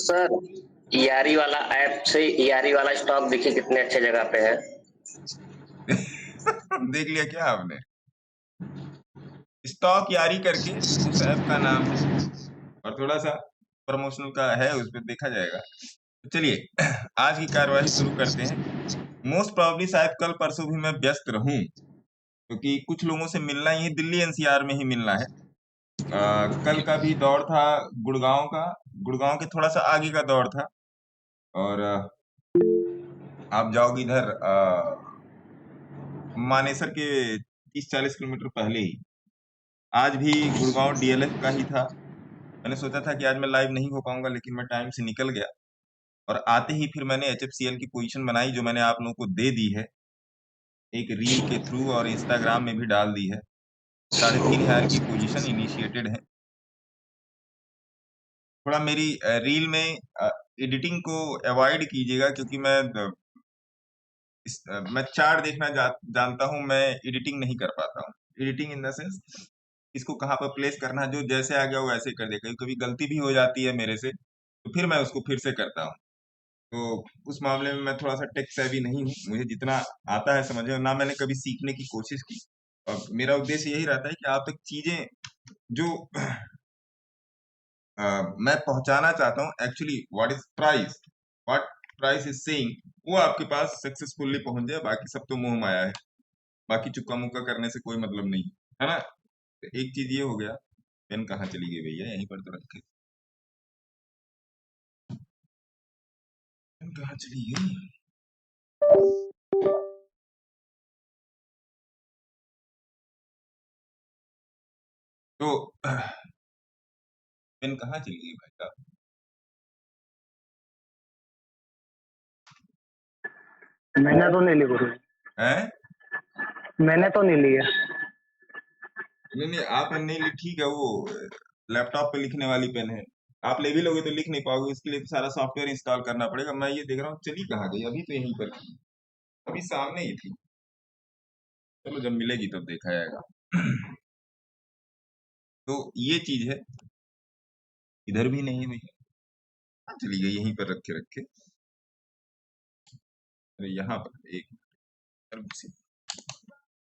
Sir, यारी वाला app से यारी वाला स्टॉक देखिए कितने अच्छे जगह पे है। देख लिया क्या आपने? स्टॉक यारी करके उस ऐप का नाम है, और थोड़ा सा प्रमोशनल का है, उस पर देखा जाएगा। तो चलिए आज की कार्यवाही शुरू करते हैं। मोस्ट प्रोबेबली शायद कल परसों भी मैं व्यस्त रहूं, क्योंकि कुछ लोगों से मिलना ही है, दिल्ली एनसीआर में ही मिलना है। कल का भी दौर था गुड़गांव का, गुड़गांव के थोड़ा सा आगे का दौर था, और आप जाओगे इधर मानेसर के 30-40 किलोमीटर पहले ही। आज भी गुड़गांव डीएलएफ का ही था। मैंने सोचा था कि आज मैं लाइव नहीं हो पाऊंगा, लेकिन मैं टाइम से निकल गया, और आते ही फिर मैंने एचएफसीएल की पोजीशन बनाई, जो मैंने आप लोगों को दे दी है एक रील के थ्रू, और इंस्टाग्राम में भी डाल दी है। 3,500 की पोजीशन इनिशिएटेड है। थोड़ा मेरी रील में एडिटिंग को अवॉइड कीजिएगा, क्योंकि मैं चार्ट देखना जानता हूं, मैं एडिटिंग नहीं कर पाता हूं। एडिटिंग इन द सेंस इसको कहाँ पर प्लेस करना है, जो जैसे आ गया वो वैसे कर देगा। कभी गलती भी हो जाती है मेरे से, तो फिर मैं उसको फिर से करता हूँ। तो उस मामले में मैं थोड़ा सा टेक सेवी नहीं हूँ, मुझे जितना आता है समझे, ना मैंने कभी सीखने की कोशिश की। और मेरा उद्देश्य यही रहता है कि आप तक चीजें जो मैं पहुंचाना चाहता हूँ, actually what price is saying, वो आपके पास सक्सेसफुली पहुंच जाए। बाकी सब तो मोह माया है, बाकी चुक्का मुक्का करने से कोई मतलब नहीं है ना। तो एक चीज ये हो गया। पेन कहाँ चली गई भैया? यहीं पर तो रखे। पेन कहाँ चली गई? तो पेन कहाँ चली गई भाई साहब? मैंने तो नहीं ली गुरु, हैं? मैंने तो नहीं ली है। नहीं नहीं, आप पेन नहीं ली, ठीक है। वो लैपटॉप पे लिखने वाली पेन है। आप ले भी लोगे तो लिख नहीं पाओगे, इसके लिए तो सारा सॉफ्टवेयर इंस्टॉल करना पड़ेगा। मैं ये देख रहा हूँ चली कहाँ गई, अभी तो यहीं पर थी, अभी सामने ही थी। चलो जब मिलेगी तब देखा जाएगा। तो ये चीज है। इधर भी नहीं है भैया, कहाँ चली गई? यहीं पर रखे रखे। अरे यहाँ पर एक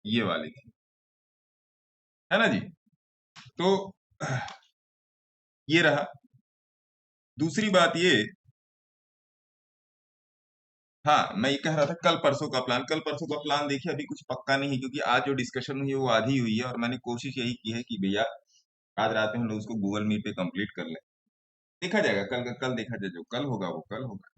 ये वाली थी, है ना जी। तो ये रहा। दूसरी बात ये, हाँ मैं ये कह रहा था कल परसों का प्लान देखिए, अभी कुछ पक्का नहीं है, क्योंकि आज जो डिस्कशन हुई है वो आधी हुई है, और मैंने कोशिश यही की है कि भैया आज रात में हम लोग उसको गूगल मीट पे कंप्लीट कर लें। देखा जाएगा कल का कल, देखा जाए, जो कल होगा वो कल होगा,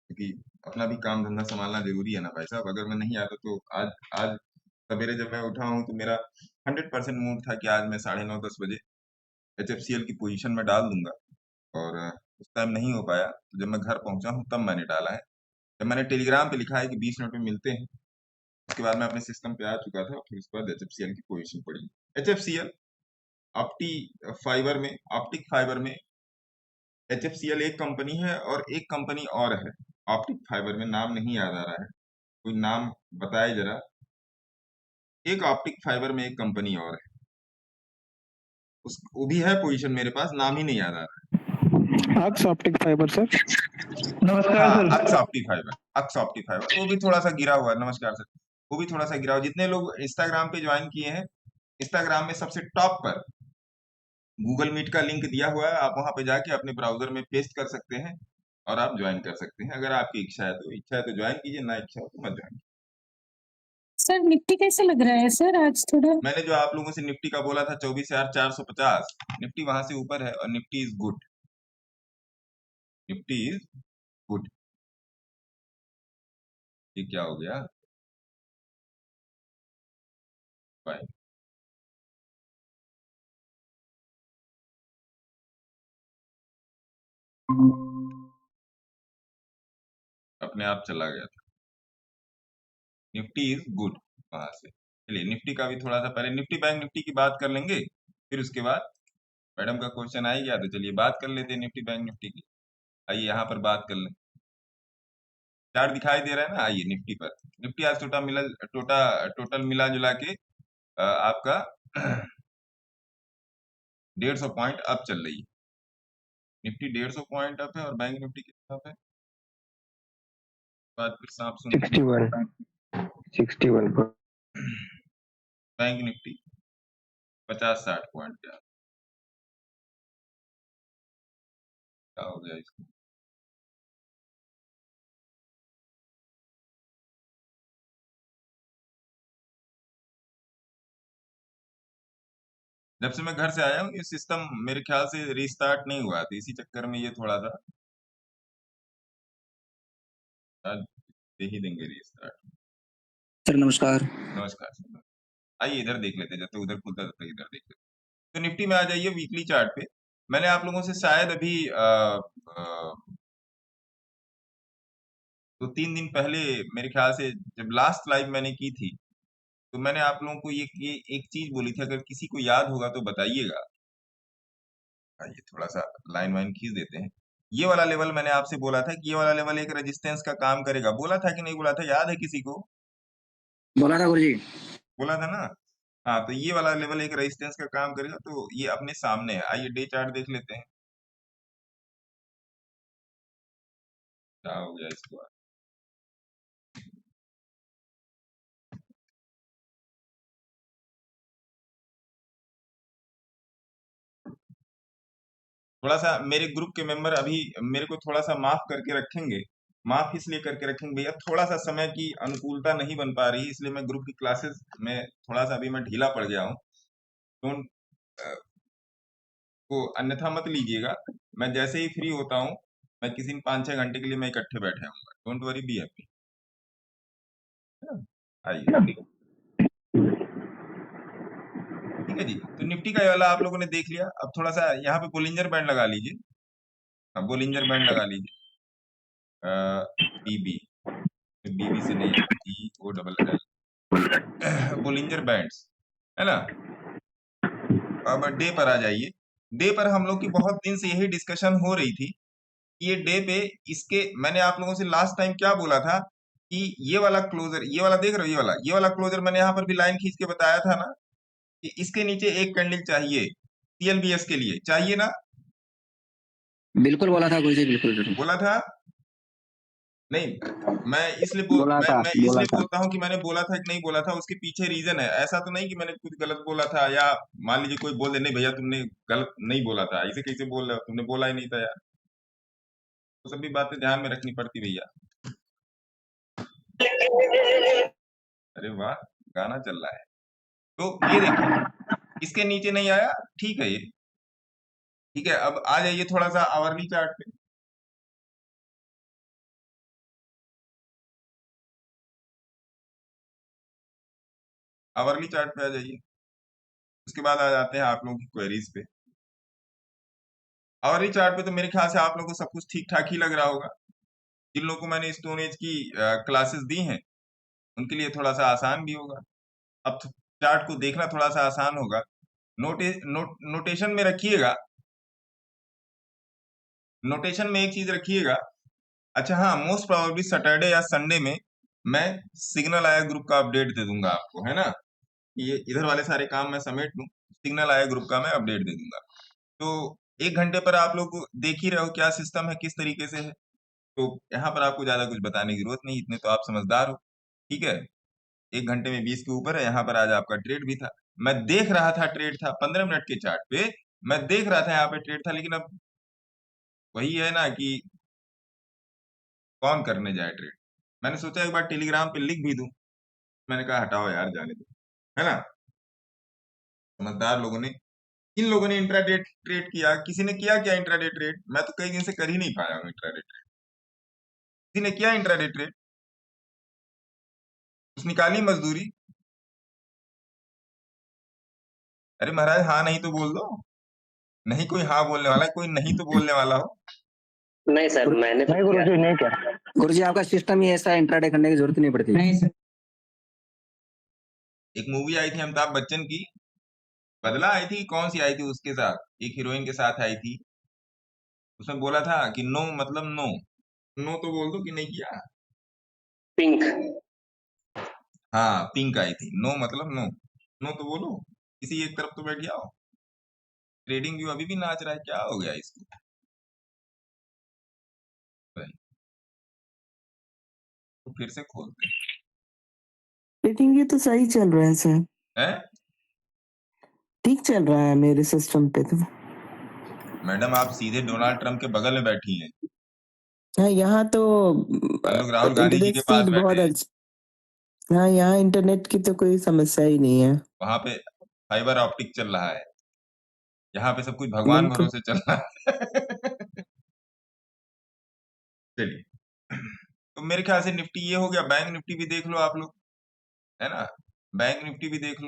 क्योंकि अपना भी काम धंधा संभालना जरूरी है ना भाई साहब। अगर मैं नहीं आता तो आज आज सवेरे जब मैं उठा हूँ तो मेरा 100% मूड था कि आज मैं 9:30-10 बजे एचएफसीएल की पोजीशन में डाल दूंगा, और उस टाइम नहीं हो पाया। तो जब मैं घर पहुंचा हूँ तब मैंने डाला है। जब मैंने टेलीग्राम पे लिखा है कि 20 मिनट में मिलते हैं, उसके बाद मैं अपने सिस्टम पे आ चुका था, फिर उसके बाद एचएफसीएल की पोजीशन पड़ी। एचएफसीएल ऑप्टी फाइबर में ऑप्टिक फाइबर में एचएफसीएल एक कंपनी है, और एक कंपनी और है ऑप्टिक फाइबर में, नाम नहीं याद आ रहा है, कोई नाम बताए जरा। एक ऑप्टिक फाइबर में एक कंपनी और है, उस वो भी है पोजीशन मेरे पास, नाम ही नहीं याद आ रहा अक्स ऑप्टिक फाइबर सर। है। नमस्कार हाँ, सर। अक्स ऑप्टिक फाइबर, वो भी थोड़ा सा गिरा हुआ है। नमस्कार सर। वो भी थोड़ा सा गिरा हुआ। जितने लोग इंस्टाग्राम पे ज्वाइन किए हैं, इंस्टाग्राम में सबसे टॉप पर गूगल मीट का लिंक दिया हुआ है, आप वहां पे जाके अपने ब्राउजर में पेस्ट कर सकते हैं, और आप ज्वाइन कर सकते हैं। अगर आपकी इच्छा है तो, ज्वाइन कीजिए, ना इच्छा हो तो मत ज्वाइन। सर निफ्टी कैसे लग रहा है सर आज थोड़ा? मैंने जो आप लोगों से निफ्टी का बोला था 24,450, निफ्टी वहां से ऊपर है, और Nifty is good, Nifty is good. ये क्या हो गया? बाय। अपने आप चला गया था। निफ्टी इज गुड वहां से। चलिए निफ्टी का भी थोड़ा सा, पहले निफ्टी बैंक निफ्टी की बात कर लेंगे, फिर उसके बाद मैडम का क्वेश्चन आ ही गया, तो चलिए बात कर लेते हैं निफ्टी बैंक निफ्टी की। आइए यहाँ पर बात कर लें। चार्ट दिखाई दे रहा है ना? आइए निफ्टी पर। निफ्टी आज टोटल मिला जुला के आपका 150 पॉइंट अप चल रही है। निफ्टी 150 पॉइंट अप है और बैंक निफ्टी कितना अप है? बात फिर सांप सुन 61 पर। बैंक निफ्टी 50-60 पॉइंट पे क्या हो गया इसको? जब से मैं घर से आया हूँ ये सिस्टम मेरे ख्याल से रीस्टार्ट नहीं हुआ था, इसी चक्कर में ये थोड़ा सा आज दे ही देंगे रीस्टार्ट। सर नमस्कार। नमस्कार सर, आइए इधर देख लेते हैं, जब तक उधर खुलता तब तक इधर देख लेते हैं। तो निफ्टी में आ जाइए वीकली चार्ट पे। मैंने आप लोगों से शायद अभी 2-3 दिन पहले मेरे ख्याल से जब लास्ट लाइव मैंने की थी तो मैंने आप लोगों को ये एक चीज बोली थी, अगर किसी को याद होगा तो बताइएगा। आइए थोड़ा सा लाइन वाइन खींच देते हैं। ये वाला लेवल मैंने आपसे बोला था कि ये वाला लेवल एक रेजिस्टेंस का काम करेगा, बोला था कि नहीं बोला था, याद है किसी को? बोला था गुरुजी। बोला था ना? हाँ, तो ये वाला लेवल एक रेजिस्टेंस का काम करेगा, तो ये अपने सामने है। आइए डे चार्ट देख लेते हैं क्या हो गया इसको। थोड़ा सा मेरे ग्रुप के मेंबर अभी मेरे को थोड़ा सा माफ करके रखेंगे। माफ इसलिए करके रखेंगे भैया, थोड़ा सा समय की अनुकूलता नहीं बन पा रही, इसलिए मैं ग्रुप की क्लासेस में थोड़ा सा अभी मैं ढीला पड़ गया हूँ। डोंट को अन्यथा मत लीजिएगा। मैं जैसे ही फ्री होता हूँ मैं किसी दिन 5-6 घंटे के लिए मैं इकट्ठे बैठे आऊंगा। Don't worry, be happy. आइए ठीक है जी। तो निफ्टी का ये वाला आप लोगों ने देख लिया। अब थोड़ा सा यहाँ पे बोलिंजर बैंड लगा लीजिए। अब बोलिंजर बैंड लगा लीजिए। बीबी, बीबी से नहीं, BOLL, बोलिंजर बैंड्स, है ना? अब डे पर आ जाइए। डे पर हम लोग की बहुत दिन से यही डिस्कशन हो रही थी कि ये डे पे इसके मैंने आप लोगों से लास्ट टाइम क्या बोला था कि ये वाला क्लोजर, ये वाला देख रहे हो, ये वाला क्लोजर मैंने यहाँ पर भी लाइन खींच के बताया था ना कि इसके नीचे एक कैंडल चाहिए CLBS के लिए, चाहिए ना? बिल्कुल बोला था गुरुजी, बिल्कुल बिल्कुल बोला था नहीं? मैं इसलिए बोला था, मैं बोला इसलिए था। बोलता हूँ कि मैंने बोला था कि नहीं बोला था, उसके पीछे रीजन है। ऐसा तो नहीं कि मैंने कुछ गलत बोला था, या मान लीजिए कोई बोल दे नहीं भैया तुमने गलत नहीं बोला था, ऐसे कैसे बोल रहे हो, तुमने बोला ही नहीं था यार। तो सभी बातें ध्यान में रखनी पड़ती भैया। अरे वाह, गाना चल रहा है। तो ये देखिए इसके नीचे नहीं आया, ठीक है ये, ठीक है। अब आ जाइए थोड़ा सा आवरली चार्ट पे। आवरली चार्ट पे आ जाइए। उसके बाद आ जाते हैं आप लोगों की क्वेरीज पे। आवरली चार्ट पे तो मेरे ख्याल से आप लोगों को सब कुछ ठीक ठाक ही लग रहा होगा। जिन लोगों को मैंने स्टोन एज की क्लासेस दी हैं उनके लिए थोड़ा सा आसान भी होगा। अब चार्ट को देखना थोड़ा सा आसान होगा। नोटेशन में रखिएगा, नोटेशन में एक चीज रखिएगा। अच्छा हाँ, मोस्ट प्रोबेबली सैटरडे या संडे में मैं सिग्नल आया ग्रुप का अपडेट दे दूंगा आपको, है ना? ये इधर वाले सारे काम मैं समेट लूं, सिग्नल आया ग्रुप का मैं अपडेट दे दूंगा। तो 1 घंटे पर आप लोग देख ही रहे हो क्या सिस्टम है, किस तरीके से है। तो यहाँ पर आपको ज्यादा कुछ बताने की जरूरत नहीं, इतने तो आप समझदार हो। ठीक है, 1 घंटे में 20 के ऊपर है। यहाँ पर आज आपका ट्रेड भी था, मैं देख रहा था, ट्रेड था 15 मिनट के चार्ट पे, मैं देख रहा था यहाँ पे ट्रेड था, लेकिन अब वही है ना कि कौन करने जाए ट्रेड। मैंने सोचा एक बार टेलीग्राम पे लिख भी दूं, मैंने कहा हटाओ यार, जाने दो, है ना? समझदार लोगों ने, इन लोगों ने इंट्राडे ट्रेड किया। किसी ने किया क्या इंट्राडे ट्रेड? मैं तो कई दिन से कर ही नहीं पाया हूँ इंट्राडे ट्रेड। किसी ने किया इंट्राडे ट्रेड? कुछ निकाली मजदूरी? अरे महाराज हाँ नहीं तो बोल दो, नहीं कोई हाँ बोलने वाला है, कोई नहीं तो बोलने वाला हो। नहीं सर, मैंने तो नहीं किया। गुरुजी, नहीं क्या। गुरुजी आपका सिस्टम ही ऐसा है, इंट्राडे करने की जरूरत नहीं पड़ती। नहीं सर। एक मूवी आई थी अमिताभ बच्चन की, बदला आई थी, कौन सी आई थी उसके साथ, एक हीरोइन के साथ आई थी। उसमें बोला था कि नो मतलब नो, नो तो बोल दो कि नहीं किया। पिंक। हाँ पिंक आई थी, नो मतलब नो, नो तो बोलो, किसी एक तरफ तो बैठ जाओ। ट्रेडिंग व्यू अभी भी नाच रहा है, क्या हो गया इसको? फिर से खोलते रेटिंग ये तो सही चल रहा है सर, हैं। ठीक चल रहा है मेरे सिस्टम पे तो। मैडम आप सीधे डोनाल्ड ट्रंप के बगल में बैठी हैं, हाँ, यहाँ तो हम लोग राहुल गांधी जी इंटरनेट के पास स्पीड बहुत बैठे हैं, अच्छा। हाँ, यहाँ इंटरनेट की तो कोई समस्या ही नहीं है। वहां पे फाइबर ऑप्टिक चल रहा है, यहाँ पे सब कुछ भगवान बिल्कुल। भरोसे चल रहा है। चलिए, तो मेरे ख्याल से निफ्टी ये हो गया। बैंक निफ्टी भी देख लो आप लोग, है ना, बैंक निफ्टी भी देख लो,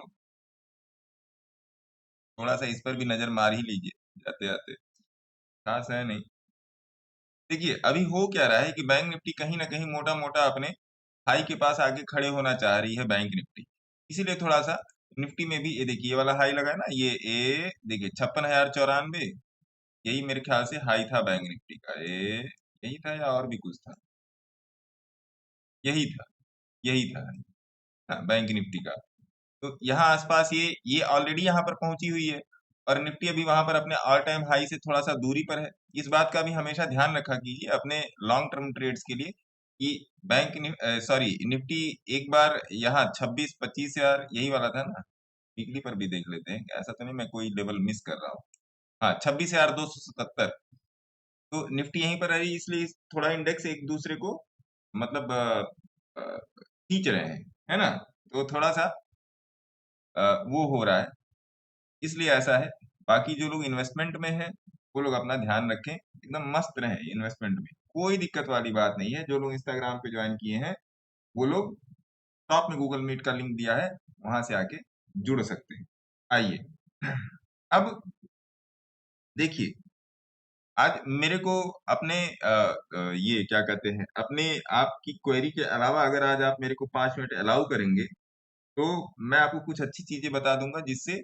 थोड़ा सा इस पर भी नजर मार ही लीजिए जाते जाते, खास है नहीं। देखिए अभी हो क्या रहा है कि बैंक निफ्टी कहीं ना कहीं मोटा मोटा अपने हाई के पास आके खड़े होना चाह रही है बैंक निफ्टी, इसीलिए थोड़ा सा निफ्टी में भी ये देखिए, ये वाला हाई लगा है ना, ये देखिए 56,094, यही मेरे ख्याल से हाई था बैंक निफ्टी का, ये यही था या और भी कुछ था, यही था, यही था हाँ, बैंक निफ्टी का। तो यहाँ आसपास ये ऑलरेडी यहाँ पर पहुंची हुई है, और निफ्टी अभी वहां पर अपने ऑल टाइम हाई से थोड़ा सा दूरी पर है। इस बात का भी हमेशा ध्यान रखा कीजिए अपने लॉन्ग टर्म ट्रेड्स के लिए कि सॉरी निफ्टी एक बार यहाँ 26-25,000 यही वाला था ना, वीकली पर भी देख लेते हैं, ऐसा तो नहीं मैं कोई लेवल मिस कर रहा हूँ। हाँ, 26,277, तो निफ्टी यहीं पर रही, इसलिए थोड़ा इंडेक्स एक दूसरे को मतलब खींच रहे हैं, है ना, तो थोड़ा सा वो हो रहा है, इसलिए ऐसा है। बाकी जो लोग इन्वेस्टमेंट में हैं वो लोग अपना ध्यान रखें, एकदम मस्त रहें इन्वेस्टमेंट में, कोई दिक्कत वाली बात नहीं है। जो लोग इंस्टाग्राम पे ज्वाइन किए हैं वो लोग टॉप में गूगल मीट का लिंक दिया है, वहां से आके जुड़ सकते हैं। आइए अब देखिए, आज मेरे को अपने ये क्या कहते हैं, अपने आपकी क्वेरी के अलावा अगर आज आप मेरे को 5 मिनट अलाउ करेंगे तो मैं आपको कुछ अच्छी चीजें बता दूंगा जिससे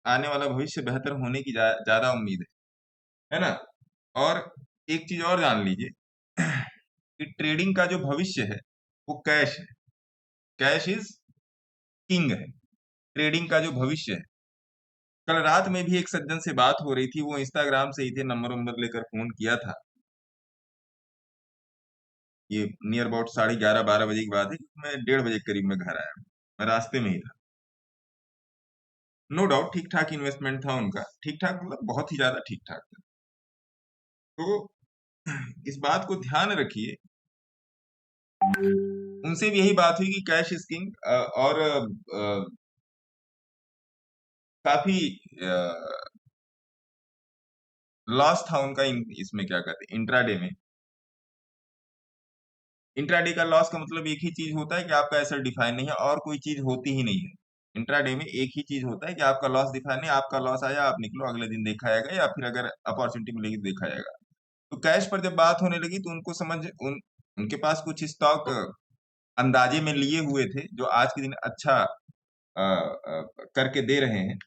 आने वाला भविष्य बेहतर होने की ज्यादा उम्मीद है ना। और एक चीज और जान लीजिए कि ट्रेडिंग का जो भविष्य है वो कैश है, कैश इज किंग है, ट्रेडिंग का जो भविष्य है। कल रात में भी एक सज्जन से बात हो रही थी, वो इंस्टाग्राम से ही थे, नंबर लेकर फोन किया था, ये नियर अबाउट 11:30-12 बजे की बात है, मैं 1:30 बजे के करीब में घर आया, मैं रास्ते में ही था। नो डाउट ठीक ठाक इन्वेस्टमेंट था उनका, ठीक ठाक मतलब बहुत ही ज्यादा ठीक ठाक था। तो इस बात को ध्यान रखिए, उनसे भी यही बात हुई कि कैश इज किंग, और काफी लॉस था उनका इसमें क्या कहते हैं इंट्राडे में। इंट्राडे का लॉस का मतलब एक ही चीज होता है कि आपका एसेट डिफाइन नहीं है, और कोई चीज होती ही नहीं है। इंट्राडे में एक ही चीज होता है कि आपका लॉस डिफाइन नहीं, आपका लॉस आया आप निकलो, अगले दिन देखा जाएगा, या फिर अगर अपॉर्चुनिटी मिलेगी तो देखा जाएगा। तो कैश पर जब बात होने लगी तो उनको उनके पास कुछ स्टॉक अंदाजे में लिए हुए थे जो आज के दिन अच्छा करके दे रहे हैं,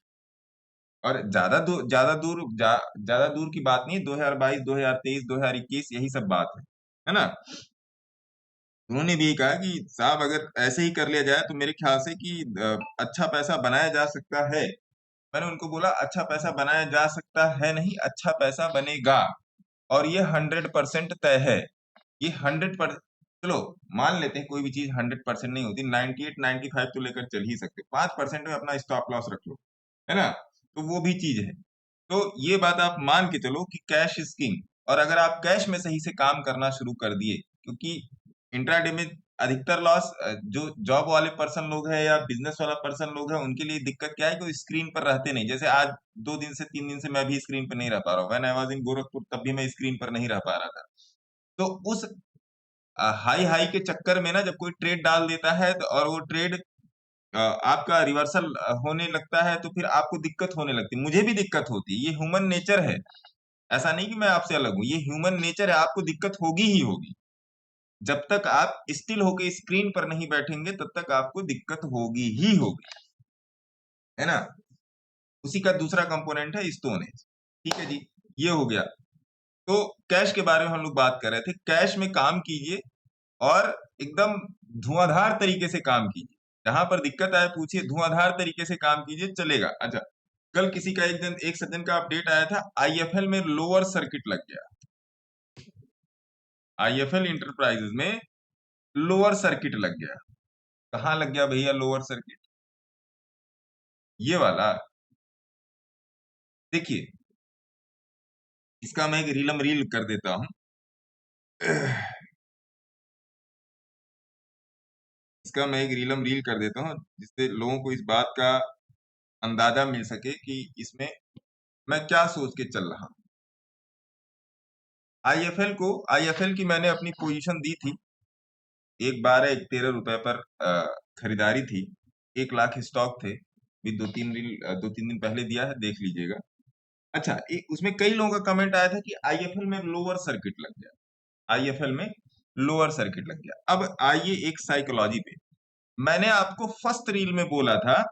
और ज्यादा दूर की बात नहीं, 2022, 2023, 2021 यही सब बात है ना। उन्होंने भी कहा कि साहब अगर ऐसे ही कर लिया जाए तो मेरे ख्याल से कि अच्छा पैसा बनाया जा सकता है। मैंने उनको बोला अच्छा पैसा बनाया जा सकता है नहीं, अच्छा पैसा बनेगा, और ये 100% तय है। ये 100%, चलो मान लेते हैं कोई भी चीज 100% नहीं होती, 98, 95 तो लेकर चल ही सकते, 5% में अपना स्टॉप लॉस रख लो, है ना, तो वो भी चीज है। तो ये बात आप मान के चलो कि कैश इज किंग, और अगर आप कैश में सही से काम करना शुरू कर दिए, क्योंकि इंट्राडे में अधिकतर लॉस जो जॉब वाले पर्सन लोग हैं या बिजनेस वाला पर्सन लोग हैं उनके लिए दिक्कत क्या है कि वो स्क्रीन पर रहते नहीं। जैसे आज 2 दिन से 3 दिन से मैं भी स्क्रीन पर नहीं रह पा रहा हूँ, when I was in Gorakhpur तब भी मैं स्क्रीन पर नहीं रह पा रहा था। तो उस हाई हाई के चक्कर में ना जब कोई ट्रेड डाल देता है तो, और वो ट्रेड आपका रिवर्सल होने लगता है, तो फिर आपको दिक्कत होने लगती है, मुझे भी दिक्कत होती है, ये ह्यूमन नेचर है, ऐसा नहीं कि मैं आपसे अलग हूं, ये ह्यूमन नेचर है, आपको दिक्कत होगी ही होगी। जब तक आप स्टिल होके स्क्रीन पर नहीं बैठेंगे तब तक आपको दिक्कत होगी ही होगी, है ना। उसी का दूसरा कंपोनेंट है स्टोनेज। ठीक है जी, ये हो गया। तो कैश के बारे में हम लोग बात कर रहे थे, कैश में काम कीजिए और एकदम धुआंधार तरीके से काम कीजिए, जहां पर दिक्कत आए पूछिए, धुआंधार तरीके से काम कीजिए, चलेगा। अच्छा, कल किसी का एक सज्जन का अपडेट आया था, आईएफएल में लोअर सर्किट लग गया, आईएफएल इंटरप्राइजेज में लोअर सर्किट लग गया। कहाँ लग गया भैया लोअर सर्किट? ये वाला देखिए, इसका मैं एक रीलम रील कर देता हूं। इसका मैं एक रीलम रील कर देता हूं जिससे लोगों को इस बात का अंदाजा मिल सके कि इसमें मैं क्या सोच के चल रहा हूं। आईएफएल की मैंने अपनी पोजीशन दी थी, एक 12 एक 13 रुपए पर खरीदारी थी। 1 लाख स्टॉक थे, भी 2-3 दिन पहले दिया है, देख लीजिएगा। अच्छा, उसमें कई लोगों का कमेंट आया था कि आईएफएल में लोअर सर्किट लग गया, आईएफएल में लोअर सर्किट लग गया। अब आइए एक साइकोलॉजी पे। मैंने आपको फर्स्ट रील में बोला था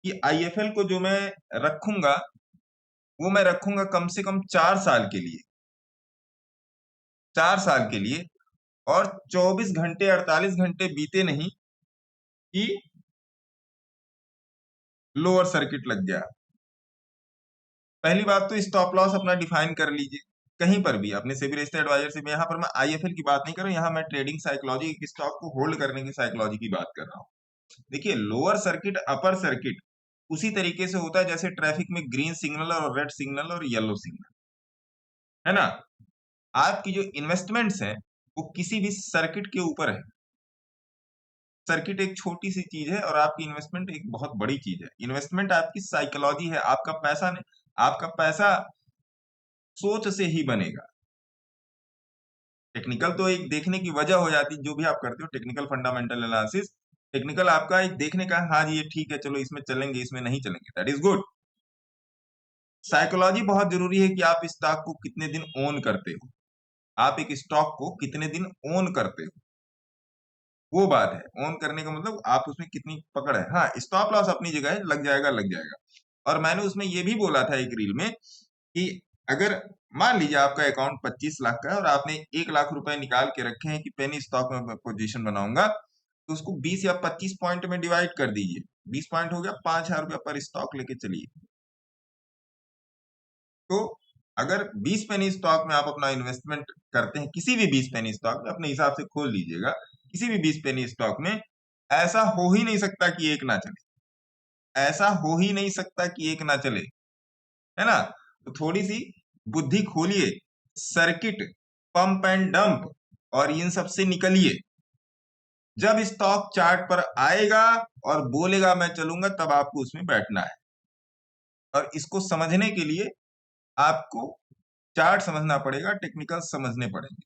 कि आईएफएल को जो मैं रखूंगा वो मैं रखूंगा कम से कम 4 साल के लिए, 4 साल के लिए, और 24 घंटे 48 घंटे बीते नहीं कि लोअर सर्किट लग गया। पहली बात तो स्टॉप लॉस अपना डिफाइन कर लीजिए कहीं पर भी अपने सेबी रजिस्टर्ड एडवाइजर से। यहाँ पर मैं आईएफएल की बात नहीं कर रहा हूँ, यहाँ मैं ट्रेडिंग साइकोलॉजी, स्टॉक को होल्ड करने की साइकोलॉजी की बात कर रहा हूँ। देखिए, लोअर सर्किट अपर सर्किट उसी तरीके से होता है जैसे ट्रैफिक में ग्रीन सिग्नल और रेड सिग्नल और येलो सिग्नल, है ना। आपकी जो इन्वेस्टमेंट्स हैं वो किसी भी सर्किट के ऊपर है। सर्किट एक छोटी सी चीज है और आपकी इन्वेस्टमेंट एक बहुत बड़ी चीज है। इन्वेस्टमेंट आपकी साइकोलॉजी है, आपका पैसा नहीं, आपका पैसा सोच से ही बनेगा। टेक्निकल तो एक देखने की वजह हो जाती है, जो भी आप करते हो टेक्निकल फंडामेंटल एनालिसिस, टेक्निकल आपका एक देखने का, हाँ जी ये ठीक है, चलो इसमें चलेंगे, इसमें नहीं चलेंगे, दैट इज गुड। साइकोलॉजी बहुत जरूरी है कि आप स्टॉक को कितने दिन ओन करते हो, आप एक स्टॉक को कितने दिन ओन करते हो, वो बात है। ओन करने का मतलब आप उसमें कितनी पकड़ है। हाँ, स्टॉप लॉस अपनी जगह है, लग जाएगा लग जाएगा। और मैंने उसमें ये भी बोला था एक रील में कि अगर मान लीजिए आपका अकाउंट 25 लाख का है और आपने 1 लाख रुपए निकाल के रखे हैं कि पेनी स्टॉक में पोजीशन बनाऊंगा, तो उसको 20 या 25 पॉइंट में डिवाइड कर दीजिए। 20 पॉइंट हो गया, 5,000 रुपया पर स्टॉक लेके चलिए। तो अगर 20 पेनी स्टॉक में आप अपना इन्वेस्टमेंट करते हैं, किसी भी 20 पेनी स्टॉक में, अपने हिसाब से खोल लीजिएगा, किसी भी 20 पेनी स्टॉक में, ऐसा हो ही नहीं सकता कि एक ना चले, ऐसा हो ही नहीं सकता कि एक ना चले, है ना। तो थोड़ी सी बुद्धि खोलिए, सर्किट, पंप एंड डंप और इन सब से निकलिए। जब स्टॉक चार्ट पर आएगा और बोलेगा मैं चलूंगा, तब आपको उसमें बैठना है। और इसको समझने के लिए आपको चार्ट समझना पड़ेगा, टेक्निकल समझने पड़ेंगे,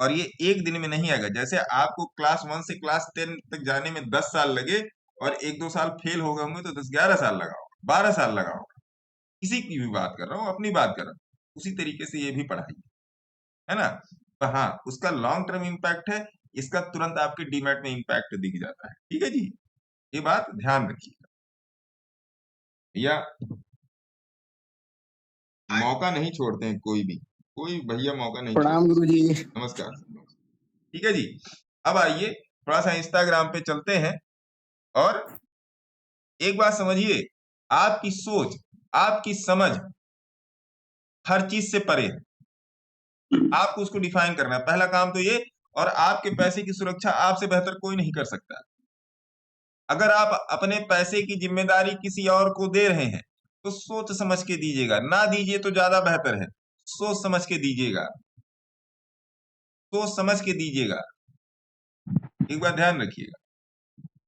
और ये एक दिन में नहीं आएगा। जैसे आपको क्लास 1 से क्लास 10 तक जाने में 10 साल लगे और 1-2 साल फेल हो गए होंगे तो 10-11 साल लगा होगा, 12 साल लगा होगा। किसी की भी बात कर रहा हूँ, अपनी बात कर रहा हूँ। उसी तरीके से ये भी पढ़ाई है ना। तो हाँ, उसका लॉन्ग टर्म इम्पैक्ट है, इसका तुरंत आपके डीमैट में इम्पैक्ट दिख जाता है। ठीक है जी, ये बात ध्यान रखिएगा। या मौका नहीं छोड़ते हैं कोई भी, कोई भैया मौका नहीं प्रणाम छोड़ते। गुरुजी। नमस्कार। ठीक है जी, अब आइए थोड़ा सा इंस्टाग्राम पे चलते हैं और एक बात समझिए, आपकी सोच, आपकी समझ हर चीज से परे है। आपको उसको डिफाइन करना है, पहला काम तो ये। और आपके पैसे की सुरक्षा आपसे बेहतर कोई नहीं कर सकता। अगर आप अपने पैसे की जिम्मेदारी किसी और को दे रहे हैं तो सोच समझ के दीजिएगा, ना दीजिए तो ज्यादा बेहतर है। सोच समझ के दीजिएगा, सोच समझ के दीजिएगा। एक बात ध्यान रखिएगा।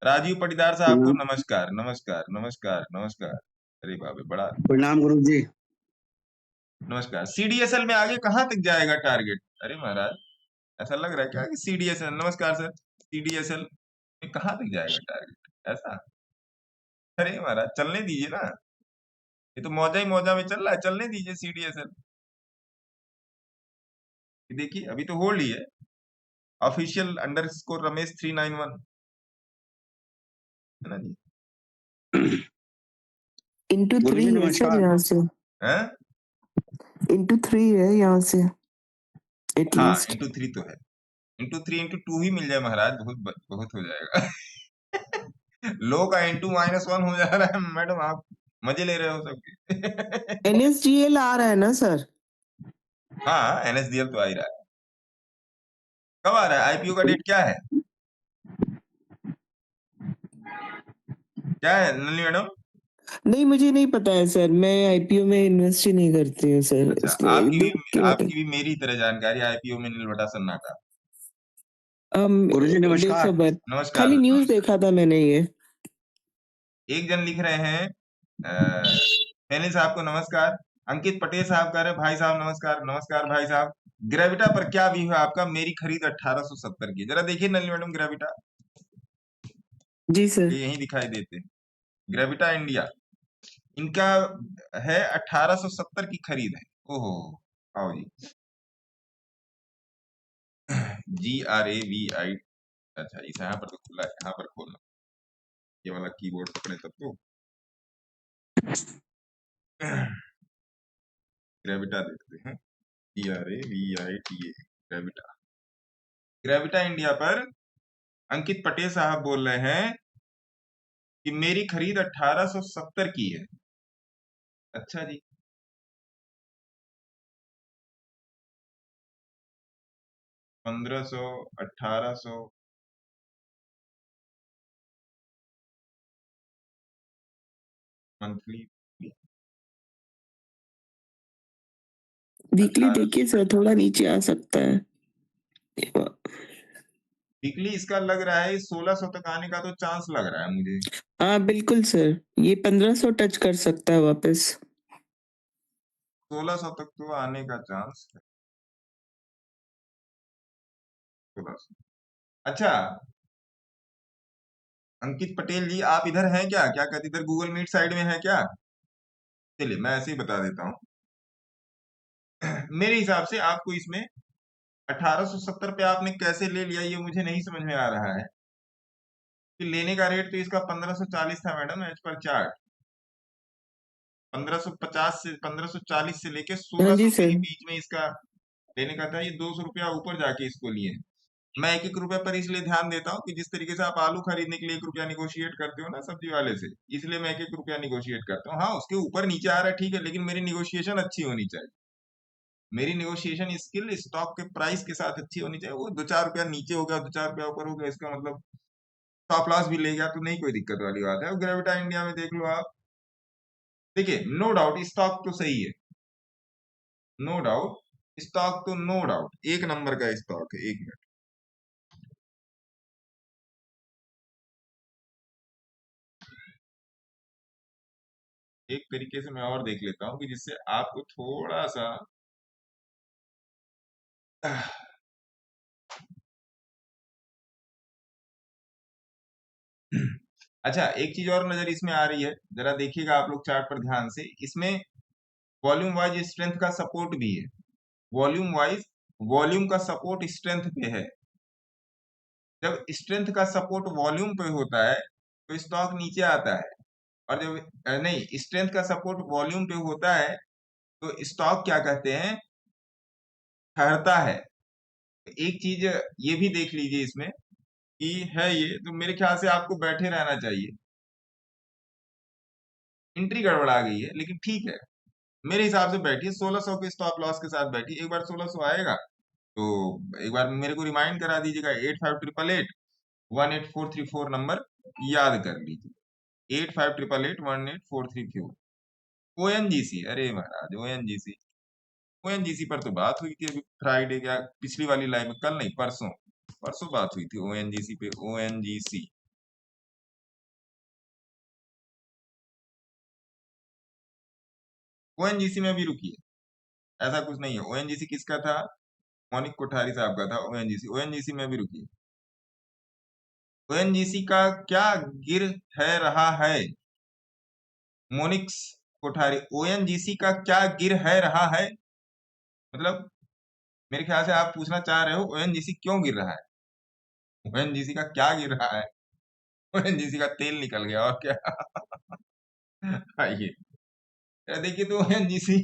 राजीव पटीदार साहब को नमस्कार नमस्कार नमस्कार नमस्कार। अरे बाबे, बड़ा प्रणाम गुरुजी। नमस्कार। सीडीएसएल में आगे कहाँ तक जाएगा टारगेट? अरे महाराज, ऐसा लग रहा है क्या कि सीडीएसएल, नमस्कार सर, सीडीएसएल में कहाँ तक जाएगा टारगेट? ऐसा? अरे महाराज, चलने दीजिए ना, ये तो मौजा ही मौजा में चल रहा है, चलने दीजिए सीडीएसएल। देखिए अभी तो होल्ड ही है, ऑफिशियल अंडरस्कोर रमेश 391, है ना जी। इंटू गुरुजी 3 है सर नमस्कार। यहाँ से, हैं? इंटू 3 है यहाँ से हाँ, एटलीस्ट। इंटू 3 तो है, इंटू 3 इंटू 2 ही मिल जाए महाराज, बहुत बहुत हो जाएगा। लो का इंटू -1 हो जा रहा है मैडम, आप मजे ले रहे हो सबके। एनएसडीएल आ रहा है ना सर? हाँ, एनएसडीएल तो आ ही रहा है। कब आ रहा है? आईपीओ का डेट क्या है? क्या है नलिनी मैडम? नहीं, मुझे नहीं पता है सर, मैं आईपीओ में इन्वेस्ट ही नहीं करती हूँ सर, अच्छा, इसलिए देख के आपकी भी मेरी तरह जानकारी आईपीओ में नील बटा सन्नाटा। गुरुजी नमस्कार। बेखबर, नमस्कार खाली न्यूज नमस्कार। देखा था मैंने ये। एक जन लिख रहे हैं फैनी साहब को नमस्कार। अंकित पटेल साहब कह रहे हैं भाई साहब नमस्कार। नमस्कार भाई साहब। ग्रेविटा पर क्या व्यू है आपका? मेरी खरीद 1870 की। जरा देखिए नलिनी मैडम ग्रेविटा, जी सर। ये यहीं दिखाई देते। ग्रेविटा इंडिया, इनका है 1870 की खरीद है। ओहो, आओ जी। GRAVI, अच्छा इस यहाँ पर तो खुला है, यहाँ पर खोलना, ये वाला कीबोर्ड पकड़े तब तो। ग्रेविटा देखते हैं, GRAVITA, ग्रेविटा। ग्रेविटा इंडिया पर अंकित पटेल साहब बोल रहे हैं कि मेरी खरीद 1870 की है। अच्छा जी, 1500, 1800, मंथली वीकली देखिए सर, थोड़ा नीचे आ सकता है। वीकली इसका लग रहा है 1600 तक आने का तो चांस लग रहा है मुझे। हाँ बिल्कुल सर, ये 1500 टच कर सकता है वापस। 1600 तक तो आने का चांस है। 1600। अच्छा अंकित पटेल जी, आप इधर हैं क्या? क्या कहते इधर गूगल मीट साइड में है क्या? चलिए मैं ऐसे ही बता देता हूँ। मेरे हिसाब से आपको इसमें 1870 पे आपने कैसे ले लिया ये मुझे नहीं समझ में आ रहा है कि लेने का रेट तो इसका 1540 था मैडम एज पर चार्ट। 1550 से 1540 से लेके हाँ 1600 जी के ही सर। बीच में इसका लेने का था। ये 200 रुपया ऊपर जाके इसको लिए। मैं एक एक रुपए पर इसलिए ध्यान देता हूँ कि जिस तरीके से आप आलू खरीदने के लिए 1 रुपया निगोशिएट करते हो ना सब्जी वाले से, इसलिए मैं 1 रुपया निगोशिएट करता हूँ। हाँ उसके ऊपर नीचे आ रहा है ठीक है, लेकिन मेरी निगोशिएशन अच्छी होनी चाहिए। मेरी निगोशिएशन स्किल स्टॉक के प्राइस के साथ अच्छी होनी चाहिए। वो 2-4 रुपया नीचे हो गया, 2-4 रुपया ऊपर हो गया, इसका मतलब स्टॉप लॉस भी ले गया तो नहीं कोई दिक्कत वाली बात है। और ग्रेविटा इंडिया में देख लो आप, देखिए नो डाउट स्टॉक तो सही है, नो डाउट स्टॉक तो नो डाउट एक नंबर का स्टॉक है। 1 मिनट, एक तरीके से मैं और देख लेता हूं कि जिससे आपको थोड़ा सा अच्छा एक चीज और नजर इसमें आ रही है, जरा देखिएगा आप लोग चार्ट पर ध्यान से। इसमें वॉल्यूम वाइज स्ट्रेंथ का सपोर्ट भी है। वॉल्यूम वाइज वॉल्यूम का सपोर्ट स्ट्रेंथ पे है। जब स्ट्रेंथ का सपोर्ट वॉल्यूम पे होता है तो स्टॉक नीचे आता है, और जब नहीं स्ट्रेंथ का सपोर्ट वॉल्यूम पे होता है तो स्टॉक क्या कहते हैं, ठहरता है। एक चीज ये भी देख लीजिए इसमें कि है ये तो मेरे ख्याल से आपको बैठे रहना चाहिए। एंट्री गड़बड़ा गई है लेकिन ठीक है, मेरे हिसाब से बैठिए 1600 के स्टॉप लॉस के साथ बैठिए। एक बार 1600 आएगा तो एक बार मेरे को रिमाइंड करा दीजिएगा। 8588818434 नंबर याद कर लीजिए। 8588818434 ओएनजीसी। अरे महाराज ओएनजीसी, ओएनजीसी पर तो बात हुई थी अभी फ्राइडे क्या पिछली वाली लाइव में, कल नहीं परसों, परसों बात हुई थी ओएनजीसी पे। ओएनजीसी ओएनजीसी में भी रुकी है, ऐसा कुछ नहीं है। ओएनजीसी किसका था? मौनिक कोठारी साहब का था ओएनजीसी। ओएनजीसी में भी रुकी है। ओएनजीसी का क्या गिर है रहा है? मोनिक्स कोठारी, ओएनजीसी का क्या गिर है रहा है? मतलब मेरे ख्याल से आप पूछना चाह रहे हो ओएनजीसी क्यों गिर रहा है। ओएनजीसी का क्या गिर रहा है? ओएनजीसी का तेल निकल गया और क्या। आइए देखिए तो ओएनजीसी,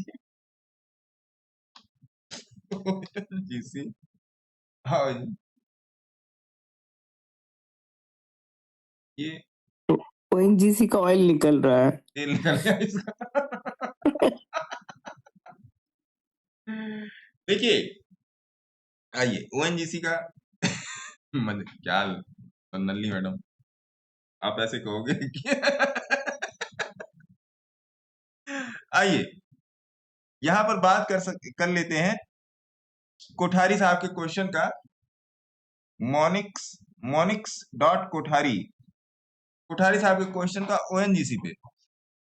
ओएनजीसी हाँ ये ओएनजीसी का ऑयल निकल रहा है। तेल निकल गया इसका। देखिए आइए ओएनजीसी का क्या नल्ली मैडम आप ऐसे कहोगे कि आइए यहां पर बात कर लेते हैं कोठारी साहब के क्वेश्चन का। मोनिक्स डॉट कोठारी साहब के क्वेश्चन का ओएनजीसी पे।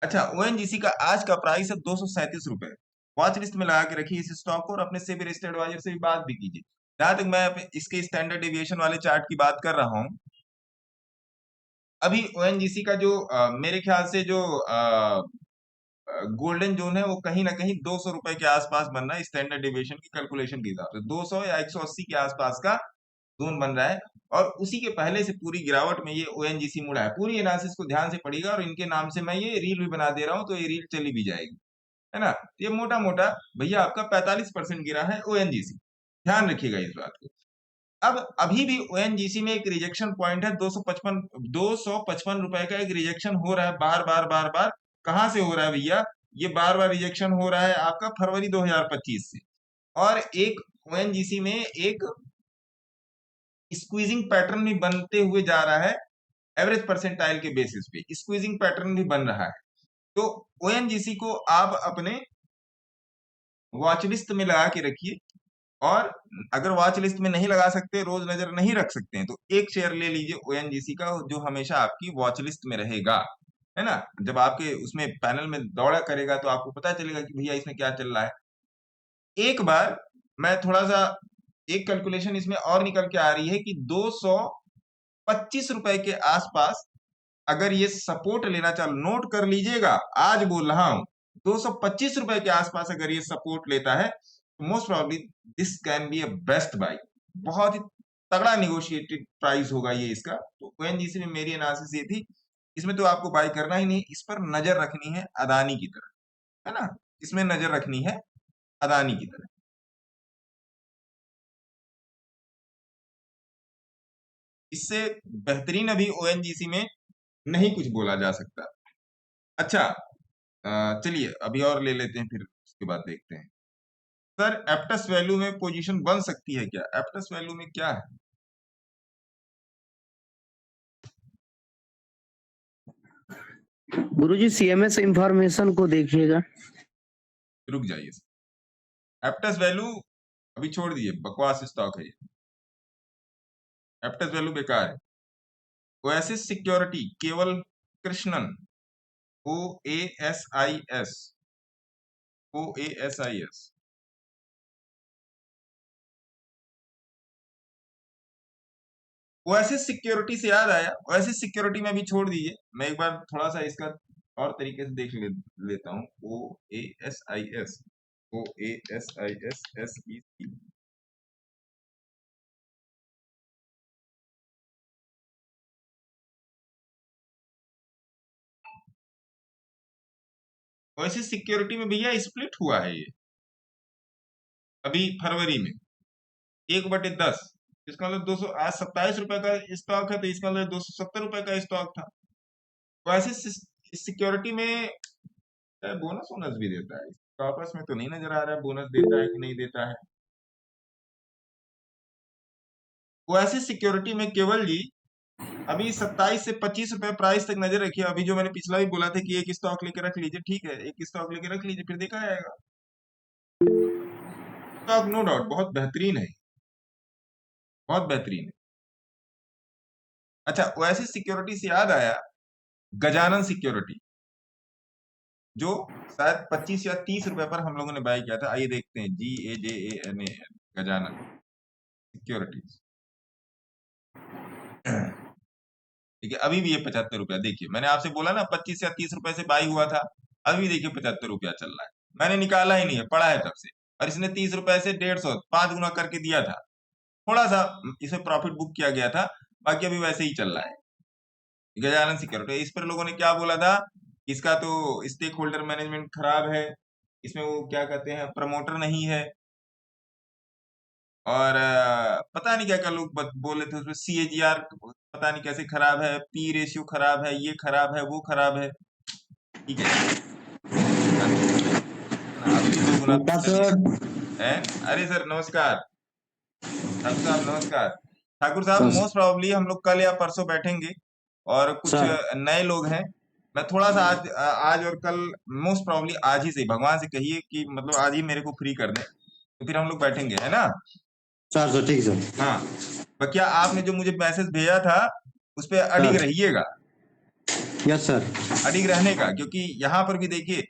अच्छा, ओएनजीसी का आज का प्राइस है 237 रुपए। वॉच लिस्ट में लगा के रखिए इस स्टॉक को और अपने सेबी रजिस्टर्ड एडवाइजर से भी बात भी कीजिए। जहां तक मैं इसके स्टैंडर्ड डेविएशन वाले चार्ट की बात कर रहा हूं, अभी ओएनजीसी का जो मेरे ख्याल से जो गोल्डन जोन है वो कहीं ना कहीं 200 रुपए के आसपास बन रहा है स्टैंडर्ड डेविएशन की कैलकुलेशन के हिसाब से। 200 या 180 के आसपास का जोन बन रहा है और उसी के पहले से पूरी गिरावट में ये ओएनजीसी मुड़ा है। पूरी एनालिसिस को ध्यान से पढ़िएगा और इनके नाम से मैं ये रील भी बना दे रहा हूं, तो ये रील चली भी जाएगी, है ना। ये मोटा मोटा भैया आपका 45% गिरा है ओएनजीसी, ध्यान रखिएगा इस बात को। अब अभी भी ओएनजीसी में एक रिजेक्शन पॉइंट है 255 रुपए का एक रिजेक्शन हो रहा है बार बार। कहां से हो रहा है भैया? ये बार रिजेक्शन हो रहा है आपका फरवरी 2025 से। और एक ओएनजीसी में एक स्क्वीजिंग पैटर्न भी बनते हुए जा रहा है, एवरेज परसेंटाइल के बेसिस पे स्क्वीजिंग पैटर्न भी बन रहा है। तो ओएनजीसी को आप अपने वॉच लिस्ट में लगा के रखिए और अगर वॉच लिस्ट में नहीं लगा सकते, रोज नजर नहीं रख सकते हैं, तो एक शेयर ले लीजिए ओएनजीसी का जो हमेशा आपकी वॉच लिस्ट में रहेगा, है ना। जब आपके उसमें पैनल में दौड़ा करेगा तो आपको पता चलेगा कि भैया इसमें क्या चल रहा है। एक बार मैं थोड़ा सा एक कैलकुलेशन इसमें और निकल के आ रही है कि 225 रुपए के आसपास अगर ये सपोर्ट लेना चालू, नोट कर लीजिएगा, आज बोल रहा हूं 225 रुपए के आसपास अगर ये सपोर्ट लेता है तो most probably this can be a best buy. बहुत ही तगड़ा निगोशिएटेड प्राइस होगा ये इसका। तो ओएनजीसी में मेरी एनालिसिस ये थी, इसमें तो आपको बाय करना ही नहीं, इस पर नजर रखनी है अदानी की तरह, है ना। इसमें नजर रखनी है अदानी की तरह। इससे बेहतरीन अभी ओएनजीसी में नहीं कुछ बोला जा सकता। अच्छा, चलिए अभी और ले लेते हैं, फिर उसके बाद देखते हैं। सर एप्टस वैल्यू में पोजीशन बन सकती है क्या? एप्टस वैल्यू में क्या है? गुरुजी सीएमएस इंफॉर्मेशन को देखिएगा। रुक जाइए, एप्टस वैल्यू अभी छोड़ दीजिए, बकवास स्टॉक है ये। एप्टस वैल्यू बेकार है। ओएसिस सिक्योरिटी केवल कृष्णन OASIS ओएसिस सिक्योरिटी से याद आया, ओएसिस सिक्योरिटी में भी छोड़ दीजिए, मैं एक बार थोड़ा सा इसका और तरीके से देख लेता हूँ। OASIS SEC ओएसिस सिक्योरिटी में भैया स्प्लिट हुआ है ये अभी फरवरी में 1/10। इसका मतलब 200, आज 27 रुपए का स्टॉक है तो इसका मतलब 270 रुपए का स्टॉक था। ओएसिस सिक्योरिटी में बोनस वोनस भी देता है, आपस में तो नहीं नजर आ रहा है बोनस देता है कि नहीं देता है। ओएसिस सिक्योरिटी में केवल जी अभी 27 से 25 रुपए प्राइस तक नजर रखिए। अभी जो मैंने पिछला भी बोला था कि एक स्टॉक लेके रख लीजिए, ठीक है, एक स्टॉक लेके रख लीजिए, फिर देखा जाएगा। स्टॉक नो डाउट बहुत बेहतरीन है, बहुत बेहतरीन है। अच्छा, ओएसिस सिक्योरिटी से याद आया, गजानन सिक्योरिटी जो शायद 25 या 30 रुपए पर हम लोगों ने बाय किया था। आइए देखते हैं, GAJANAN गजानन सिक्योरिटीज, ठीक है, अभी भी ये 75 रुपया। देखिए मैंने आपसे बोला ना 25 या 30 रुपए से बाई हुआ था, अभी देखिए 75 रुपया चल रहा है। मैंने निकाला ही नहीं है, पड़ा है तब से, और इसने 30 रुपए से 150 5 गुना करके दिया था। थोड़ा सा इसे प्रॉफिट बुक किया गया था, बाकी अभी वैसे ही चल रहा है गजानन सिक्योरिटी। इस पर लोगों ने क्या बोला था, इसका तो स्टेक होल्डर मैनेजमेंट खराब है, इसमें वो क्या कहते हैं प्रमोटर नहीं है, और पता नहीं क्या क्या लोग बोल रहे थे उसमें। CAGR पता नहीं कैसे खराब है, P रेशियो खराब है, ये खराब है, वो खराब है, ठीक है। अरे सर नमस्कार, ठाकुर साहब नमस्कार। ठाकुर साहब मोस्ट प्रॉब्ली हम लोग कल या परसों बैठेंगे और कुछ सर नए लोग हैं। मैं थोड़ा सा आज और कल, मोस्ट प्रॉब्ली आज ही से, भगवान से कहिए कि मतलब आज ही मेरे को फ्री कर दें, तो फिर हम लोग बैठेंगे, है ना। सर ठीक सर। हाँ, पर क्या आपने जो मुझे मैसेज भेजा था उस पर अडिग सर रहिएगा, यस सर। अडिग रहने का, क्योंकि यहाँ पर भी देखिए,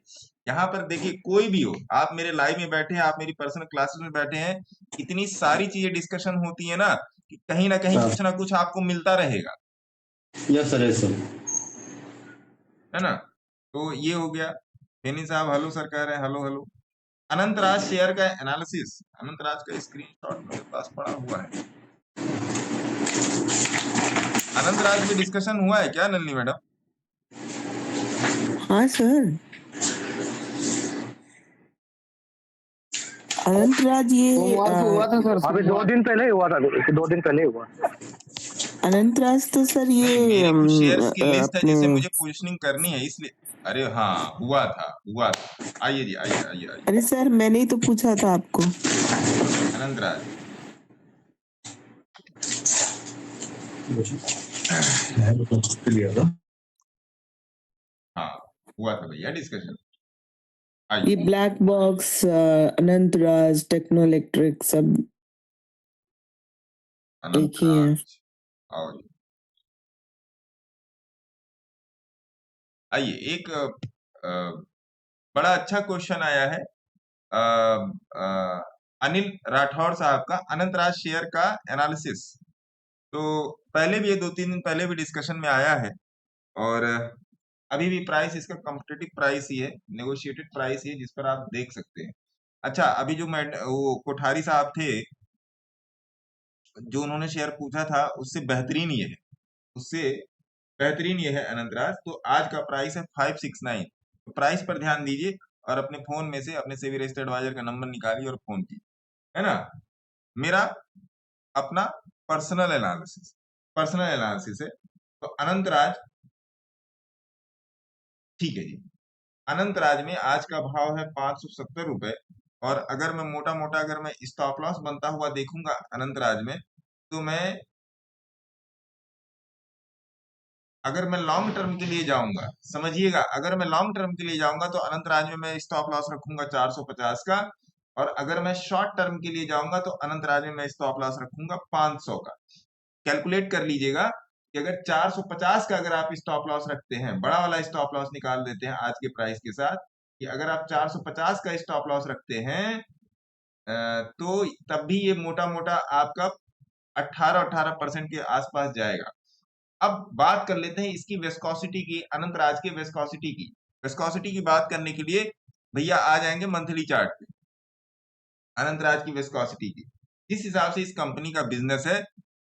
यहाँ पर देखिए कोई भी हो, आप मेरे लाइव में बैठे हैं, आप मेरी पर्सनल क्लासेस में बैठे हैं, इतनी सारी चीजें डिस्कशन होती है ना कि कहीं ना कहीं सर कुछ ना कुछ आपको मिलता रहेगा, यस सर। है ना। तो ये हो गया। बेनी साहब हेलो सर कह रहे हैं, हेलो हेलो। अनंत राज शेयर का एनालिसिस, अनंत राज का स्क्रीनशॉट मेरे पास पड़ा हुआ है। अनंत राज पे डिस्कशन हुआ है क्या नलिनी मैडम? हाँ सर, अनंत राज ये अभी 2 दिन पहले ही हुआ था, 2 दिन पहले ही हुआ। अनंत राज तो सर नहीं, ये मेरी कुछ शेयर्स की लिस्ट है अपने जिसे मुझे पोजिशनिंग करनी है, इसलिए। अरे हाँ, हुआ था। आइए जी, आइए आइए आइए। अरे सर मैंने ही तो पूछा था आपको। अनंत राज हाँ, हुआ था भैया डिस्कशन। ये आइए। ब्लैक बॉक्स, अनंत राज, टेक्नो इलेक्ट्रिक सब अनंत एक ही है। राज आओ जी। आइए, एक बड़ा अच्छा क्वेश्चन आया है अनिल राठौर साहब का, अनंत राज शेयर का एनालिसिस। तो पहले भी ये 2-3 दिन पहले भी डिस्कशन में आया है, और अभी भी प्राइस इसका कॉम्पिटिटिव प्राइस ही है, नेगोशिएटेड प्राइस ही है, जिस पर आप देख सकते हैं। अच्छा, अभी जो वो कोठारी साहब थे, जो उन्होंने शेयर पूछा था, उससे बेहतरीन ये है, उससे बेहतरीन ये है अनंत राज। तो आज का प्राइस है 569। तो प्राइस पर ध्यान दीजिए और अपने फोन में से अपने सेबी रजिस्टर्ड एडवाइजर का नंबर निकालिए और फोन कीजिए, है ना। मेरा अपना पर्सनल एनालिसिस है। तो अनंत राज, ठीक है जी, अनंत राज में आज का भाव है 570 रुपए, और अगर मैं मोटा मोटा अगर मैं स्टॉप लॉस बनता हुआ देखूंगा अनंत राज में, तो मैं अगर मैं लॉन्ग टर्म के लिए जाऊंगा, समझिएगा, अगर मैं लॉन्ग टर्म के लिए जाऊंगा तो अनंत राज में मैं स्टॉप लॉस रखूंगा 450 का, और अगर मैं शॉर्ट टर्म के लिए जाऊंगा तो अनंत राज में मैं स्टॉप लॉस रखूंगा 500 का। कैलकुलेट कर लीजिएगा कि अगर 450 का अगर आप स्टॉप लॉस रखते हैं, बड़ा वाला स्टॉप लॉस निकाल देते हैं आज के प्राइस के साथ, कि अगर आप 450 का स्टॉप लॉस रखते हैं, तो तब भी ये मोटा मोटा आपका 18% के आसपास जाएगा। अब बात कर लेते हैं इसकी विस्कोसिटी की, अनंत राज के विस्कोसिटी की बात करने के लिए भैया आ जाएंगे मंथली चार्ट पे, अनंत राज की विस्कोसिटी की। जिस हिसाब से इस कंपनी का बिजनेस है,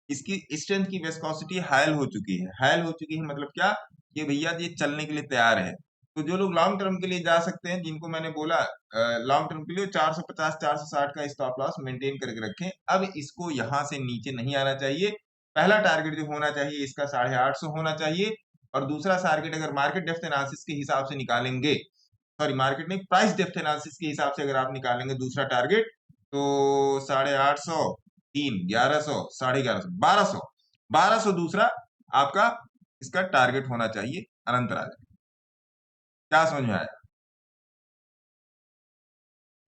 इसकी स्ट्रेंथ की विस्कोसिटी हायल हो चुकी है मतलब क्या, कि भैया ये चलने के लिए तैयार है। तो जो लोग लॉन्ग टर्म के लिए जा सकते हैं, जिनको मैंने बोला लॉन्ग टर्म के लिए 450 460 का स्टॉप लॉस मेंटेन करके रखें। अब इसको यहां से नीचे नहीं आना चाहिए। पहला टारगेट जो होना चाहिए इसका 850 होना चाहिए, और दूसरा टारगेट अगर मार्केट डेप्थ एनालिसिस के हिसाब से निकालेंगे, सॉरी मार्केट में प्राइस डेप्थ एनालिसिस के हिसाब से अगर आप निकालेंगे दूसरा टारगेट, तो 850, 3, 1100, 1150, 1200 दूसरा आपका इसका टारगेट होना चाहिए अनंत राज। क्या समझ में आया?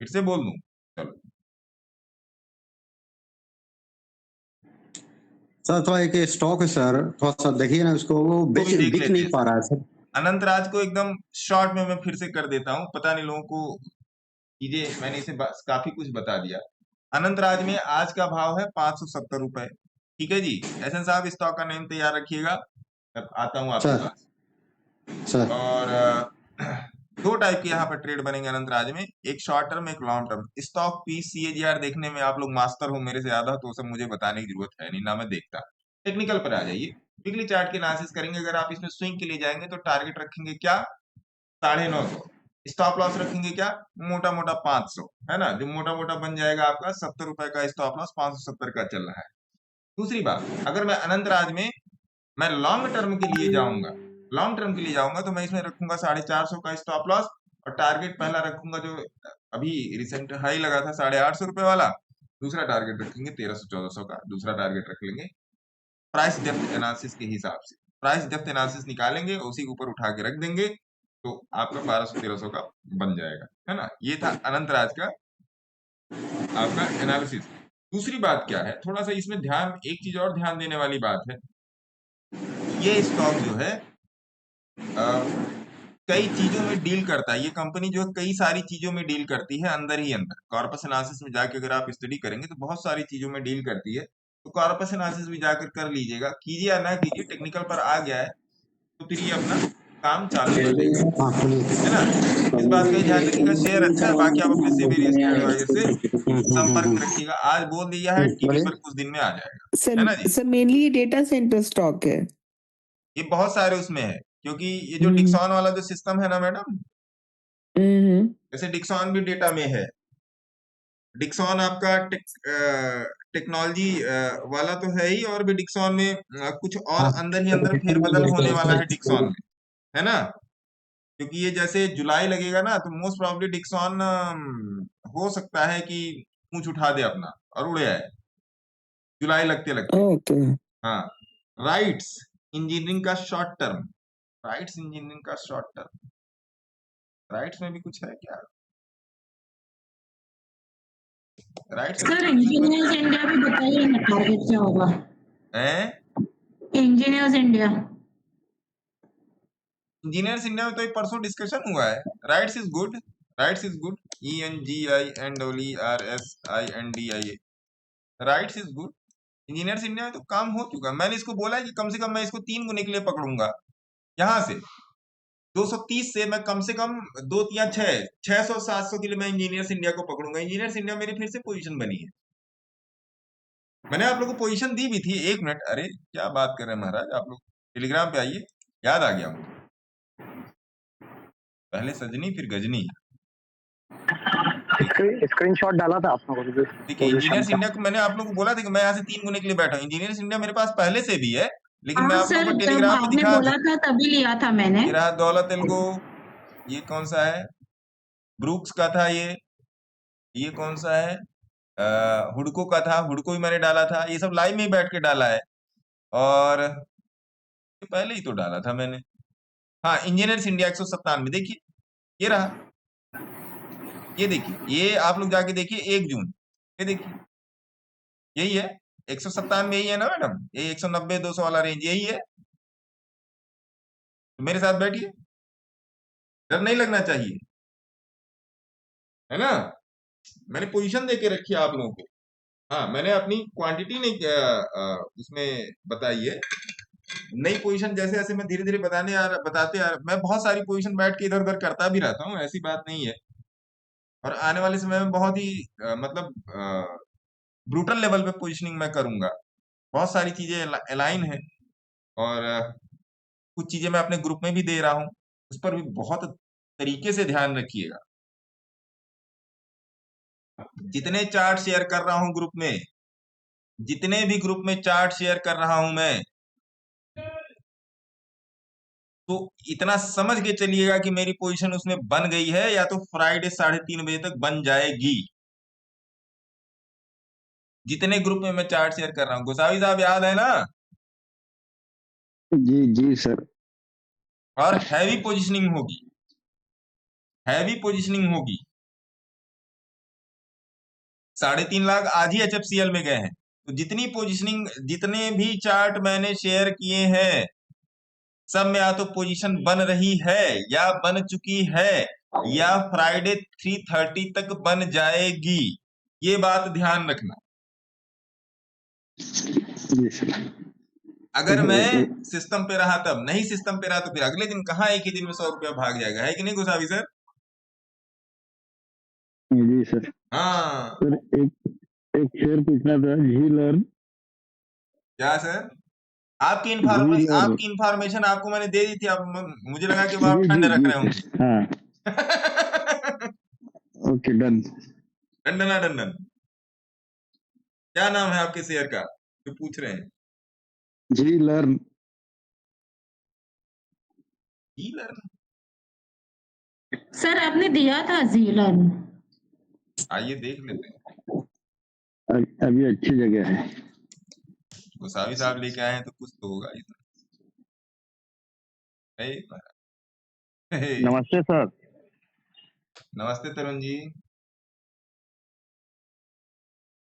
फिर से बोल दूं? चलो सर थोड़ा एक स्टॉक है सर, थोड़ा सा देखिए ना उसको, वो तो भी देख बिक लेते नहीं हैं। पा रहा है सर। अनंत राज को एकदम शॉर्ट में मैं फिर से कर देता हूं, पता नहीं लोगों को चीजें, मैंने इसे काफी कुछ बता दिया। अनंत राज में आज का भाव है 570 रुपए, ठीक है जी। एसएन साहब स्टॉक का नेम तैयार रखिएगा, अब आता हूं आपके सर पास। सर और दो टाइप के यहाँ पर ट्रेड बनेंगे अनंत राज में, एक शॉर्ट टर्म एक long term. Stock piece CAGR देखने में आप लोग मास्टर हो मेरे से ज्यादा, तो सब मुझे बताने की जरूरत है नहीं, ना मैं देखता। टेक्निकल पर आ जाइए, वीकली चार्ट के एनालिसिस करेंगे। अगर आप इसमें स्विंग के लिए जाएंगे तो टारगेट रखेंगे क्या, 950। स्टॉप लॉस रखेंगे क्या, मोटा मोटा 500, है ना, जो मोटा मोटा बन जाएगा आपका 70 रुपए का स्टॉप लॉस, 570 का चल रहा है। दूसरी बात, अगर मैं अनंत राज में मैं लॉन्ग टर्म के लिए जाऊंगा, तो मैं इसमें रखूंगा 450 का स्टॉप लॉस, और टारगेट पहला रखूंगा जो अभी रिसेंट हाई लगा था 850 रुपए वाला, दूसरा टारगेट रखेंगे 1300 1400 का, दूसरा टारगेट रख लेंगे प्राइस डेप्थ एनालिसिस के हिसाब से। प्राइस डेप्थ एनालिसिस निकालेंगे, उसी के ऊपर उठा के रख देंगे, तो आपका 1200-1300 का बन जाएगा, है ना। ये था अनंतराज का आपका एनालिसिस। दूसरी बात क्या है, थोड़ा सा इसमें ध्यान, एक चीज और ध्यान देने वाली बात है, ये स्टॉक जो है कई चीजों में डील करता है, ये कंपनी जो है कई सारी चीजों में डील करती है, अंदर ही अंदर कॉर्पस एनालिसिस में जाके अगर आप स्टडी करेंगे तो बहुत सारी चीजों में डील करती है। तो कॉर्पस एनालिसिस भी जाकर कर लीजिएगा, कीजिए या ना कीजिए, टेक्निकल पर आ गया है तो फिर ये अपना काम चालू कर देगा, हाँ खुली है ना। इस बात का ध्यान रखिएगा, शेयर अच्छा है, बाकी आप अपने सेबी रिस्क एडवाइजर से संपर्क में रखिएगा। आज बोल दिया है, टीवी बोलिए। पर कुछ दिन में आ जाएगा, है ना जी। सर मेनली ये डेटा सेंटर स्टॉक है। ये बहुत सारे उसमें है, क्योंकि ये जो हम्म। डिक्सॉन वाला जो सिस्टम है ना मैडम, हम्म। जैसे डिक्सॉन भी डेटा में है, डिक्सॉन आपका टेक्नोलॉजी वाला तो है ही, और भी डिक्सॉन में कुछ और हाँ। अंदर ही अंदर फेरबदल होने वाला है डिक्सॉन में, है ना। क्योंकि ये जैसे जुलाई लगेगा ना, तो मोस्ट प्रोबेबली डिक्सॉन हो सकता है कि पूंछ उठा दे अपना और उड़ जाए जुलाई लगते लगते। ओके। हाँ, राइट्स इंजीनियरिंग का शॉर्ट टर्म, राइट्स इंजीनियरिंग का शॉर्ट टर्म, राइट्स में भी कुछ है क्या? राइट्स सर इंजीनियर्स इंडिया भी बताइए ना, टारगेट क्या होगा? इंजीनियर्स इंडिया, इंजीनियर्स इंडिया में तो एक परसों डिस्कशन हुआ है, rights is good, rights is good, ENGINERSINDIA, rights is good. Engineers India में तो काम हो चुका, मैंने इसको बोला है कि कम से कम मैं इसको 3 गुने के लिए पकड़ूंगा, यहाँ से 230 से मैं कम से कम 2 या 600-700 के लिए मैं इंजीनियर्स इंडिया को पकड़ूंगा। इंजीनियर्स इंडिया मेरी फिर से पोजीशन बनी है, मैंने आप लोग को पोजीशन दी भी थी। 1 मिनट, अरे क्या बात कर रहे हैं महाराज, आप लोग टेलीग्राम पे आइए, याद आ गया मुझे, पहले सजनी फिर गजनी। स्क्रीनशॉट डाला था आपने को देखिए इंजीनियर्स इंडिया को मैंने आप लोगों को बोला था कि मैं यहाँ से 3 गुने के लिए बैठा हूँ, इंजीनियर्स इंडिया मेरे पास पहले से भी है, लेकिन मैं हाँ आप लोगों सर, को जब टेलीग्राम पे आपने दिखा बोला था तभी लिया था मैंने। ये रहा दौलत एल्गो, ये कौन सा है, ब्रूक्स का था ये कौन सा है, हुडको का था, हुडको भी मैंने डाला था, ये सब लाइव में ही बैठ के डाला है, और ये पहले ही तो डाला था मैंने। हाँ, इंजीनियर्स इंडिया 197, देखिए ये रहा, ये देखिए, ये आप लोग जाके देखिए 1 जून, ये देखिए यही है 197, यही है ना मैडम, यही 190-200 वाला रेंज यही है। तो मेरे साथ बैठिए, डर नहीं लगना चाहिए, है ना। मैंने पोजीशन दे के रखी है आप लोगों को, हाँ मैंने अपनी क्वांटिटी नहीं इसमें बताई है, नई पोजीशन जैसे जैसे मैं धीरे धीरे बताते मैं बहुत सारी पोजीशन बैठ के इधर उधर करता भी रहता हूँ, ऐसी बात नहीं है। और आने वाले समय में बहुत ही मतलब ब्रूटल लेवल पे पोजीशनिंग मैं करूंगा, बहुत सारी चीजें अलाइन है, और कुछ चीजें मैं अपने ग्रुप में भी दे रहा हूँ, उस पर भी बहुत तरीके से ध्यान रखिएगा। जितने चार्ट शेयर कर रहा हूं ग्रुप में, जितने भी ग्रुप में चार्ट शेयर कर रहा हूं मैं, तो इतना समझ के चलिएगा कि मेरी पोजीशन उसमें बन गई है, या तो फ्राइडे 3:30 बजे तक बन जाएगी। जितने ग्रुप में मैं चार्ट शेयर कर रहा हूं, गोसावी साहब याद है ना। जी जी सर। और हैवी पोजीशनिंग होगी, हैवी पोजीशनिंग होगी। 3.5 लाख आज ही HFCL में गए हैं, तो जितनी पोजीशनिंग, जितने भी चार्ट मैंने शेयर किए हैं, सब में या तो पोजीशन बन रही है, या बन चुकी है, या फ्राइडे 3:30 तक बन जाएगी, ये बात ध्यान रखना। जी सर। अगर मैं सिस्टम पे रहा तब, नहीं सिस्टम पे रहा तो फिर अगले दिन कहाँ एक ही दिन में 100 रुपया भाग जाएगा, है कि नहीं गोसावी सर? जी सर। हाँ सर एक शेयर पूछना था, जी लर्न। क्या सर? आपकी इंफॉर्मेशन आपको मैंने दे दी थी, अब मुझे लगा कि आप ठंड रख रहे होंगे। हाँ ओके डन। डंडना डंडन, क्या नाम है आपके शेयर का जो पूछ रहे हैं? जी लर्न। जी लर्न, सर आपने दिया था जीलन। आइए देख लेते हैं। अभी अच्छी जगह है। गोसावी साहब लेके आए हैं तो कुछ तो होगा इसमें। ए, नमस्ते सर। नमस्ते Tarun ji.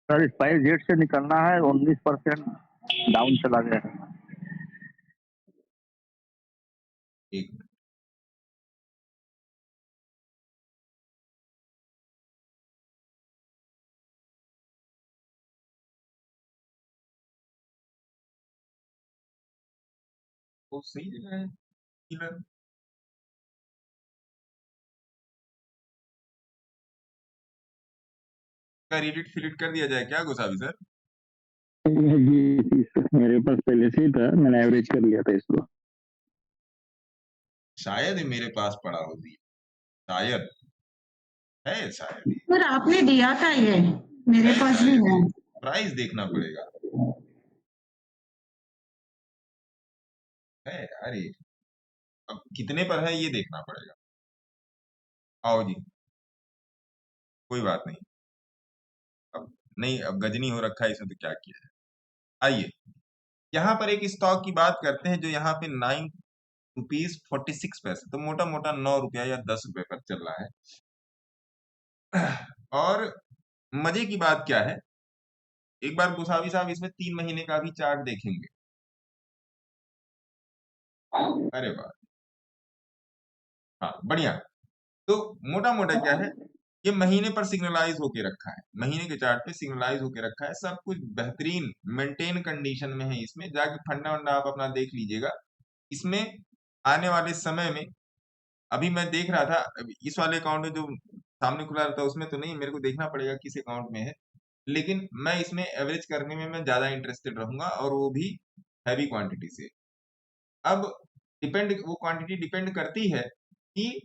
Sir spice jet से निकलना है, 19% डाउन चला गया है। एक मिनट। वो सही जगह है डीलर। का रिडिट फिलिट कर दिया जाए क्या गोसावी सर? जी मेरे पास पहले से ही था, मैंने एवरेज कर लिया था इसको। शायद ही मेरे पास पड़ा हो जी, शायद है, शायद ही सर आपने दिया था ये, मेरे है, पास भी शायद है। ही प्राइस देखना पड़ेगा। है यार ये, अब कितने पर है ये देखना पड़ेगा। आओ जी, कोई बात नहीं। अब नहीं, अब गजनी हो रखा है इसमें तो क्या किया है। आइए यहाँ पर एक स्टॉक की बात करते हैं जो यहाँ पे 9 रुपीज 46 पैसे, तो मोटा मोटा 9 रुपया या 10 रुपए पर चल रहा है। और मजे की बात क्या है, एक बार गोसावी साहब इसमें 3 महीने का भी चार्ट देखेंगे। अरे वाह, हाँ बढ़िया। तो मोटा मोटा क्या है, ये महीने पर सिग्नलाइज होके रखा है, महीने के चार्ट पे सिग्नलाइज होके रखा है, सब कुछ बेहतरीन मेंटेन कंडीशन में है। इसमें जाके फंडा वंडा आप अपना देख लीजिएगा। इसमें आने वाले समय में, अभी मैं देख रहा था इस वाले अकाउंट में जो सामने खुला रहता है उसमें तो नहीं, मेरे को देखना पड़ेगा किस अकाउंट में है, लेकिन मैं इसमें एवरेज करने में मैं ज्यादा इंटरेस्टेड रहूंगा, और वो भी हैवी क्वांटिटी से। अब वो क्वांटिटी डिपेंड करती है कि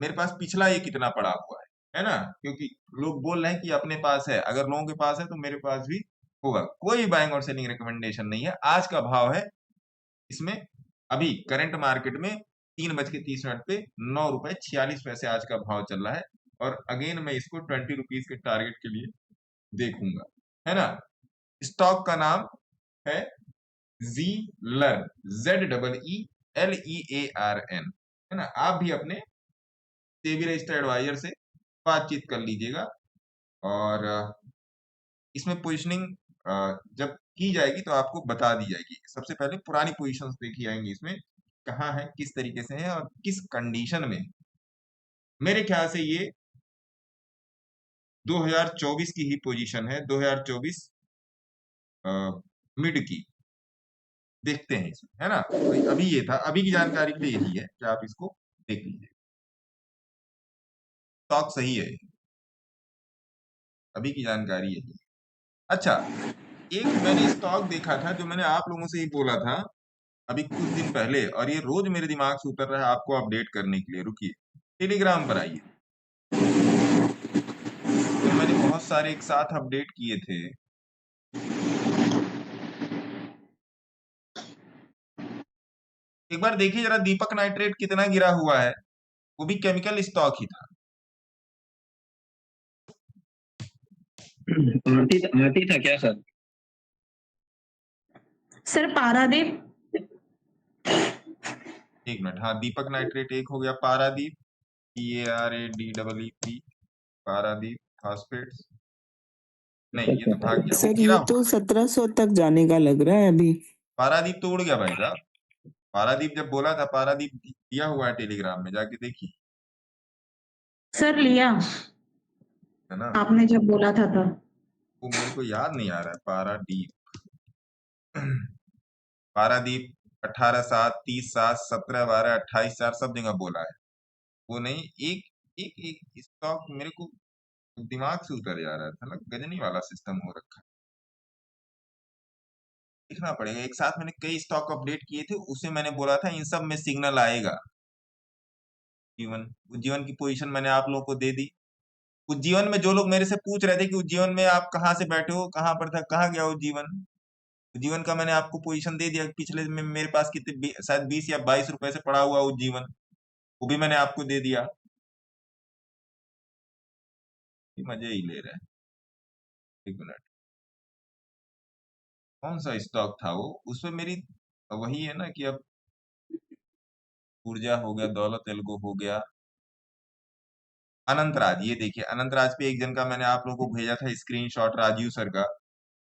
मेरे पास पिछला ये कितना पड़ा हुआ है ना, क्योंकि लोग बोल रहे हैं कि अपने पास है, अगर लोगों के पास है तो मेरे पास भी होगा। कोई बाइंग और सेलिंग रिकमेंडेशन नहीं है। आज का भाव है इसमें, अभी करंट मार्केट में 3:30 पे 9 रुपए 46 पैसे आज का भाव चल रहा है। और अगेन मैं इसको 20 रुपीज के टारगेट के लिए देखूंगा, है ना। स्टॉक का नाम है जी लर्न, ZEELEARN, है ना। आप भी अपने सेबी रजिस्टर्ड एडवाइजर से बातचीत कर लीजिएगा। और इसमें पोजीशनिंग जब की जाएगी तो आपको बता दी जाएगी। सबसे पहले पुरानी पोजीशंस देखी जाएंगी इसमें, कहाँ है, किस तरीके से है और किस कंडीशन में। मेरे ख्याल से ये 2024 की ही पोजीशन है, 2024 मिड की। देखते हैं इसमें, है ना। तो अभी ये था, अभी की जानकारी के लिए यही है कि आप इसको देख लीजिए। स्टॉक सही है, अभी की जानकारी यही है। अच्छा, एक मैंने स्टॉक देखा था जो मैंने आप लोगों से ही बोला था अभी कुछ दिन पहले, और ये रोज मेरे दिमाग से उतर रहा है आपको अपडेट करने के लिए। रुकिए, टेलीग्राम पर आइए। तो मैंने बहुत सारे एक साथ अपडेट किए थे। एक बार देखिए जरा, दीपक नाइट्रेट कितना गिरा हुआ है, वो भी केमिकल स्टॉक ही था। आती था क्या सर? सर पारादीप। एक मिनट, हाँ दीपक नाइट्रेट एक हो गया, पारादीप PARADEEP, पारादीप फास्फेट्स, नहीं ये तो भाग गया, वो सर गिरा ये हुआ। तो 1700 तक जाने का लग रहा है अभी। पारादीप तो उड़ गया भाई साहब। पारादीप जब बोला था, पारादीप दिया हुआ है टेलीग्राम में, जाके देखिए, सर लिया है ना। आपने जब बोला था तब। वो मेरे को याद नहीं आ रहा है, पारादीप। पारादीप 18/7, 30/7, 17/12, 28/4 सब जगह बोला है। वो नहीं, एक एक एक स्टॉक मेरे को दिमाग से उतर जा रहा था ना, गजनी वाला सिस्टम हो रखा है। देखना पड़ेगा, एक साथ मैंने कई स्टॉक अपडेट किए थे, उसे मैंने बोला था इन सब में सिग्नल आएगा। उज्जीवन की पोजीशन मैंने आप लोगों को दे दी। उज्जीवन में जो लोग मेरे से पूछ रहे थे कि उज्जीवन में आप कहाँ से बैठे हो, कहाँ पर था, कहाँ गया उज्जीवन, उज्जीवन का मैंने आपको पोजीशन दे दिया। पिछले में मेरे पास कितने शायद 20 या 22 रुपए से पड़ा हुआ उज्जीवन, वो भी मैंने आपको दे दिया। मजे ही ले रहे हैं। एक मिनट, कौन सा स्टॉक था वो, उसमें मेरी वही है ना कि अब ऊर्जा हो गया, दौलत एल्गो हो गया, अनंतराज। ये देखिए अनंतराज पे एक जन का मैंने आप लोगों को भेजा था स्क्रीनशॉट, राजीव सर का।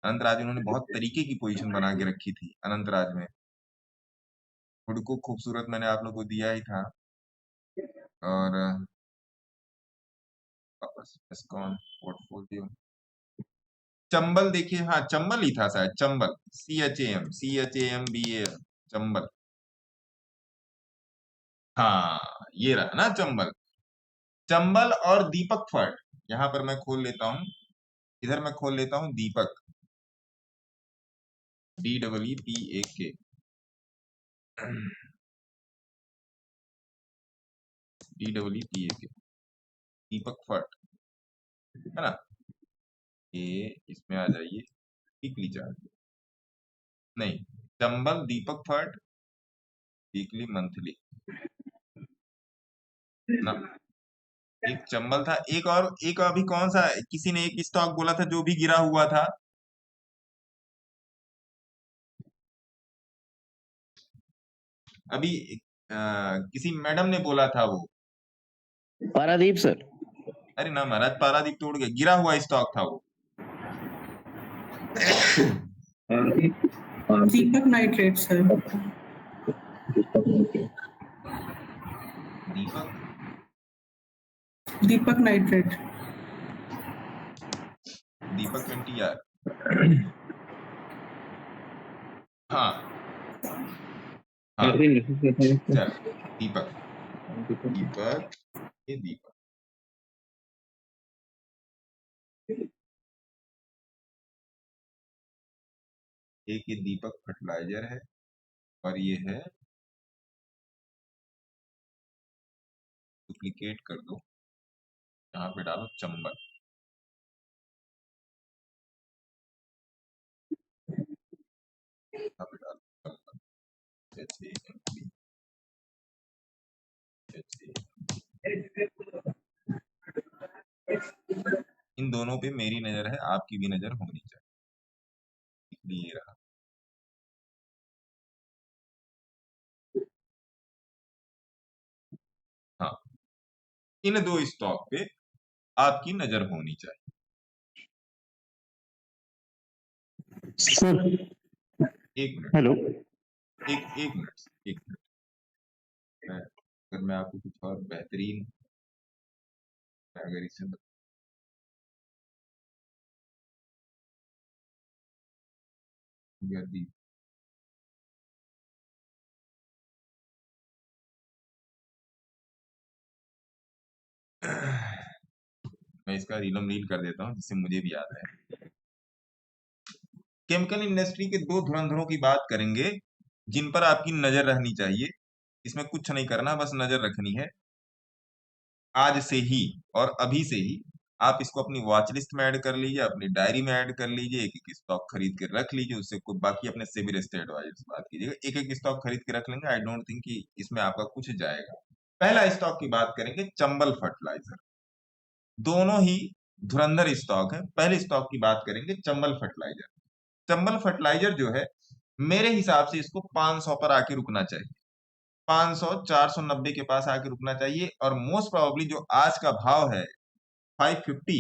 अनंतराज उन्होंने बहुत तरीके की पोजीशन बना के रखी थी अनंतराज में, खुद को खूबसूरत मैंने आप लोगों को दिया ही था। और कौन पोर्टफोलियो, चंबल देखिए, हाँ चंबल ही था शायद, चंबल, CHAMBAL, चंबल। हाँ ये रहा ना चंबल, चंबल और दीपक फर्ट। यहाँ पर मैं खोल लेता हूँ, इधर मैं खोल लेता हूँ दीपक, DEEPAK, DEEPAK, दीपक फर्ट है ना। ये इसमें आ जाइए, वीकली चार्ट नहीं, चंबल दीपक फर्ट वीकली मंथली ना। एक चंबल था, एक और, एक अभी कौन सा, किसी ने एक स्टॉक बोला था जो भी गिरा हुआ था, अभी किसी मैडम ने बोला था वो, पारादीप सर। अरे ना महाराज, पारादीप तोड़ गया, गिरा हुआ स्टॉक था वो। दीपक नाइट्रेट सर। दीपक नाइट्रेट, दीपक NTR, हाँ हाँ चल, दीपक दीपक ये दीपक, एक ये दीपक फर्टिलाइजर है, और ये है, डुप्लीकेट कर दो, यहाँ पे डालो चंबल, यहाँ पे डालो चंबल, इन दोनों पे मेरी नजर है, आपकी भी नजर होनी चाहिए, इसलिए ये रहा। हाँ, इन दो स्टॉक पे आपकी नजर होनी चाहिए। सर एक मिनट, हेलो, एक मिनट, अगर मैं आपको कुछ और बेहतरीन, अगर इसे दी, मैं इसका रीलम रील कर देता हूँ जिससे मुझे भी याद है। केमिकल इंडस्ट्री के दो धुरंधरों की बात करेंगे जिन पर आपकी नजर रहनी चाहिए, इसमें कुछ नहीं करना, बस नजर रखनी है। आज से ही और अभी से ही आप इसको अपनी वॉच लिस्ट में ऐड कर लीजिए, अपनी डायरी में ऐड कर लीजिए, एक एक स्टॉक खरीद के रख लीजिए, उससे कोई, बाकी अपने सेबी रजिस्टर्ड एडवाइजर से बात कीजिएगा, एक एक स्टॉक खरीद के रख लेंगे, आई डोंट थिंक कि इसमें आपका कुछ जाएगा। पहला स्टॉक की बात करेंगे, चंबल फर्टिलाइजर, दोनों ही धुरंधर स्टॉक है। पहले स्टॉक की बात करेंगे चंबल फर्टिलाइजर। चंबल फर्टिलाइजर जो है, मेरे हिसाब से इसको 500 पर आके रुकना चाहिए, 500 490 के पास आके रुकना चाहिए, और मोस्ट प्रोबेबली जो आज का भाव है 550,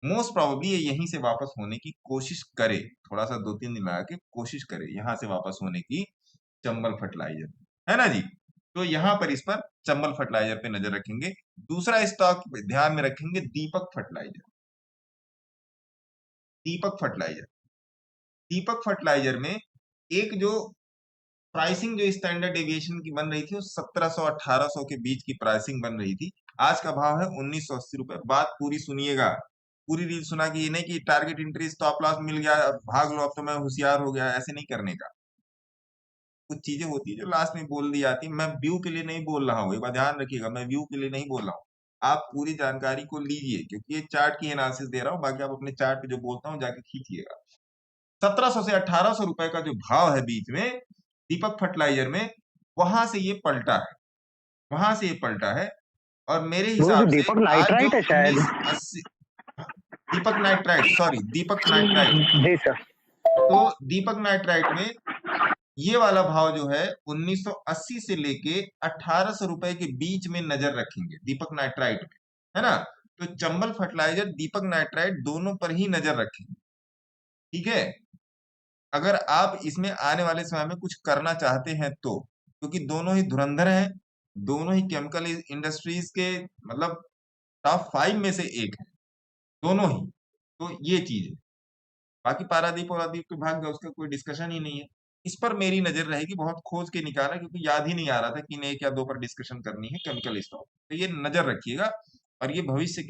मोस्ट प्रोबेबली ये यहीं से वापस होने की कोशिश करे, थोड़ा सा 2-3 दिन लगा के कोशिश करे यहां से वापस होने की, चंबल फर्टिलाइजर है ना जी। तो यहां पर इस पर चंबल फर्टिलाइजर पे नजर रखेंगे। दूसरा स्टॉक ध्यान में रखेंगे, दीपक फर्टिलाइजर। दीपक फर्टिलाइजर, दीपक फर्टिलाइजर में एक जो प्राइसिंग जो स्टैंडर्ड डेविएशन की बन रही थी, वो 1700-1800 के बीच की प्राइसिंग बन रही थी। आज का भाव है 1980 रुपए। बात पूरी सुनिएगा, पूरी रील सुना के, ये नहीं कि टारगेट एंट्री स्टॉप लॉस मिल गया भाग लो अब तो मैं होशियार हो गया, ऐसे नहीं करने का। कुछ चीजें होती है जो लास्ट में बोल दी जाती है। मैं व्यू के लिए नहीं बोल रहा हूँ, एक बात ध्यान रखिएगा, मैं व्यू के लिए नहीं बोल रहा हूँ। आप पूरी जानकारी को लीजिए, क्योंकि ये चार्ट की एनालिसिस दे रहा हूँ, बाकी आप अपने चार्ट पे जो बोलता हूँ जाके खींचिएगा। 1700 से 1800 रुपए का जो भाव है बीच में दीपक फर्टिलाइजर में, वहां से ये पलटा है, वहां से ये पलटा है। और मेरे हिसाब से दीपक नाइट्राइट है शायद, 1980, दीपक नाइट्राइट, सॉरी दीपक नाइट्राइट, जी सर। तो दीपक नाइट्राइट में ये वाला भाव जो है 1980 से लेके 1800 रुपए के बीच में नजर रखेंगे दीपक नाइट्राइट में, है ना। तो चंबल फर्टिलाइजर, दीपक नाइट्राइट दोनों पर ही नजर रखेंगे, ठीक है। अगर आप इसमें आने वाले समय में कुछ करना चाहते हैं तो, क्योंकि दोनों ही धुरंधर हैं, दोनों ही केमिकल इंडस्ट्रीज के मतलब टॉप 5 में से एक है दोनों ही। तो ये चीज है। बाकी पारादीप और के भाग गया, उसका कोई डिस्कशन ही नहीं है। इस पर मेरी नजर रहेगी, बहुत खोज के निकाला, क्योंकि याद ही नहीं आ रहा था कि इन्हें 1 या 2 पर डिस्कशन करनी है केमिकल स्टॉक। तो ये नजर रखिएगा, और ये भविष्य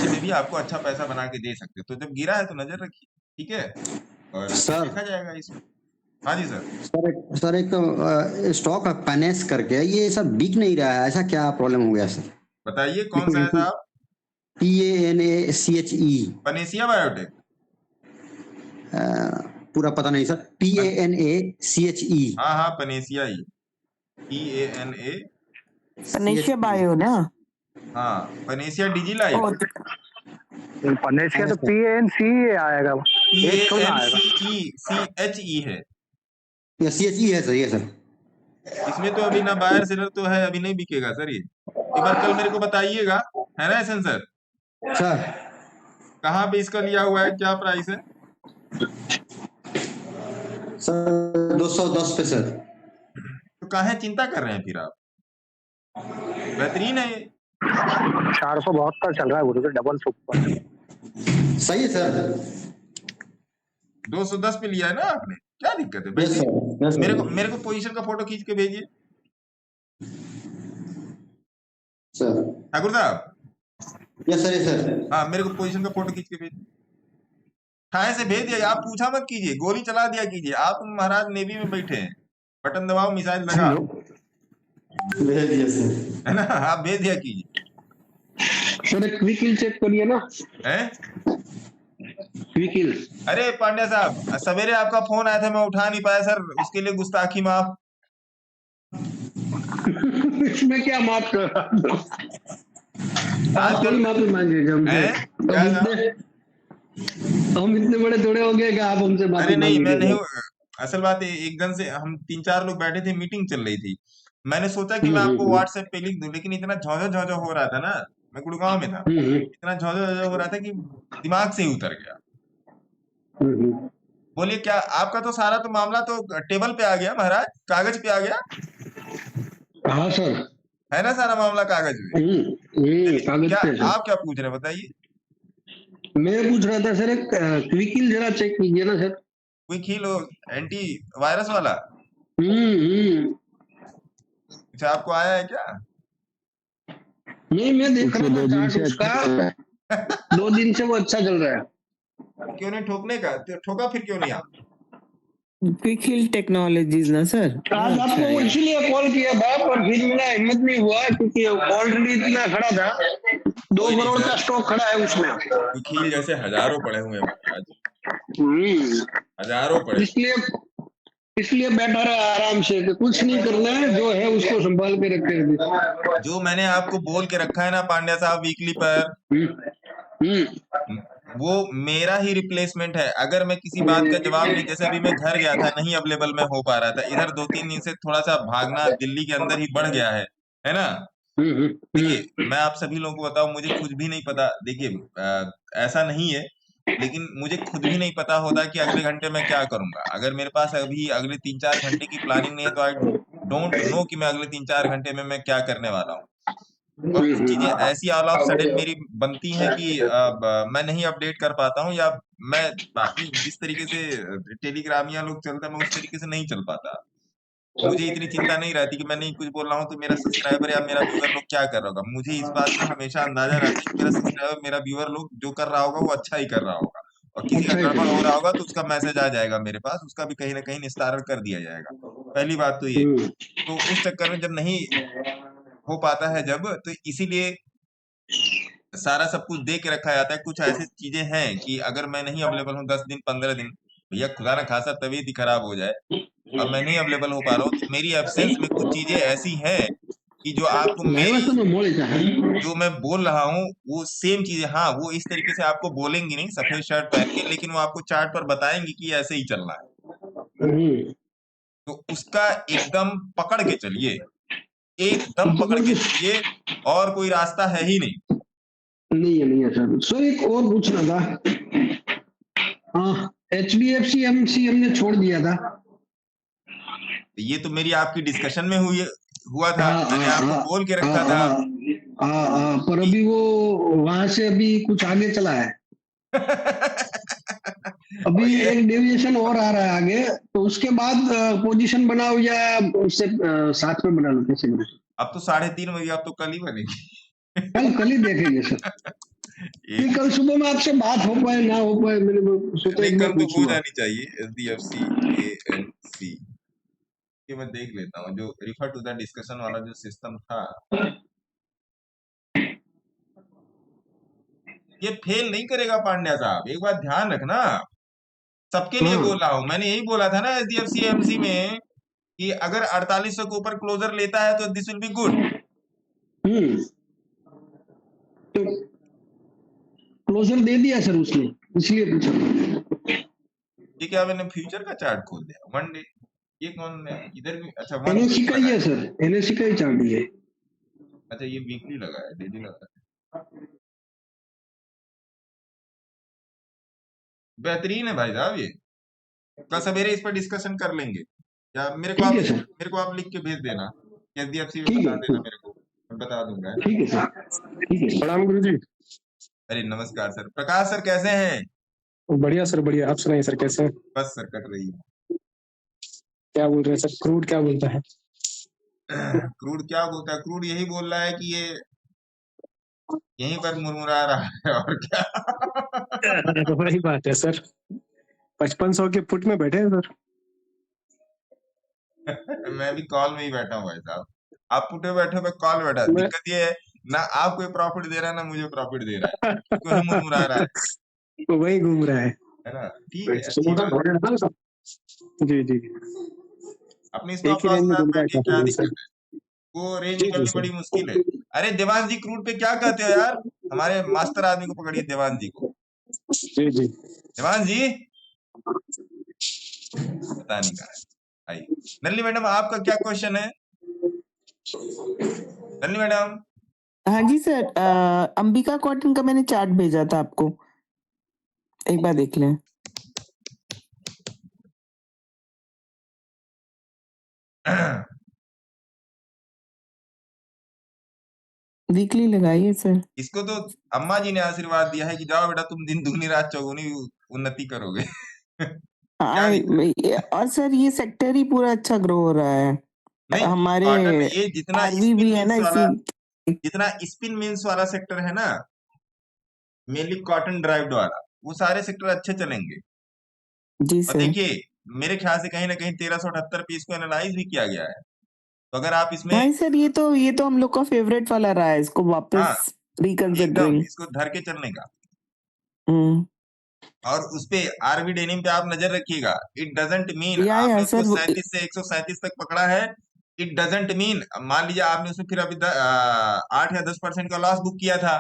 में भी आपको अच्छा पैसा बना के दे सकते हो। तो जब गिरा है तो नजर रखिए, ठीक है, और सर। देखा जाएगा इसमें। हाँ जी सर। सर एक स्टॉक पैनेस करके ये सब बिक नहीं रहा है, ऐसा क्या प्रॉब्लम हो गया सर? बताइए कौन सा है साहब? PANACHE। Panacea biotech? पूरा पता नहीं सर। PANACHE। हाँ हाँ, पनेसिया ही, PANA। पनेशिया बायो ना? हाँ, पनेसिया डिजिलाइफ। पनेशिया तो PANCE आएगा, एक थोड़ा आएगा। PANCECHE है। या CHE है सर, ये सर। इसमें तो अभी ना बायर सेलर तो है, अभी नहीं बिकेगा सर ये। एक बार कल मेरे को बताइएगा, है ना एहसन सर? सर कहाँ पे इसका लिया हुआ है, क्या प्राइस है? सर 210 पे सर। तो काहे चिंता कर रहे हैं फिर आप? बेहतरीन है ये। 472 चल रहा है गुरु, डबल सुपर। सही है सर। 210 पे लिया है ना आपने, क्या दिक्कत है? Yes sir, yes sir. मेरे को पोजीशन का फोटो खींच के भेजिए सर। ठाकुर साहब। Yes sir, yes sir. हाँ, मेरे को पोजीशन का फोटो खींच के भेजिए, ठाए से भेज दिया। आप पूछा मत कीजिए, गोली चला दिया कीजिए। आप महाराज नेवी में बैठे हैं, बटन दबाओ, मिसाइल लगा, भेज दिया सर। है ना। आप भेज दिया कीजिए। सर एक क्विक चेक करिए ना। हैं? क्विक। अरे पांड्या साहब, सवेरे आपका फोन आया था, मैं उठा नहीं पाया सर, उसके लिए गुस्ताखी माफ। इसमें क्या माफ कर रहा हूं? आजकल माफी मांगेगा हमसे। हम इतने बड़े थोड़े हो गए कि आप हमसे माफी? अरे नहीं, मैं नहीं। असल बात है, एकदम से हम 3-4 लोग बैठे थे, मीटिंग चल रही थी। मैंने सोचा कि मैं आपको व्हाट्सएप पे लिख दूं, लेकिन इतना झौझो हो रहा था ना, मैं गुड़गांव में था, इतना झौझो हो रहा था कि दिमाग से ही उतर गया। बोलिए, क्या आपका तो सारा तो मामला तो टेबल पे आ गया महाराज, कागज पे आ गया? हाँ सर, है ना सारा मामला कागज में? कागज क्या पे। आप क्या पूछ रहे हैं बताइए? मैं पूछ रहा था सर, एक क्विकिल जरा चेक कीजिए ना सर। क्विक एंटी वायरस वाला? अच्छा, आपको आया है क्या? नहीं, मैं देख रहा था चार्ट उसका, 2 दिन से वो अच्छा चल रहा है। क्यों नहीं ठोकने का? तो ठोका फिर क्यों नहीं आप? क्विक हिल टेक्नोलॉजीज ना सर। आज आपको इसलिए कॉल किया था, पर फिर मेरा हिम्मत नहीं हुआ, क्योंकि ऑलरेडी इतना खड़ा था, 2 करोड़ का स्टॉक खड़ा है उसमें। खील जैसे हजारों पड़े हुए हैं महाराज, हजारों पड़े। इसलिए बैठा रहा आराम से, कि कुछ नहीं करना है, जो है उसको संभाल के रखे। जो मैंने आपको बोल के रखा है ना पांड्या साहब वीकली पर, वो मेरा ही रिप्लेसमेंट है। अगर मैं किसी बात का जवाब नहीं, जैसे अभी मैं घर गया था, नहीं अवेलेबल मैं हो पा रहा था, इधर 2-3 दिन से थोड़ा सा भागना दिल्ली के अंदर ही बढ़ गया है ना। देखिए, मैं आप सभी लोगों को बताऊं, मुझे खुद भी नहीं पता। देखिए, ऐसा नहीं है, लेकिन मुझे खुद भी नहीं पता होता कि अगले घंटे में क्या करूंगा। अगर मेरे पास अभी अगले 3-4 घंटे की प्लानिंग नहीं है, तो आई डोंट नो कि मैं अगले 3-4 घंटे में मैं क्या करने वाला हूँ। और कुछ चीजें ऐसी ऑल ऑफ सडन मेरी बनती हैं कि मैं नहीं अपडेट कर पाता हूँ, या मैं बाकी जिस तरीके से टेलीग्रामिया लोग चलता है, मैं उस तरीके से नहीं चल पाता। मुझे इतनी चिंता नहीं रहती कि मैं नहीं कुछ बोल रहा हूँ तो मेरा सब्सक्राइबर या मेरा व्यूअर लोग क्या कर रहा होगा। मुझे इस बात का हमेशा अंदाजा रहता है कि मेरा सब्सक्राइबर, मेरा व्यूअर लोग जो कर रहा होगा वो अच्छा ही कर रहा होगा, और किसी का गड़बड़ हो रहा होगा तो उसका मैसेज आ जाएगा मेरे पास, उसका भी कहीं ना कहीं निस्तारण कर दिया जाएगा। पहली बात तो ये। तो उस चक्कर में जब नहीं हो पाता है जब, तो इसीलिए सारा सब कुछ दे के रखा जाता है। कुछ ऐसी चीजें हैं कि अगर मैं नहीं अवेलेबल हूँ 10 दिन 15 दिन, भैया खुदा ना खासा तबीयत ही खराब हो जाए और मैं नहीं अवेलेबल हो पा रहा हूँ, तो मेरी एब्सेंस में कुछ चीजें ऐसी हैं कि जो आपको जो मैं बोल रहा हूँ वो सेम चीजें, हाँ वो इस तरीके से आपको बोलेंगी नहीं सफेद शर्ट पहन के, लेकिन वो आपको चार्ट पर बताएंगी कि ऐसे ही चलना है। तो उसका एकदम पकड़ के चलिए, एकदम पकड़ के चलिए, और कोई रास्ता है ही नहीं। नहीं है सर। सर एक और पूछना था, हाँ HDFC MC हमने छोड़ दिया था। ये तो मेरी आपकी डिस्कशन में हुआ था, हाँ, मैंने आपको हाँ, बोल के हाँ, रखा था। पर अभी वो वहां से अभी कुछ आगे चला है। अभी और ये एक डेविएशन और आ रहा है आगे, तो उसके बाद पोजीशन बनाओ या उससे साथ में बना लो, कैसे बना? अब तो 3:30 बजे, अब तो कल ही बनेगी। कल ही देखेंगे सर। एक कल सुबह में आपसे बात हो पाए ना हो पाए, मैंने सोचा नहीं, एक बार कल तो हो पूछूंगा। जानी चाहिए। SDFC ANC ये मैं देख लेता हूँ, जो रिफर टू द डिस्कशन वाला जो सिस्टम था, ये फेल नहीं करेगा पांड्या साहब, एक बात ध्यान रखना। सबके लिए बोल रहा हूँ, मैंने यही बोला था ना SDFC MC में कि अगर 4800 के ऊपर क्लोजर लेता है तो दिस विल बी गुड। तो क्लोजर दे दिया सर उसने, इसलिए पूछा। ये क्या, मैंने फ्यूचर का चार्ट खोल दिया 1 डे। ये कौन है इधर भी? अच्छा, 1 NSE वीक का ही लगा है है। सर, NSE का ही चार्ट ही है। अच्छा, ये वीकली लगा है, डेली लगा है। बेहतरीन है भाई साहब ये। कल सवेरे इस पर डिस्कशन कर लेंगे, या ठीक है सर, मेरे को आप लिख के भेज देना, SDFC में ठीक बता है, देना मेरे को, मैं बता दूंगा, है ना? ठीक है सर, ठीक है। प्रणाम गुरु जी। अरे नमस्कार सर, प्रकाश सर कैसे हैं? बढ़िया सर, बढ़िया। आप सुनाइए सर, कैसे हैं? बस सर, कट रही है। क्या बोल रहे हैं सर? क्रूड क्या बोलता है? क्रूड क्या बोलता है? क्रूड यही बोल रहा है कि ये यहीं पर मुरमुरा रहा है, और क्या। वही बात है सर, 5500 के फुट में बैठे हैं सर। मैं भी कॉल में ही बैठा हूँ भाई साहब। आप पुटे बैठे, मैं कॉल बैठा। मैं दिक्कत ये है, ना आप कोई प्रॉफिट दे रहा है, ना मुझे प्रॉफिट दे रहा है, क्यों ही मुरमुरा रहा तो वही घूम रहा है। है ना? ठीक है, अच्छी बात। जी जी, अपनी एक स्टॉप ही लॉस रेंज में में आप घूमता है बैठिए, क्या काफी सर। दिक्कत है? वो रेंज जी जी निकलनी सर। बड़ी मुश्किल है। अरे देवांश जी, क्रूड पे क्या कहते हो यार? हमारे मास्टर आदमी को पकड़िए, देवांश जी को। जी जी, देवांश जी पता नहीं कहा है। आइए नलिनी मैडम, आपका क्या क्वेश्चन है? नलिनी मैडम, हाँ जी सर, अंबिका कॉटन का मैंने चार्ट भेजा था आपको, एक बार देख लें। वीकली लगाइए सर। इसको तो अम्मा जी ने आशीर्वाद दिया है कि जाओ बेटा, तुम दिन दुगनी रात चौगुनी उन्नति करोगे। क्या दिक्कत? और सर ये सेक्टर ही पूरा अच्छा ग्रो हो रहा है। नहीं, हमारे कॉटन, ये जितना आरवी स्पिन भी है ना मिल्स वाला, इसी। जितना स्पिन मिल्स वाला सेक्टर है ना, मेनली कॉटन ड्राइव्ड वाला, वो सारे सेक्टर अच्छे चलेंगे। जी और सर। देखिए, मेरे ख्याल से कहीं ना कहीं 1378 पे इसको एनालाइज भी किया गया है, तो अगर आप इसमें, हाँ सर, ये तो हम लोग का फेवरेट वाला रहा है, इसको हाँ, वापस एकदम रिकंसिडरिंग। इसको धर के चलने का। हम्म। और उसपे आरवी डेनिम पे आप नजर रखिएगा। इट डजंट मीन या आपने उसको सर 37 से 137 तक पकड़ा है, इट डजंट मीन, मान लीजिए आपने उसमें फिर अभी 8 या 10% का लॉस बुक किया था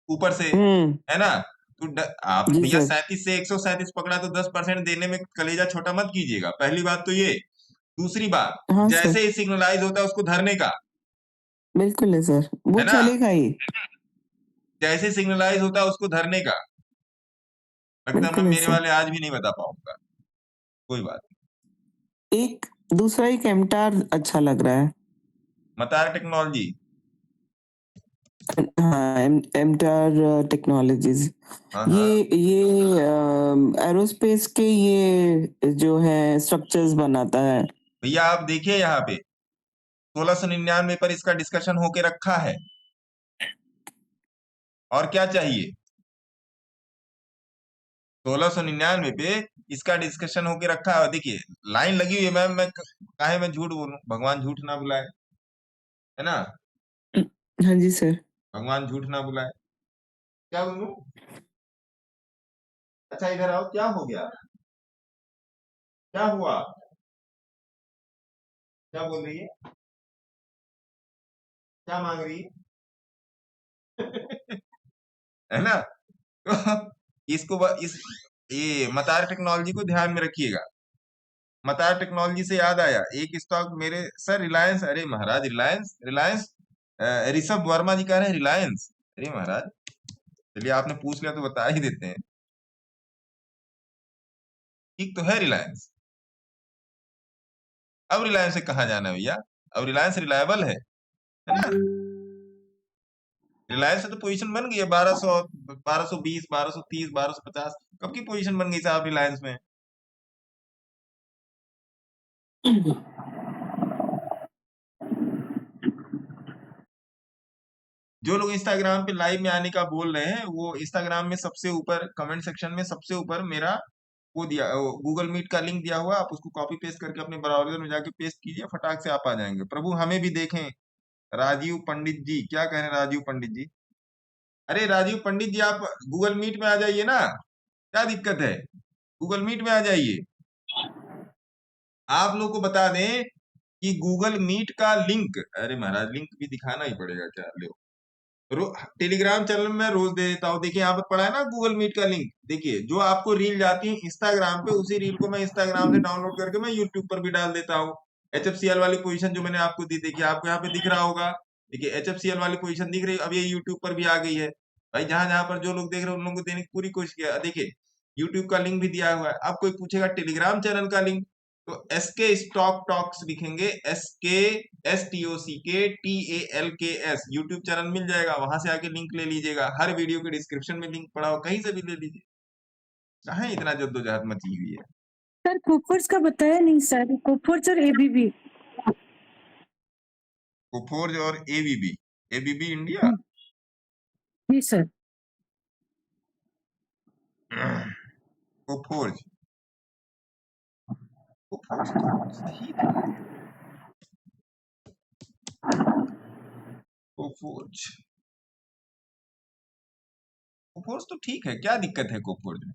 ऊपर से, है ना? तो आप जी भैया सर। 37 से 137 पकड़ा, तो 10% देने में कलेजा छोटा मत कीजिएगा, पहली बात तो ये। दूसरी बात, हाँ सर, जैसे ही सिग्नलाइज होता है उसको धरने का, बिल्कुल है सर, वो है ना? चलेगा ही। जैसे सिग्नलाइज होता है उसको धरने का। लगता है मैं बिल्कुल है मेरे सर। वाले आज भी नहीं बता पाऊंगा, कोई बात नहीं। एक दूसरा एक एमटार अच्छा लग रहा है। मतार टेक्नोलॉजी, हाँ, एमटार टेक्नोलॉजीज। हाँ हाँ, ये एरोस्पेस के ये जो है स्ट्रक्चर्स बनाता है। भैया आप देखिए यहाँ पे 1699 पर इसका डिस्कशन होके रखा है, और क्या चाहिए? 1699 पे इसका डिस्कशन होके रखा है। देखिए लाइन लगी हुई है, मैम, मैं काहे मैं झूठ बोलूं, भगवान झूठ ना बुलाए, है ना? हाँ जी सर। भगवान झूठ ना बुलाए। क्या बोलूं? अच्छा इधर आओ, क्या हो गया? क्या हुआ? क्या बोल रही है? क्या मांग रही है? है ना? तो इसको इस ये मतार टेक्नोलॉजी को ध्यान में रखिएगा। मतार टेक्नोलॉजी से याद आया, एक स्टॉक मेरे सर रिलायंस, अरे महाराज रिलायंस रिलायंस ऋषभ वर्मा जी कह रहे हैं रिलायंस, अरे महाराज चलिए आपने पूछ लिया तो बता ही देते हैं, ठीक तो है रिलायंस। अब रिलायंस से कहाँ जाना है भैया, अब रिलायंस रिलायबल है ना। रिलायंस से तो पोजीशन बन गई है 1200, 1220, 1230, 1250, कब की पोजीशन बन गई साहब रिलायंस में। जो लोग इंस्टाग्राम पे लाइव में आने का बोल रहे हैं, वो इंस्टाग्राम में सबसे ऊपर कमेंट सेक्शन में सबसे ऊपर मेरा वो दिया, गूगल मीट का लिंक दिया हुआ, आप उसको कॉपी पेस्ट करके अपने ब्राउजर में जाके पेस्ट कीजिए, फटाक से आप आ जाएंगे। प्रभु हमें भी देखें। राजीव पंडित जी क्या कह रहे हैं, राजीव पंडित जी, अरे राजीव पंडित जी आप गूगल मीट में आ जाइए ना, क्या दिक्कत है, गूगल मीट में आ जाइए। आप लोग को बता दें कि गूगल मीट का लिंक, अरे महाराज लिंक भी दिखाना ही पड़ेगा क्या, लो टेलीग्राम चैनल में रोज दे देता हूँ, देखिए यहाँ पर पड़ा है ना गूगल मीट का लिंक, देखिए जो आपको रील जाती है इंस्टाग्राम पे, उसी रील को मैं इंस्टाग्राम से डाउनलोड करके मैं यूट्यूब पर भी डाल देता हूँ। HFCL वाली पोजीशन जो मैंने आपको दी, देखिए आपको यहाँ पे दिख रहा होगा, देखिए HFCL वाली पोजीशन दिख रही है, अब ये यूट्यूब पर भी आ गई है भाई, जहां जहां पर जो लोग देख रहे हैं उन लोगों को देने की पूरी कोशिश किया। देखिए यूट्यूब का लिंक भी दिया हुआ है। अब कोई पूछेगा टेलीग्राम चैनल का लिंक, तो SK स्टॉक टॉक्स लिखेंगे, SK STOCKTALKS यूट्यूब चैनल मिल जाएगा, वहां से आके लिंक ले लीजिएगा, हर वीडियो के डिस्क्रिप्शन में लिंक पड़ा हो, कहीं से भी ले लीजिए, कहाँ इतना जद्दोजहद मची हुई है। सर कोफोर्स का बताया नहीं सर, कोफोर्स और ABB। कोफोर्ज और ABB इंडिया, जी सर। कोफोर्ज कोफोर्ज तो सही था, कोफोर्ज कोफोर्ज तो ठीक है, क्या दिक्कत है कोफोर्ज में,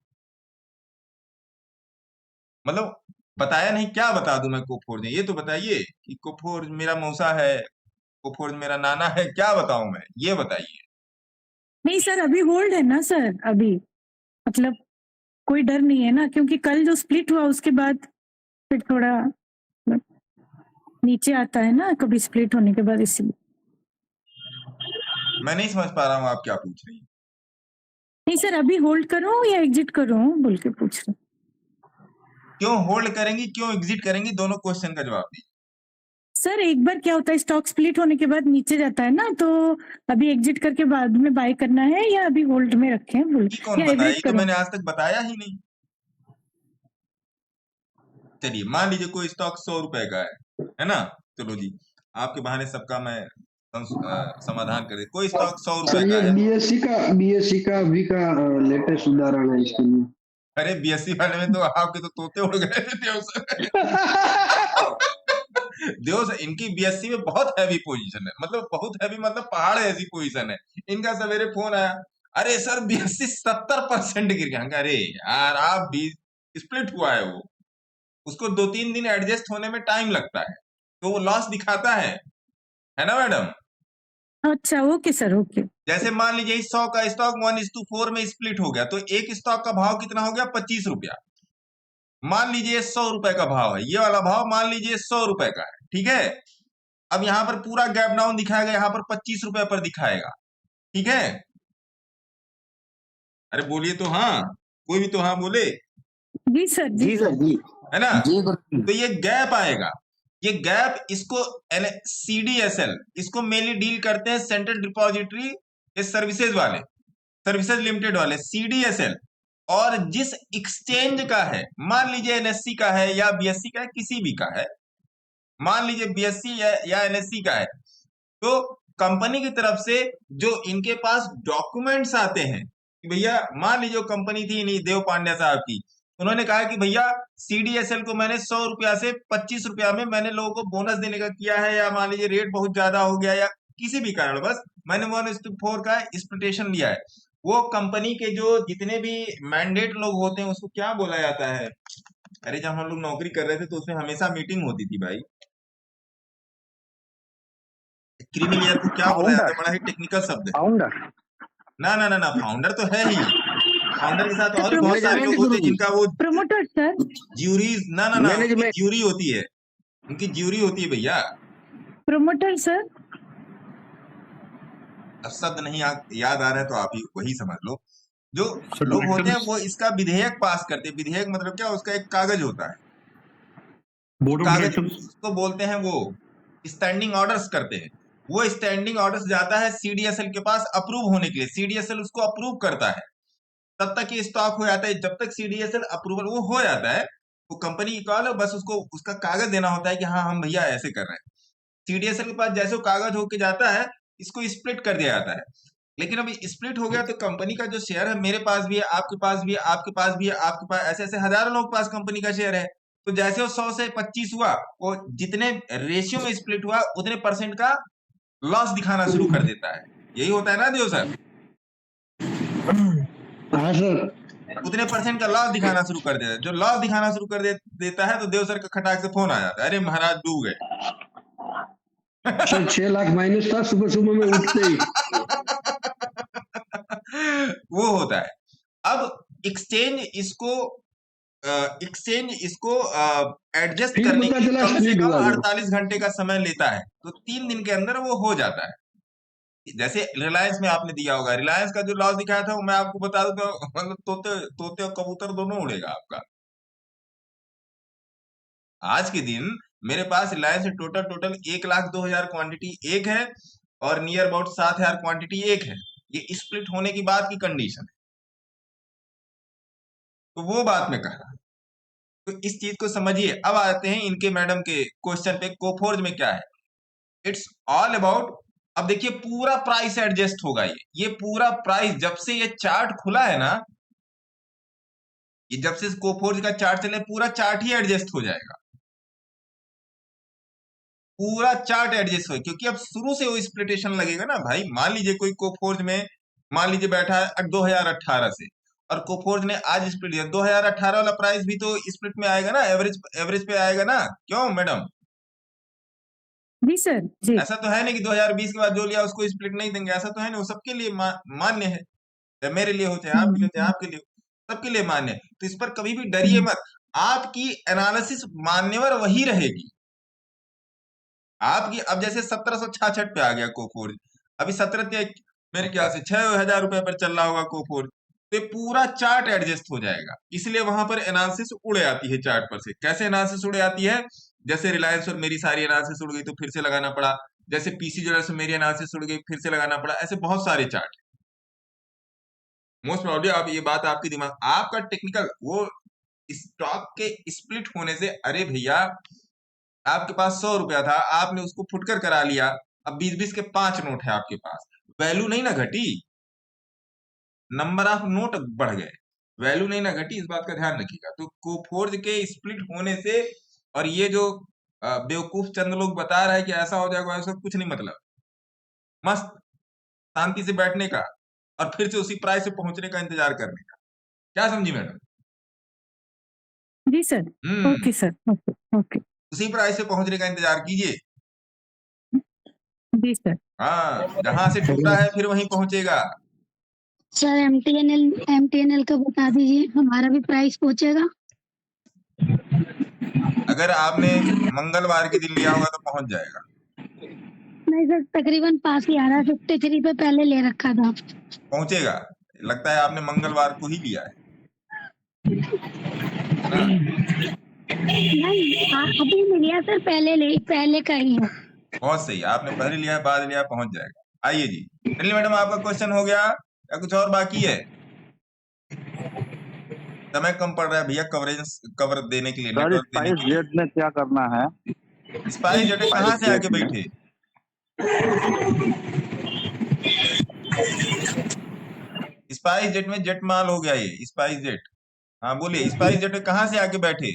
मतलब बताया नहीं, क्या बता दूं मैं कोफोर्ज में, ये तो बताइए कि कोफोर्ज मेरा मौसा है, कोफोर्ज मेरा नाना है, क्या बताऊं मैं, ये बताइए। नहीं सर अभी होल्ड है ना सर, अभी मतलब कोई डर नहीं है ना, क्योंकि कल जो स्प्लिट हुआ उसके बाद फिर थोड़ा नीचे आता है ना कभी स्प्लिट होने के बाद, इसलिए। मैं नहीं समझ पा रहा हूँ आप क्या पूछ रही हैं। नहीं सर अभी होल्ड करूं या एग्जिट करूं बोल के पूछ रहे। क्यों होल्ड करेंगी, क्यों एग्जिट करेंगी, दोनों क्वेश्चन का जवाब दीजिए। सर एक बार क्या होता है, स्टॉक स्प्लिट होने के बाद नीचे जाता है ना, तो अभी एग्जिट करके बाद में बाय करना है या अभी होल्ड में रखें बोल, कौन या बताया, एवरेज ये तो करूं? मैंने आज तक बताया ही नहीं। चलिए मान लीजिए कोई स्टॉक 100 रुपए का है ना, चलो जी आपके बहाने सबका मैं समाधान कर दे, कोई स्टॉक 100 रुपए सर का ये है। BSC का अभी का लेटेस्ट उदाहरण है इसके लिए। अरे BSC वाले में तो आपके तो तोते उड़ गए थे देव से, इनकी BSC में बहुत हैवी पोजीशन है, मतलब बहुत हैवी, मतलब पहाड़ ऐसी पोजीशन है। इनका सवेरे फोन आया, अरे सर BSC 70% गिर गया। अरे यार आप भी स्प्लिट हुआ है, वो उसको 2-3 दिन एडजस्ट होने में टाइम लगता है, तो वो लॉस दिखाता है ना मैडम। अच्छा ओके सर ओके। जैसे मान लीजिए 100 का स्टॉक 1:4 में स्प्लिट हो गया, तो एक स्टॉक का भाव कितना हो गया, 25 रुपया। मान लीजिए 100 रुपए का भाव है, ये वाला भाव मान लीजिए 100 रुपए का है, ठीक है। अब यहाँ पर पूरा गैप डाउन दिखाएगा, यहाँ पर 25 रुपए पर दिखाएगा, ठीक है। अरे बोलिए तो हाँ, कोई भी तो हाँ बोले। जी सर जी सर जी है ना, जी गुरु। तो ये गैप आएगा, ये गैप, इसको CDSL, इसको मेनली डील करते हैं सेंट्रल डिपॉजिटरी सर्विसेज वाले, सर्विसेज लिमिटेड वाले, CDSL। और जिस एक्सचेंज का है, मान लीजिए NSE का है या BSE का है, किसी भी का है, मान लीजिए BSE या NSE का है, तो कंपनी की तरफ से जो इनके पास डॉक्यूमेंट्स आते हैं कि भैया, मान लीजिए कंपनी थी नहीं देव पांड्या साहब की, उन्होंने कहा कि भैया CDSL को मैंने 100 रुपया से 25 रुपया में मैंने लोगों को बोनस देने का किया है, या मान लीजिए रेट बहुत ज्यादा हो गया या किसी भी कारण बस मैंने 1:4 का एक्सपेक्टेशन लिया है। वो कंपनी के जो जितने भी मैंडेट लोग होते हैं, उसको क्या बोला जाता है, अरे जब हम लोग नौकरी कर रहे थे तो उसमें हमेशा मीटिंग होती थी भाई, क्रीमिलियर को क्या बोला जाता है, बड़ा ही टेक्निकल शब्द है। फाउंडर। ना ना ना ना, फाउंडर तो है ही, फाउंडर के साथ तो और भी बहुत सारे लोग होते हैं जिनका वो प्रमोटर सर, ज्यूरीज ना ना ना उनकी मैनेजमेंट ज्यूरी होती है, उनकी ज्यूरी होती है भैया। प्रमोटर सर, अब शब्द नहीं याद आ रहा है तो आप ही वही समझ लो। जो लोग होते हैं वो इसका विधेयक पास करते हैं। विधेयक मतलब क्या, उसका एक कागज होता है, कागज उसको बोलते हैं, वो स्टैंडिंग ऑर्डर्स करते हैं। वो स्टैंडिंग ऑर्डर्स जाता है सीडीएसएल के पास अप्रूव होने के लिए, सीडीएसएल उसको अप्रूव करता है, तब तक ये स्टॉक हो जाता है। जब तक सीडीएसएल अप्रूवल वो हो जाता है, वो कंपनी की कॉल है, बस उसको उसका कागज देना होता है कि हाँ हम भैया ऐसे कर रहे हैं। सीडीएसएल के पास जैसे वो कागज होके जाता है, इसको स्प्लिट कर दिया जाता है। लेकिन अभी स्प्लिट हो गया तो कंपनी का जो शेयर है, मेरे पास भी है, आपके पास भी है, आपके पास भी है, आपके पास, ऐसे ऐसे हजारों लोग के पास कंपनी का शेयर है। तो जैसे वो 100 से 25 हुआ, वो जितने रेशियो में स्प्लिट हुआ उतने परसेंट का लॉस दिखाना शुरू कर देता है। यही होता है ना देव सर? हाँ सर। उतने परसेंट का लॉस दिखाना शुरू कर देता है। जो लॉस दिखाना शुरू कर देता है तो देव सर का खटाक से फोन आ जाता है, अरे महाराज डूब गए। सर 6 लाख माइनस था सुबह सुबह में उठते ही। वो होता है। अब एक्सचेंज इसको एडजस्ट फिर करने पता के लिए चला कम से स्प्लिट कम हुआ वो। 48 घंटे का समय लेता है, तो 3 दिन के अंदर वो हो जाता है। जैसे रिलायंस में आपने दिया होगा, रिलायंस का जो लॉस दिखाया था वो मैं आपको बता दूं तो मतलब तोते और कबूतर दोनों उड़ेगा आपका। आज के दिन मेरे पास रिलायंस टोटल 1,02,000 क्वांटिटी एक है और नियर अबाउट 7,000 क्वांटिटी एक है। ये स्प्लिट होने की बाद की कंडीशन है, तो वो बात मैं कह रहा हूं। तो इस चीज को समझिए। अब आते हैं इनके मैडम के क्वेश्चन पे, कोफोर्ज में क्या है। इट्स ऑल अबाउट, अब देखिए पूरा प्राइस एडजस्ट होगा। ये पूरा प्राइस जब से ये चार्ट खुला है ना, ये जब से कोफोर्ज का चार्ट चले, पूरा चार्ट ही एडजस्ट हो जाएगा, पूरा चार्ट एडजस्ट हो, क्योंकि अब शुरू से वो स्प्लिटेशन लगेगा ना भाई। मान लीजिए कोई कोफोर्ज में मान लीजिए बैठा है 2018 से, और कोफोर्ज ने आज स्प्लिट दिया, 2018 वाला प्राइस भी तो स्प्लिट में आएगा ना, एवरेज पे आएगा ना, क्यों मैडम? जी सर जी। ऐसा तो है नहीं कि 2020 के बाद जो लिया उसको स्प्लिट नहीं देंगे, ऐसा तो है नहीं। वो सबके लिए मान्य है, चाहे मेरे लिए हो, चाहे आपके लिए, चाहे आपके लिए हो, सबके लिए मान्य है। तो इस पर कभी भी डरिए मत, आपकी एनालिसिस मान्यवर वही रहेगी आपकी। अब जैसे 1766 पे आ गया कोफोर्ज, अभी 17 मेरे ख्याल से 6,000 रुपए पर चल रहा होगा कोफोर्ज, तो पूरा चार्ट एडजस्ट हो जाएगा। इसलिए वहां पर एनालिसिस उड़े आती है चार्ट पर से। कैसे एनालिसिस उड़े आती है? जैसे रिलायंस और मेरी सारी एनालिसिस उड़ गई तो फिर से लगाना पड़ा, जैसे पीसी ज्वेलर्स से मेरी एनालिसिस उड़ गई फिर से लगाना पड़ा, ऐसे बहुत सारे चार्ट। मोस्ट प्रॉब्लली आप ये बात आपके दिमाग, आपका टेक्निकल वो स्टॉक के स्प्लिट होने से, अरे भैया आपके पास 100 रुपया था, आपने उसको फुटकर करा लिया, अब 20-20 के 5 नोट है आपके पास, वैल्यू नहीं ना घटी, नंबर ऑफ नोट बढ़ गए, वैल्यू नहीं ना घटी। इस बात का ध्यान रखिएगा। तो कोफोर्ज के स्प्लिट होने से, और ये जो बेवकूफ चंद लोग बता रहा है कि ऐसा हो जाएगा, ऐसा कुछ नहीं, मतलब मस्त शांति से बैठने का और फिर से उसी प्राइस से पहुंचने का इंतजार करने का। क्या समझी मैडम? जी sir. Okay sir, okay okay. उसी प्राइस से पहुंचने का इंतजार कीजिए। जी सर। हाँ, जहां से टूटा है फिर वहीं पहुंचेगा। सर एमटीएनएल का बता दीजिए, हमारा भी प्राइस पहुंचेगा? अगर आपने मंगलवार के दिन लिया होगा तो पहुंच जाएगा। नहीं सर, तकरीबन पास ही आ रहा है, 53 पे पहले ले रखा था। पहुंचेगा, लगता है आपने मंगलवार को ही लिया है ना? नहीं अभी नहीं लिया सर, पहले का ही है। बहुत सही, आपने पहले लिया है, बाद लिया, पहुंच जाएगा। आइए जी, चलिए मैडम आपका क्वेश्चन हो गया या कुछ और बाकी है? समय कम पड़ रहा है भैया, कवर देने के लिए, नेटवर्क देने के लिए। जेट में क्या करना है? स्पाइस जेट कहाँ से आके बैठे? स्पाइस जेट में जेट माल हो गया ये स्पाइस जेट। हाँ बोलिए, स्पाइस जेट में कहाँ से आके बैठे?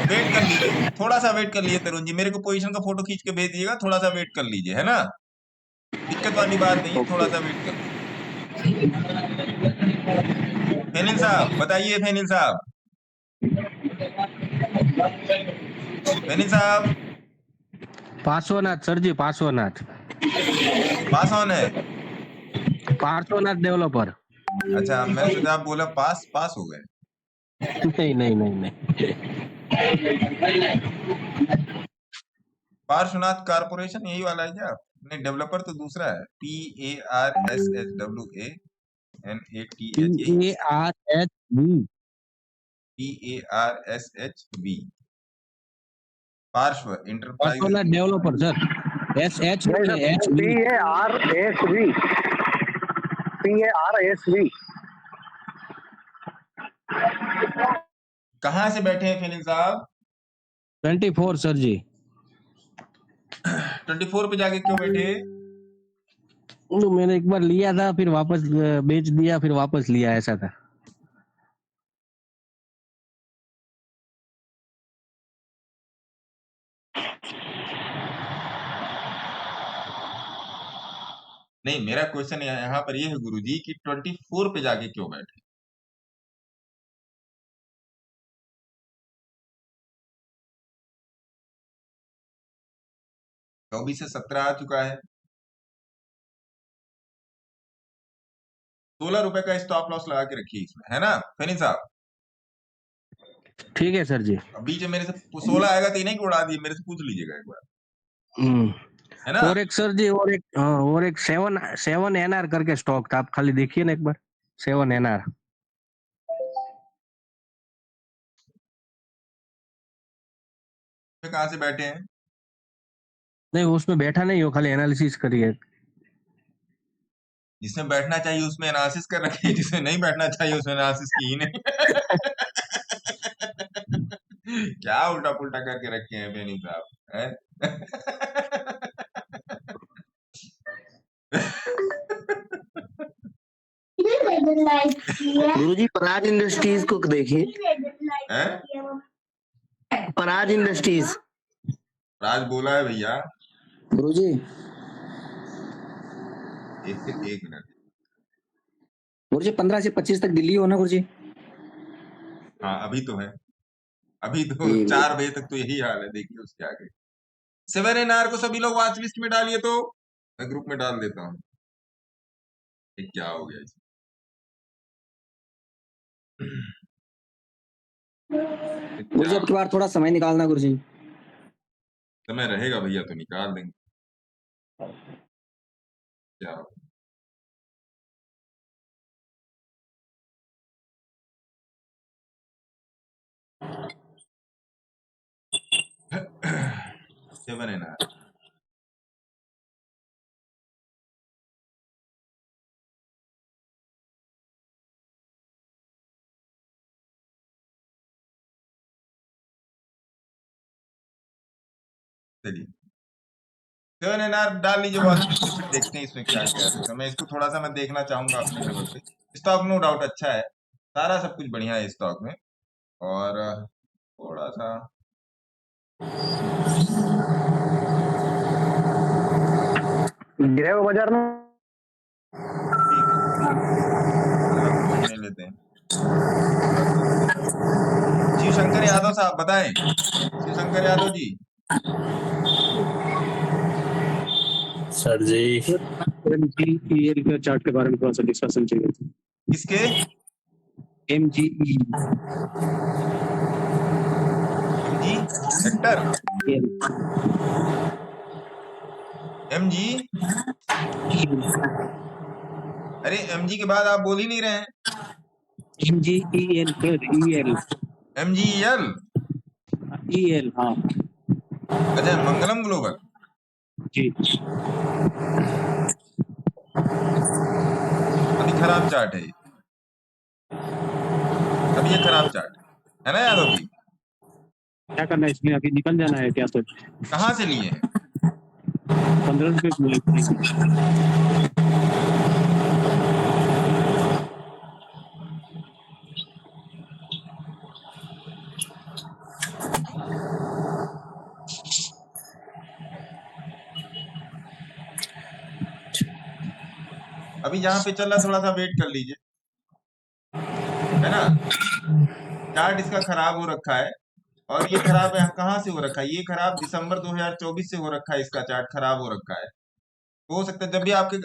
वेट कर लीजिए, थोड़ा सा वेट कर लीजिए तरुण जी, मेरे को पोजीशन का फोटो खींच के भेज दीजिएगा, थोड़ा सा वेट कर लीजिए, है ना? दिक्कत वाली बात नहीं है, थोड़ा सा वेट कर लीजिए। फैनिल साहब बताइए, फैनिल साहब, फैनिल साहब Parshwanath sir ji, Parshwanath pass on है। पार्श्वनाथ डेवलपर। अच्छा, मैंने सोचा आप बोला पास हो गए। नहीं नहीं नहीं नहीं। पार्श्वनाथ कारपोरेशन यही वाला है क्या? नहीं, डेवलपर तो दूसरा है, PARSHWANATH PARSHV पार्श्व enterprise Parshvanath developer sir, PARSV कहाँ से बैठे हैं फेलिक्स साहब? 24 सर जी। 24 पे जाके क्यों बैठे? तो मैंने एक बार लिया था, फिर वापस बेच दिया, फिर वापस लिया, ऐसा था। नहीं, मेरा क्वेश्चन यहाँ पर ये है गुरुजी कि 24 पे जाके क्यों बैठे? 24 से 17 आ चुका है। 16 रुपए का स्टॉप लॉस लगा के रखिए इसमें, है ना फेनिक्स साहब? ठीक है सर जी। अब बीच में मेरे से 16 आएगा तो ये नहीं कि उड़ा दिए, मेरे से पूछ लीजिएगा एक बार, है ना? और एक सर जी, और एक 7 NR करके स्टॉक था, आप खाली देखिए ना एक बार। 7 NR कहाँ से बैठे हैं? नहीं, उसमें बैठा नहीं हो, खाली एनालिसिस करिए। जिसमें बैठना चाहिए उसमें एनालिसिस कर रखे हैं, जिसमें नहीं बैठना चाहिए उसमें एनालिसिस की ही नहीं। क्या उल्टा पुल्टा करके रखे हैं फेनिक्स साहब, हैं? गुरुजी पराग इंडस्ट्रीज को देखिए, पराग इंडस्ट्रीज। राज बोला है भैया। गुरुजी एक मिनट। गुरुजी 15 से 25 तक दिल्ली हो ना गुरुजी? हाँ, अभी तो है, अभी तो 4 बजे तक तो यही हाल है, देखिए उसके आगे। 7 NR को सभी लोग वॉच लिस्ट में डालिए, तो मैं ग्रुप में डाल देता हूँ। क्या हो गया इसमें? गुरुजी अब की बार थोड़ा समय निकालना गुरुजी। समय रहेगा भैया तो निकाल देंगे। क्या हो? सेवन NR चलिए 7 NR डाल लीजिए वॉच लिस्ट में, फिर देखते हैं इसमें क्या क्या है। मैं इसको थोड़ा सा मैं देखना चाहूंगा अपने लेवल पे। स्टॉक नो डाउट अच्छा है, सारा सब कुछ बढ़िया है स्टॉक में, और थोड़ा सा गिरे हुए बाजार में नहीं लेते हैं। शिव शंकर यादव साहब बताएं, शिव शंकर यादव जी। सर जी MGEL के चार्ट के बारे में थोड़ा सा डिस्कशन चाहिए था। किसके? MGE sector MG। अरे MG के बाद आप बोल ही नहीं रहे हैं। MGEL sir, EL MGEL EL हाँ अच्छा, मंगलम ग्लोबल जी। अभी खराब चार्ट है ये, अभी ये खराब चार्ट है ना यादव जी? क्या करना है इसमें, अभी निकल जाना है क्या सर? कहाँ से लिए हैं? 15 रुपए। अभी जहां पे चल रहा थोड़ा सा वेट कर लीजिए, है ना? चार्ट इसका खराब हो रखा है, और ये खराब है कहाँ से हो रखा है? ये खराब दिसंबर 2024 से हो रखा है, इसका चार्ट खराब हो रखा है। हो सकता है जब भी आपके,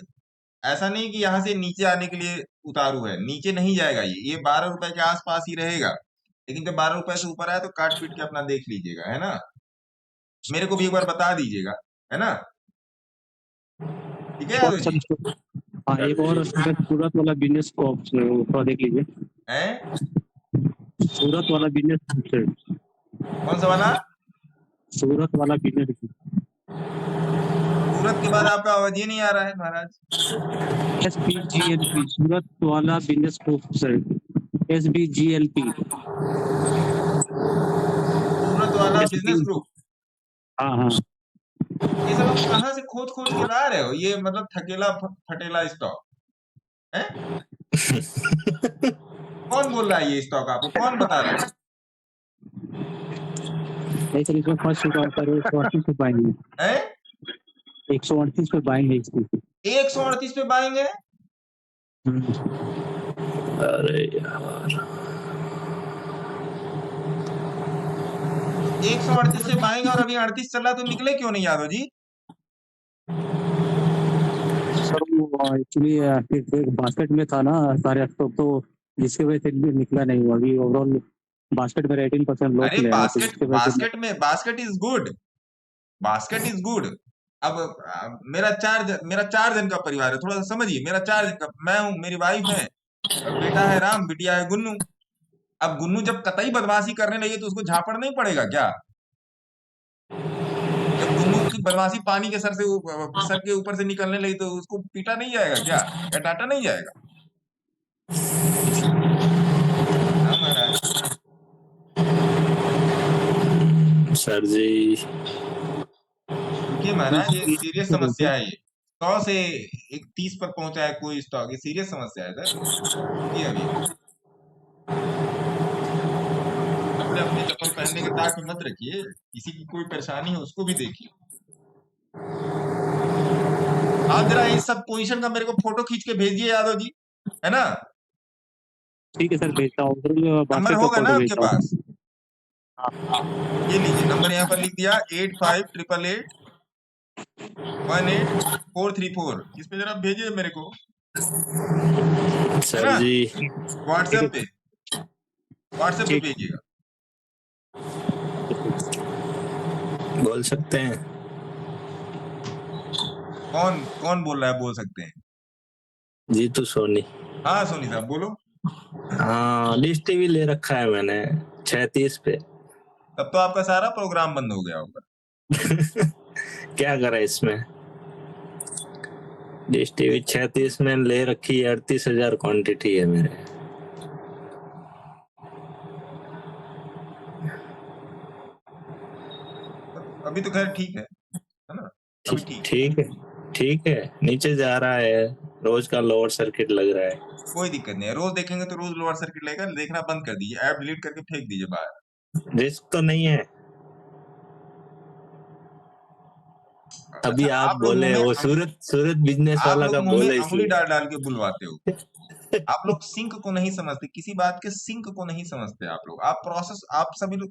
ऐसा नहीं कि यहाँ से नीचे आने के लिए उतारू है, नीचे नहीं जाएगा, ये 12 रुपए के आसपास ही रहेगा। लेकिन जब 12 रुपए से ऊपर आए तो काट पीट के अपना देख लीजिएगा, है ना? मेरे को भी एक बार बता दीजिएगा, है ना? ठीक है और यादव जी? सर, हाँ एक और सूरत वाला बिजनेस को थोड़ा देख लीजिए। हैं? सूरत वाला बिजनेस, कौन सा वाला? सूरत वाला बिजनेस, सूरत के बाद आपका आवाज ये नहीं आ रहा है महाराज। SBGLP, सूरत वाला बिजनेस ग्रुप सर, SBGLP। सूरत वाला बिजनेस ग्रुप, हाँ हाँ, ये सब आप कहाँ से खोज खोज के ला रहे हो? ये मतलब थकेला फटेला स्टॉक है? कौन बोल रहा है ये स्टॉक आपको? कौन बता रहा है? नहीं सर, इसमें फर्स्ट सर 138 पे बाइंग है, हैं? 138 पे बाइंग है इसकी। 138 पे बाइंग है? अरे यार, 138 से बाइंग और अभी 38 चल रहा, तो निकले क्यों नहीं यादव जी? सर वो एक्चुअली बास्केट में था ना सारे स्टॉक, तो जिसकी वजह से भी निकला नहीं हुआ। अभी ओवरऑल बास्केट में 18% लॉस अरे ले आया, तो बास्केट, जिसकी वजह से basket is good, basket is good. अब मेरा चार जन का परिवार है, थोड़ा सा समझिए। मेरा 4 जन का, मैं हूँ, मेरी वाइफ है, और बेटा है राम, बिटिया है गुन्नू। अब गुन्नू जब कतई बदमाशी करने लगी तो उसको झापड़ नहीं पड़ेगा क्या? जब गुन्नू की बदमाशी पानी के सर के ऊपर से निकलने लगी तो उसको पीटा नहीं जाएगा क्या? या डांटा नहीं जाएगा? हाँ महाराज। सर जी देखिए महाराज, ये सीरियस समस्या है। ये 100 से 30 पर पहुंचा है कोई स्टॉक, ये सीरियस समस्या है सर। ये अभी अपने अपनी चप्पल पहनने के ताक पे मत रखिए, किसी की कोई परेशानी है उसको भी देखिए। आप जरा इस सब पोजीशन का मेरे को फोटो खींच के भेजिए यादव जी, है ना? ठीक है सर, भेजता हूँ। नंबर होगा ना आपके पास? ये लीजिए नंबर, यहाँ पर लिख दिया 8588184434। इस पे जरा भेजिए मेरे को, है सर ना? जी व्हाट्सएप पे भेजिएगा। बोल सकते हैं? कौन बोल रहा है? बोल सकते हैं जी तो सोनी। हाँ सोनी साहब बोलो। हाँ, डिश टीवी ले रखा है मैंने 36 पे। तब तो आपका सारा प्रोग्राम बंद हो गया होगा। क्या करा इसमें? डिश टीवी 36 में ले रखी है, 38,000 क्वांटिटी है मेरे। अभी तो खैर ठीक है ना? अभी ठीक है, नीचे जा रहा है, रोज का लोअर सर्किट लग रहा है। कोई दिक्कत नहीं है, रोज देखेंगे तो रोज लोअर सर्किट लगेगा। देखना बंद कर दीजिए, ऐप डिलीट करके फेंक दीजिए बाहर। रिस्क तो नहीं है? अभी अच्छा, आप लोग बोले मुंह में वो सूरत बिजनेस आप वाला लोग का मुंह में बोले अंगुली इसलिए। डाल डाल के बुलवाते हो। आप लोग सिंक को नहीं समझते, किसी बात के सिंक को नहीं समझते आप लोग। आप सभी लोग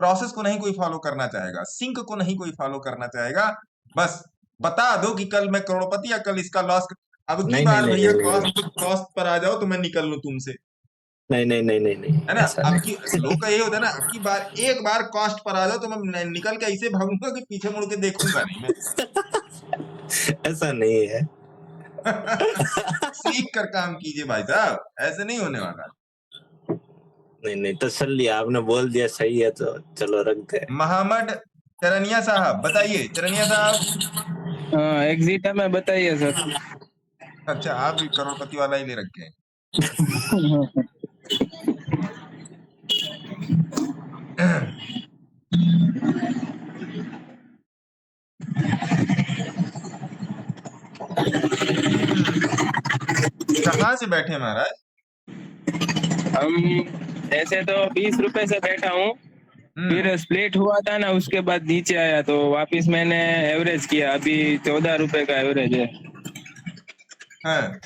प्रोसेस को नहीं कोई फॉलो करना चाहेगा, सिंक को नहीं कोई फॉलो करना चाहेगा। बस बता दो कि कल मैं करोड़पति या कल इसका लॉस। अब की बार भैया कॉस्ट पर आ जाओ तो मैं निकल लूं तुमसे। नहीं, है ना? ऐसा अब नहीं। की लोग का यही होता है ना, अब की बार एक बार कॉस्ट पर आ जाओ तो मैं निकल के ऐसे भागूंगा कि पीछे मुड़ के देखूंगा नहीं मैं। ऐसा नहीं है। सीख कर काम कीजिए भाई साहब, ऐसे नहीं होने वाला। नहीं, तसल्ली आपने बोल दिया, सही है तो चलो रख दे। मोहम्मद चरनिया साहब बताइए। चरनिया साहब, एग्जिट है, मैं बताइए सर। अच्छा आप भी करोड़पति वाला ही ले रखे हैं। कहाँ से बैठे महाराज? हम ऐसे तो 20 रुपए से बैठा हूँ, फिर स्प्लिट हुआ था ना, उसके बाद नीचे आया तो वापिस मैंने एवरेज किया। अभी 14 रुपए का एवरेज है। हाँ।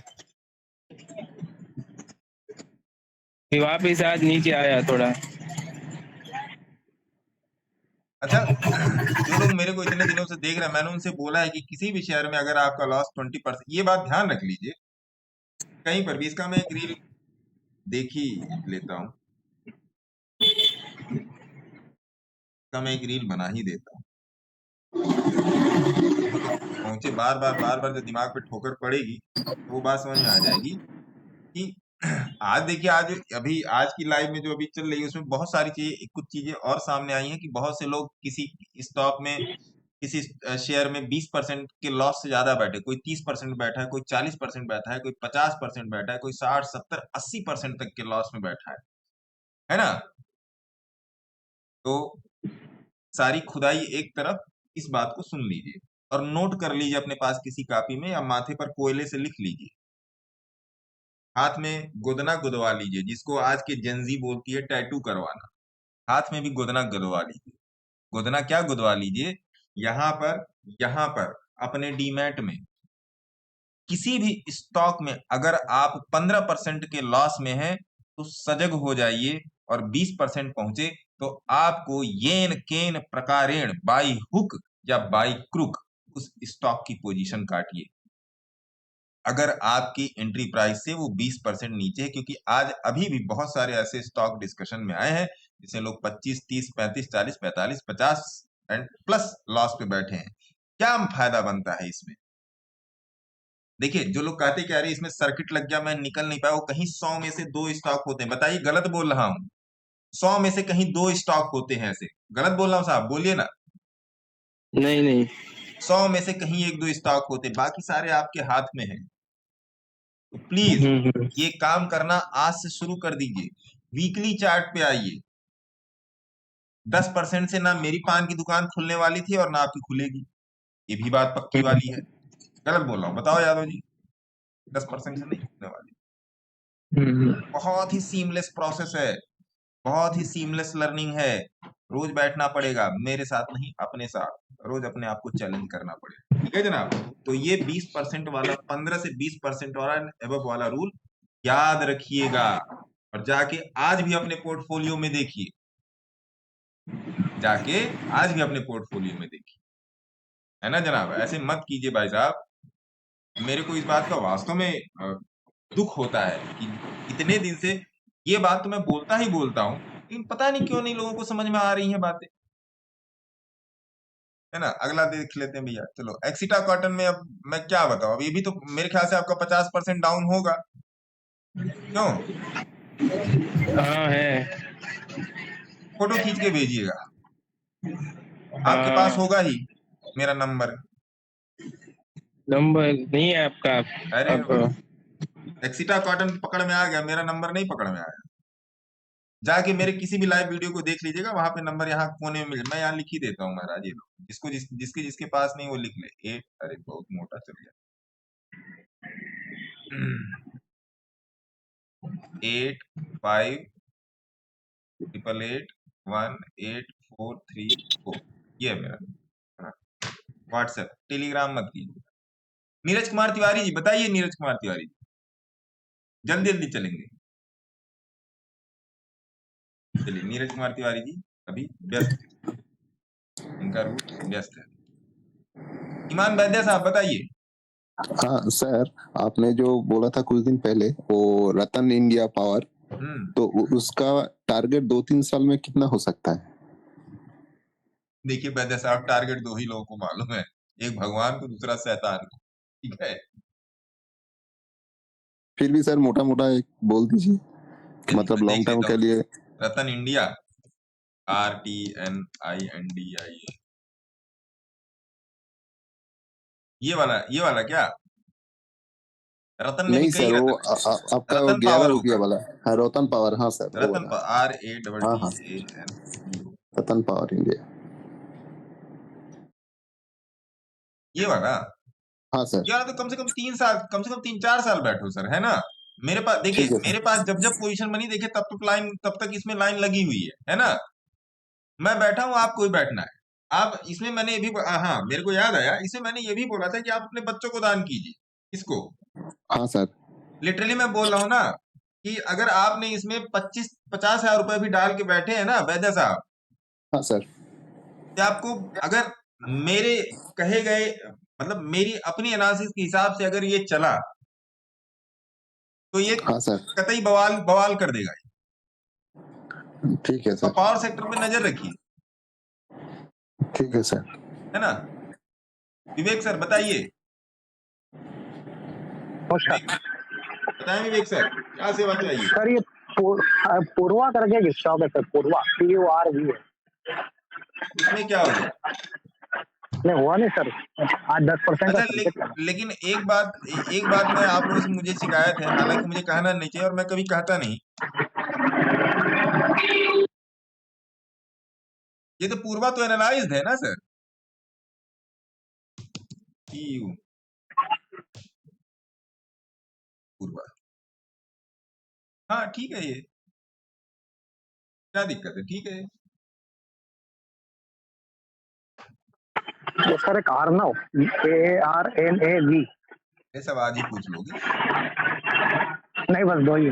फिर वापिस आज नीचे आया थोड़ा। अच्छा, जो लोग मेरे को इतने दिनों से देख रहे हैं, मैंने उनसे बोला है कि किसी भी शेयर में अगर आपका लॉस 20%, ये बात ध्यान रख लीजिए कहीं पर भी। इसका मैं एक रील देख ही लेता हूँ, इसका मैं एक रील बना ही देता हूँ। पहुंचे बार बार जब दिमाग पे ठोकर पड़ेगी तो वो बात समझ में आ जाएगी कि आज देखिए, आज की लाइव में जो अभी चल रही है उसमें बहुत सारी चीजें, कुछ चीजें और सामने आई हैं कि बहुत से लोग किसी स्टॉक में, किसी शेयर में 20% के लॉस से ज्यादा बैठे, कोई 30% बैठा है, कोई 40% बैठा है, कोई 50% बैठा है, कोई 60, 70, 80% तक के लॉस में बैठा है ना। तो सारी खुदाई एक तरफ, इस बात को सुन लीजिए और नोट कर लीजिए अपने पास किसी कॉपी में, या माथे पर कोयले से लिख लीजिए, हाथ में गोदना गुदवा लीजिए, जिसको आज के जेंजी बोलती है टैटू करवाना। हाथ में भी गोदना गुदवा लीजिए। गोदना क्या गुदवा लीजिए, यहाँ पर अपने डीमैट में किसी भी स्टॉक में अगर आप 15% के लॉस में हैं तो सजग हो जाइए, और 20% पहुंचे तो आपको येन केन प्रकारेण बाई हुक या बाई क्रुक उस स्टॉक की पोजीशन काटिए, अगर आपकी एंट्री प्राइस से वो 20% नीचे है। क्योंकि आज अभी भी बहुत सारे ऐसे स्टॉक डिस्कशन में आए हैं जिसमें लोग 25, 30, 35, 40, 45, 50 एंड प्लस लॉस पे बैठे हैं। क्या फायदा बनता है इसमें? देखिए, जो लोग कहते कि अरे इसमें सर्किट लग गया, मैं निकल नहीं पाया, वो कहीं 100 में से 2 स्टॉक होते हैं। बताइए, गलत बोल रहा हूं? 100 में से कहीं 2 स्टॉक होते हैं ऐसे। गलत बोल रहा हूं साहब? बोलिए ना। नहीं 100 में से कहीं 1-2 स्टॉक होते, बाकी सारे आपके हाथ में हैं। तो प्लीज ये काम करना आज से शुरू कर दीजिए। वीकली चार्ट पे आइए। 10% से ना मेरी पान की दुकान खुलने वाली थी और ना आपकी खुलेगी, ये भी बात पक्की वाली है। गलत बोल रहा हूँ? बताओ यादव जी, 10% से नहीं खुलने वाली। बहुत ही सीमलेस प्रोसेस है, बहुत ही सीमलेस लर्निंग है। रोज बैठना पड़ेगा, मेरे साथ नहीं, अपने साथ रोज अपने आप को चैलेंज करना पड़ेगा। ठीक है जनाब? तो ये 20% वाला, 15 से 20% वाला एबव वाला रूल याद रखिएगा, और जाके आज भी अपने पोर्टफोलियो में देखिए, है ना जनाब? ऐसे मत कीजिए भाई साहब। मेरे को इस बात का वास्तव में दुख होता है कि इतने दिन से ये बात तो मैं बोलता ही बोलता हूँ, लेकिन पता नहीं क्यों नहीं लोगों को समझ में आ रही है बातें, है ना? अगला देख लेते हैं भैया। चलो, एक्सिटा कॉटन में अब मैं क्या बताऊं, अब ये भी तो मेरे ख्याल से आपका 50% डाउन होगा, क्यों? हाँ है। फोटो खींच के भेजिएगा, आपके पास होगा ही मेरा नंबर नहीं है आपका? अरे एक्सिटा कॉटन पकड़ में आ गया, मेरा नंबर नहीं पकड़ में आया। जाके मेरे किसी भी लाइव वीडियो को देख लीजिएगा, वहां पे नंबर यहाँ कोने में मिल, मैं यहाँ लिख ही देता हूँ महाराज। ये लो, जिसके पास नहीं वो लिख ले। 8, अरे बहुत मोटा चल गया, 8588818434, ये है मेरा व्हाट्सएप। टेलीग्राम मत कीजिए। नीरज कुमार तिवारी जी बताइए, नीरज कुमार तिवारी जी जल्दी जल्दी चलेंगे। चलिए, नीरज कुमार तिवारी जी अभी व्यस्त है, इनका रूट व्यस्त है। ईमान वैद्य साहब बताइए। हाँ सर, आपने जो बोला था कुछ दिन पहले वो रतन इंडिया पावर, तो उसका टारगेट 2-3 साल में कितना हो सकता है? देखिए वैद्य साहब, टारगेट 2 ही लोगों को मालूम है, एक भगवान को, दूसरा शैतान को। ठीक है, फिर भी सर मोटा मोटा एक बोल दीजिए, मतलब लॉन्ग टर्म के लिए। रतन इंडिया, RTNINDIA, ये वाला क्या? रतन नहीं सर, वो आपका 11 रुपया वाला है, रतन पावर। हाँ सर, रतन पावर, RATTAN, रतन पावर इंडिया, ये वाला। हाँ सर। यार तो कम से कम 3-4 साल बैठो सर, है ना? मेरे पास देखिए, मेरे पास जब पोजीशन बनी, देखिए तब तक इसमें लाइन लगी हुई है ना? मैं बैठा हूं, आपको भी बैठना है। आप इसमें मैंने ये भी, हाँ मेरे को याद आया, इसमें मैंने ये भी बोला था कि आप अपने बच्चों को दान कीजिए। इसको, हाँ सर, लिटरली मैं बोल रहा हूँ ना कि अगर आपने इसमें 50,000 रुपए भी डाल के बैठे हैं ना वैद्य साहब, हाँ सर, कि आपको अगर मेरे कहे गए मतलब मेरी अपनी एनालिसिस के हिसाब से अगर ये चला तो ये हाँ सर, कतई बवाल बवाल कर देगा। ठीक है और सर, पावर सेक्टर पे नजर रखिए, ठीक है सर। है ना। विवेक सर बताइए, बताएं विवेक सर, क्या सेवा चाहिए? सर ये पूर्वा करके स्टॉक है सर, पूर्वा PURV है। इसमें क्या हो गया? नहीं हुआ नहीं सर, आज 10% का अच्छा संकेत लगा। लेकिन एक बात में आप लोगों से मुझे शिकायत है, हालांकि मुझे कहना नहीं चाहिए और मैं कभी कहता नहीं, ये तो पूर्वा तो एनालाइज्ड है ना सर। पूर्वा, हाँ ठीक है, ये क्या दिक्कत है, ठीक है। तो सर एक आर्नव ARNAV, ये सब आज ही पूछ लोगे। नहीं बस दो ही।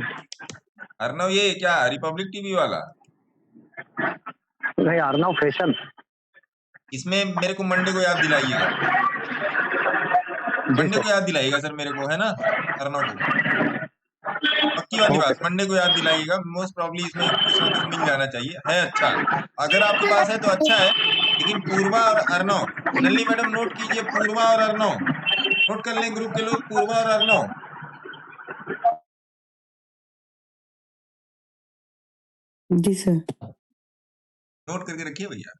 अर्नव ये क्या रिपब्लिक टीवी वाला? नहीं आर्नव फैशन। इसमें मेरे को मंडे को याद दिलाइएगा, मंडे को याद दिलाइएगा सर मेरे को, है ना। अर्नव को पक्की वाली बात, मंडे को याद दिलाइएगा। मोस्ट प्रॉब्ली इसमें कुछ ना कुछ मिल जाना चाहिए, है अच्छा। अगर आपके पास है तो अच्छा है, लेकिन पूर्वा और अर्नव, नलिनी मैडम नोट कीजिए, पूर्वा और अर्नव नोट कर लें ग्रुप के लोग, पूर्वा और अर्नव। जी सर। नोट करके रखिए भैया।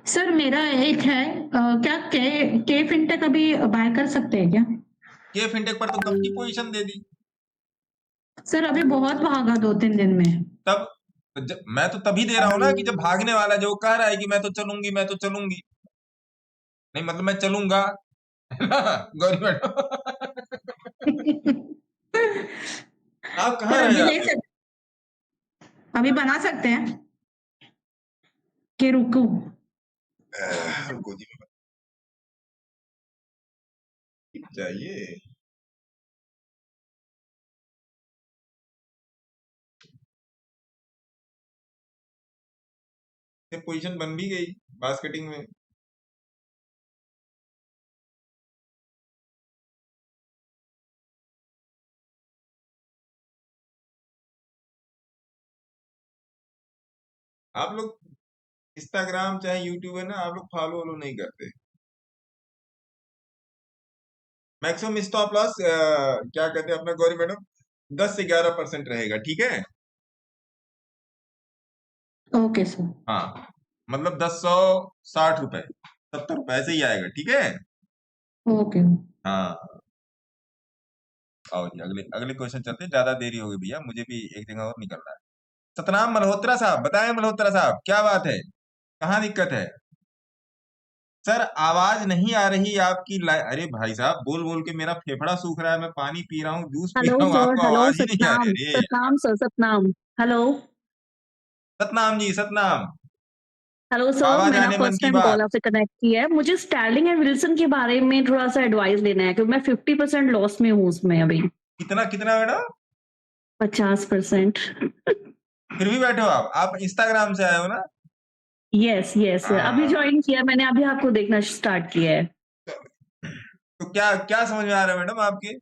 सर मेरा एक है, क्या के फिनटेक अभी बाय कर सकते हैं क्या? के फिनटेक पर तो कब की पोजीशन दे दी सर अभी बहुत भागा 2-3 दिन में। तब मैं तो तभी दे रहा हूँ ना कि जब भागने वाला जो कह रहा है कि मैं तो चलूंगी, मैं तो चलूंगी, नहीं मतलब मैं चलूंगा गौरी मैडम आप कहाँ अभी रहे? ले सकते, अभी बना सकते हैं कि रुकू? गोदी में चाहिए। पोजीशन बन भी गई बास्केटिंग में। आप लोग इंस्टाग्राम चाहे यूट्यूब है ना, आप लोग फॉलो वॉलो नहीं करते। मैक्सिमम स्टॉप लॉस क्या कहते हैं अपना गौरी मैडम, 10 से 11% रहेगा, ठीक है। Okay sir. हाँ मतलब 10-160 रुपए 70 रुपए ऐसे ही आएगा, ठीक है। ओके। हाँ आओ जी, अगले अगले क्वेश्चन चलते हैं, ज्यादा देरी हो गई भैया, मुझे भी एक जगह और निकलना है। सतनाम मल्होत्रा साहब बताएं, मल्होत्रा साहब क्या बात है, कहाँ दिक्कत है? सर आवाज नहीं आ रही आपकी। अरे भाई साहब बोल बोल के मेरा फेफड़ा सूख रहा है, मैं पानी पी रहा हूँ, जूस पी हेलो रहा हूँ, सर, आपको हेलो आवाज ही नहीं आ सतनाम, रही। अरे Satnam sir, Satnam. Hello Satnam ji, Satnam, hello sir, आवाज मेरा आने मन फर्स्ट की टाइम कॉल बात। आपसे कनेक्ट किया है। मुझे स्टैर्लिंग एंड विल्सन के बारे में थोड़ा सा एडवाइस लेना है क्योंकि मैं 50% लॉस में हूँ उसमें अभी। कितना कितना मैडम? 50%। फिर भी बैठे हो आप इंस्टाग्राम से आए हो ना? यस यस, अभी ज्वाइन किया मैंने, अभी आपको देखना स्टार्ट किया है। तो क्या क्या समझ में आ रहा है मैडम आपके?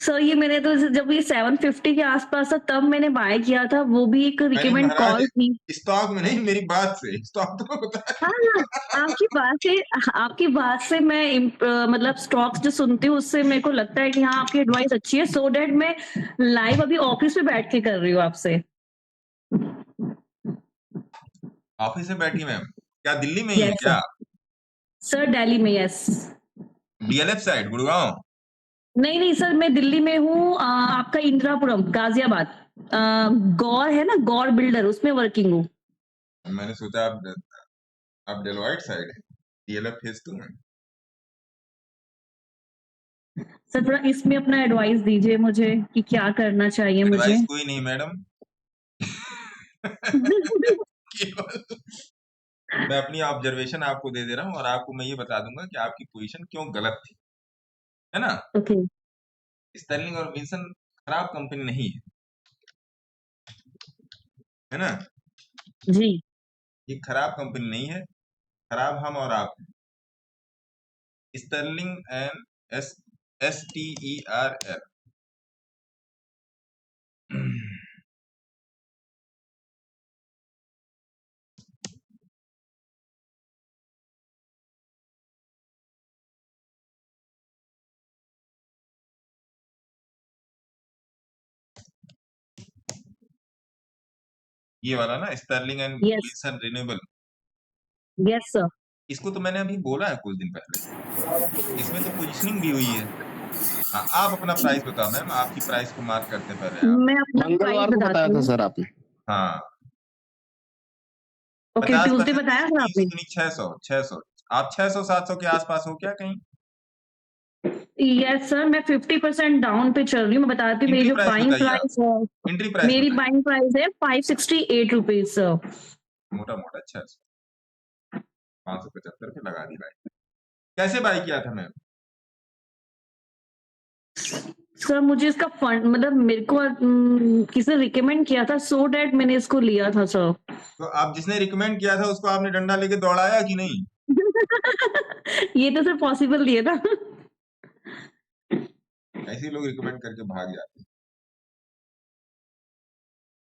सर ये मैंने तो जब ये 750 के आसपास था तब मैंने बाय किया था, वो भी एक अरे रिकमेंड महाराज कॉल थी। स्टॉक में नहीं, मेरी बात से स्टॉक तो बता। हाँ हाँ, आपकी बात से मैं मतलब स्टॉक्स जो सुनती हूँ उससे मेरे को लगता है कि हाँ आपकी एडवाइस अच्छी है, सो डैट मैं लाइव अभी ऑफिस में बैठ के कर रही हूँ आपसे। ऑफिस में बैठी मैम, क्या दिल्ली में ही है क्या? सर दिल्ली में, यस। DLF side Gurgaon? नहीं नहीं सर, मैं दिल्ली में हूँ, आपका इंदिरापुरम गाजियाबाद, गौर है ना, गौर बिल्डर, उसमें वर्किंग हूँ। मैंने सोचा आप डेलोइट साइड है, डीएलएफ फेज 2 में। सर थोड़ा इसमें अपना एडवाइस दीजिए मुझे कि क्या करना चाहिए मुझे। एडवाइस कोई नहीं मैडम मैं अपनी ऑब्जर्वेशन आपको दे दे रहा हूँ और आपको मैं ये बता दूंगा कि आपकी पोजीशन क्यों गलत थी, है ना। ओके। स्टर्लिंग और विल्सन खराब कंपनी नहीं है, है ना। जी ये खराब कंपनी नहीं है, खराब हम और आप हैं। Sterling and STERL। ये वाला ना, Sterling and yes Wilson renewable, yes sir. इसको तो मैंने अभी बोला है कुछ दिन पहले, इसमें तो पोजीशनिंग भी हुई है। हाँ, आप अपना प्राइस बताओ मैम, आपकी प्राइस को मार्क करते पहले आप। मैं अपना प्राइस मंगलवार को बताती बताया था हूँ। सर आपने। हाँ, ओके 50% ट्यूसडे बताया था आपने। 600 आप 600-700 के आसपास हो क्या कहीं? यस सर, मैं 50% डाउन पे चल रही हूँ। मैं बताती हूँ मेरी एंट्री जो प्राइस बाइंग बताइए आप, प्राइस है, एंट्री प्राइस मेरी बताइए। बाइंग प्राइस है 568 रुपीज सर। मोटा मोटा 600, 575 पे लगा दी भाई। कैसे बाई किया था मैम? सर मुझे इसका फंड मतलब मेरे को किसी ने रिकमेंड किया था, सो डैट मैंने इसको लिया था सर। तो आप जिसने रिकमेंड किया था उसको आपने डंडा लेके दौड़ाया कि नहीं? ये तो सर पॉसिबल नहीं है ना। ऐसे ही लोग रिकमेंड करके भाग जाते हैं।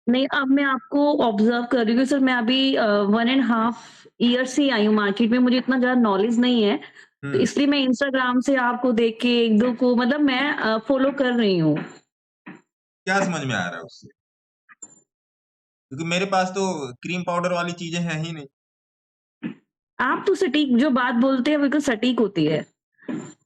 नहीं, अब मैं आपको ऑब्जर्व कर रही हूँ सर। मैं अभी 1.5 ईयर से आई हूँ मार्केट में, मुझे इतना ज्यादा नॉलेज नहीं है, तो इसलिए मैं इंस्टाग्राम से आपको देख के एक दो को मतलब मैं फॉलो कर रही हूँ। क्या समझ में आ रहा है उससे? क्योंकि मेरे पास तो क्रीम पाउडर वाली चीजें हैं ही नहीं। आप तो सटीक जो बात बोलते हैं बिल्कुल सटीक होती है।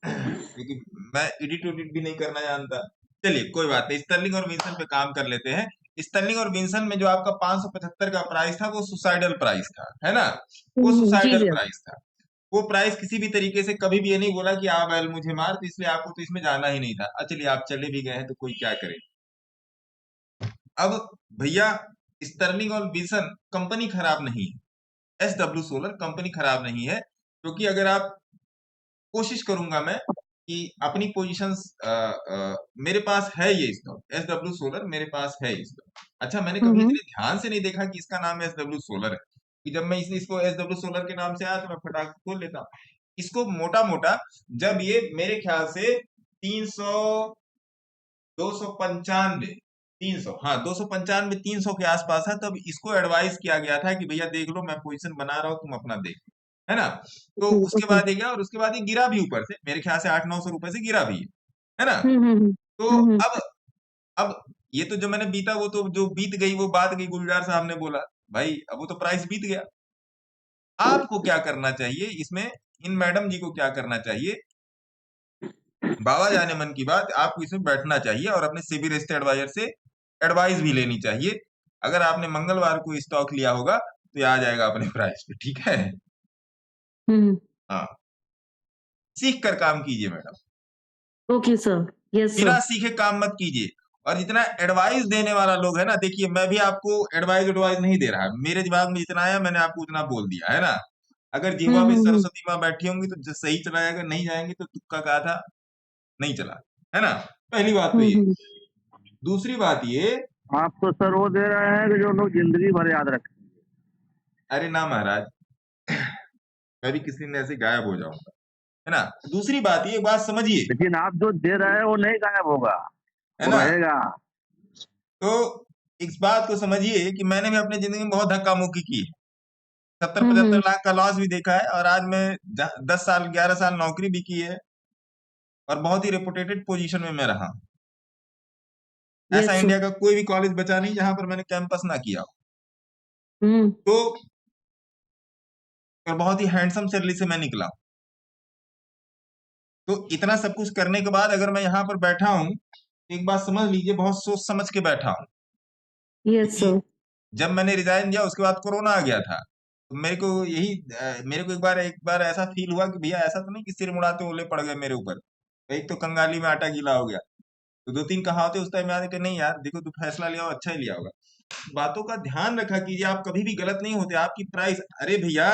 क्योंकि मैं एडिट उडिट भी नहीं करना जानता। चलिए कोई बात नहीं, स्टर्लिंग और विल्सन पे काम कर लेते हैं। स्टर्लिंग और विल्सन में जो आपका 575 का प्राइस था वो सुसाइडल प्राइस था, है ना? वो जी सुसाइडल सर। प्राइस था। वो प्राइस किसी भी तरीके से कभी भी ये नहीं बोला कि आप बैल मुझे मार, तो इसलिए आपको तो इसमें जाना ही नहीं था। चलिए आप चले भी गए हैं तो कोई क्या करे। अब भैया, स्टर्लिंग और विल्सन कंपनी खराब नहीं है, SW सोलर कंपनी खराब नहीं है, क्योंकि अगर आप कोशिश करूंगा मैं कि अपनी पोजीशंस मेरे पास है ये स्टॉक, SW सोलर मेरे पास है ये स्टॉक। अच्छा, मैंने कभी इतने ध्यान से नहीं देखा कि इसका नाम SW सोलर है, कि जब मैं इसको SW सोलर के नाम से आया तो मैं फटाक खोल लेता हूँ इसको। मोटा मोटा जब ये मेरे ख्याल से 300 295 300 हाँ 295 300 के आसपास है, तब इसको एडवाइस किया गया था कि भैया देख लो मैं पोजीशन बना रहा हूँ, तुम अपना देख, है ना? तो उसके बाद ये गया, और उसके बाद ये गिरा भी ऊपर से, मेरे ख्याल से 800-900 रुपए से गिरा भी है ना? तो अब ये तो जो मैंने बीता वो तो जो बीत गई वो बात गई। गुलजार साहब ने बोला भाई अब वो तो प्राइस बीत गया। आपको क्या करना चाहिए इसमें, इन मैडम जी को क्या करना चाहिए? बाबा जाने मन की बात, आपको इसमें बैठना चाहिए और अपने सिबी रिस्क एडवाइजर से एडवाइस भी लेनी चाहिए। अगर आपने मंगलवार को स्टॉक लिया होगा तो ये आ जाएगा अपने प्राइस पे, ठीक है? हाँ, सीख कर काम कीजिए मैडम। Okay sir. यस बिना सर। सीखे काम मत कीजिए। और जितना एडवाइस देने वाला लोग है ना, देखिए मैं भी आपको एडवाइस नहीं दे रहा, मेरे दिमाग में जितना आया मैंने आपको उतना बोल दिया, है ना? अगर जीवा में सरस्वती माँ बैठी होंगी तो सही चला जाएगा, नहीं जाएंगे तो तुक्का कहा था नहीं चला, है ना? पहली बात तो ये। दूसरी बात ये, आप तो सर वो दे रहे हैं कि जो लोग जिंदगी भर याद रखें। अरे ना महाराज, मैं भी किसी दिन ऐसे गायब हो जाऊंगा, है ना? दूसरी बात ये, बात समझिए, लेकिन आप जो दे रहे हैं वो नहीं गायब होगा, है वो ना? रहेगा। तो इस बात को समझिए कि मैंने भी अपनी जिंदगी में बहुत धक्का मुक्की की है, 70-75 लाख का लॉस भी देखा है, और आज मैं 10 साल 11 साल नौकरी भी की है, और बहुत ही रेपुटेटेड पोजीशन में मैं रहा। ऐसा इंडिया का कोई भी कॉलेज बचा नहीं जहां पर मैंने कैंपस ना किया हो। तो और बहुत ही हैंडसम सैलरी से मैं निकला हूं। तो इतना सब कुछ करने के बाद अगर मैं यहाँ पर बैठा हूं, एक बात समझ लीजिए, बहुत सोच समझ के बैठा हूं। Yes sir. जब मैंने रिजाइन दिया उसके बाद कोरोना आ गया था, तो मेरे को एक बार ऐसा फील हुआ कि भैया ऐसा तो नहीं कि सिर मुड़ाते ओले पड़ गए मेरे ऊपर, एक तो कंगाली में आटा गीला हो गया। तो 2-3 कहावतें उस टाइम याद है कि नहीं यार देखो, तू फैसला लिया हो अच्छा ही लिया होगा। बातों का ध्यान रखा कीजिए, आप कभी भी गलत नहीं होते। आपकी प्राइस, अरे भैया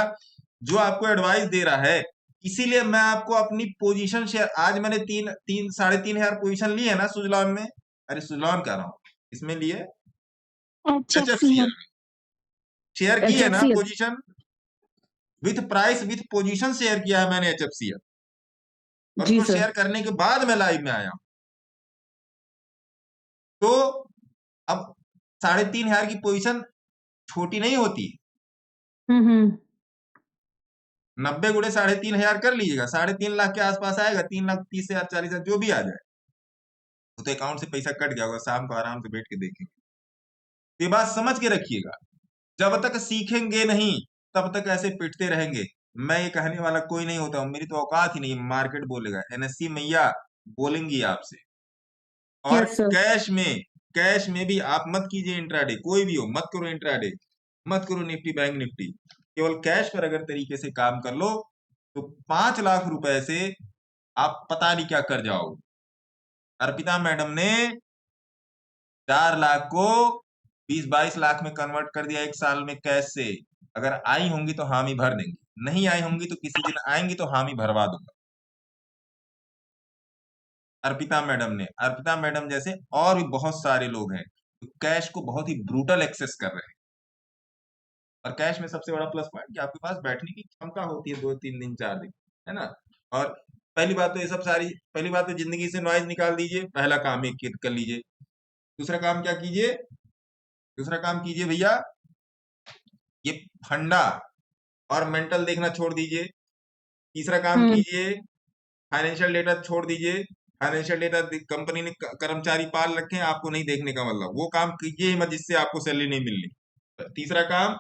जो आपको एडवाइस दे रहा है, इसीलिए मैं आपको अपनी पोजीशन शेयर, आज मैंने 3,500 पोजीशन ली है ना सुजलॉन में, अरे सुजलॉन कह रहा हूँ, इसमें लिए HFCL में, शेयर की है ना HFCL position with price with position share किया है मैंने HFCL, और जी उसको सर। शेयर करने के बाद मैं लाइव में आया हूं। तो अब 3,500 की पोजीशन छोटी नहीं होती। 90 गुणे 3,500 कर लीजिएगा, 3.5 लाख के आसपास आएगा, 3,30,000 40,000 जो भी आ जाए, वो तो अकाउंट से पैसा कट गया होगा, शाम को आराम से बैठ के देखेंगे। ये बात समझ के रखिएगा, जब तक सीखेंगे नहीं तब तक ऐसे पिटते रहेंगे। मैं ये कहने वाला कोई नहीं होता हूं, मेरी तो औकात ही नहीं, मार्केट बोलेगा, NSE मैया बोलेंगी आपसे। और यस सर। कैश में भी आप मत कीजिए इंट्राडे, कोई भी हो मत करो इंट्राडे, मत करो निफ्टी बैंक निफ्टी, केवल कैश पर अगर तरीके से काम कर लो तो 5 लाख रुपए से आप पता नहीं क्या कर जाओगे। अर्पिता मैडम ने 4 लाख को 20-22 लाख में कन्वर्ट कर दिया 1 साल में कैश से। अगर आई होंगी तो हामी भर देंगी, नहीं आई होंगी तो किसी दिन आएंगी तो हामी भरवा दूंगा। अर्पिता मैडम जैसे और भी बहुत सारे लोग हैं तो कैश को बहुत ही ब्रूटल एक्सेस कर रहे हैं। और कैश में सबसे बड़ा प्लस पॉइंट कि आपके पास बैठने की क्षमता होती है 2-3 दिन 4 दिन, है ना। और पहली बात तो जिंदगी से नॉइज निकाल दीजिए, पहला काम एक कर लीजिए। दूसरा काम क्या कीजिए? दूसरा काम कीजिए भैया, ये फंडा और मेंटल देखना छोड़ दीजिए। तीसरा काम कीजिए, फाइनेंशियल डेटा छोड़ दीजिए। फाइनेंशियल डेटा कंपनी ने कर्मचारी पाल रखे हैं, आपको नहीं देखने का मतलब, वो काम कीजिए मत जिससे आपको सैलरी नहीं मिलनी। तीसरा काम,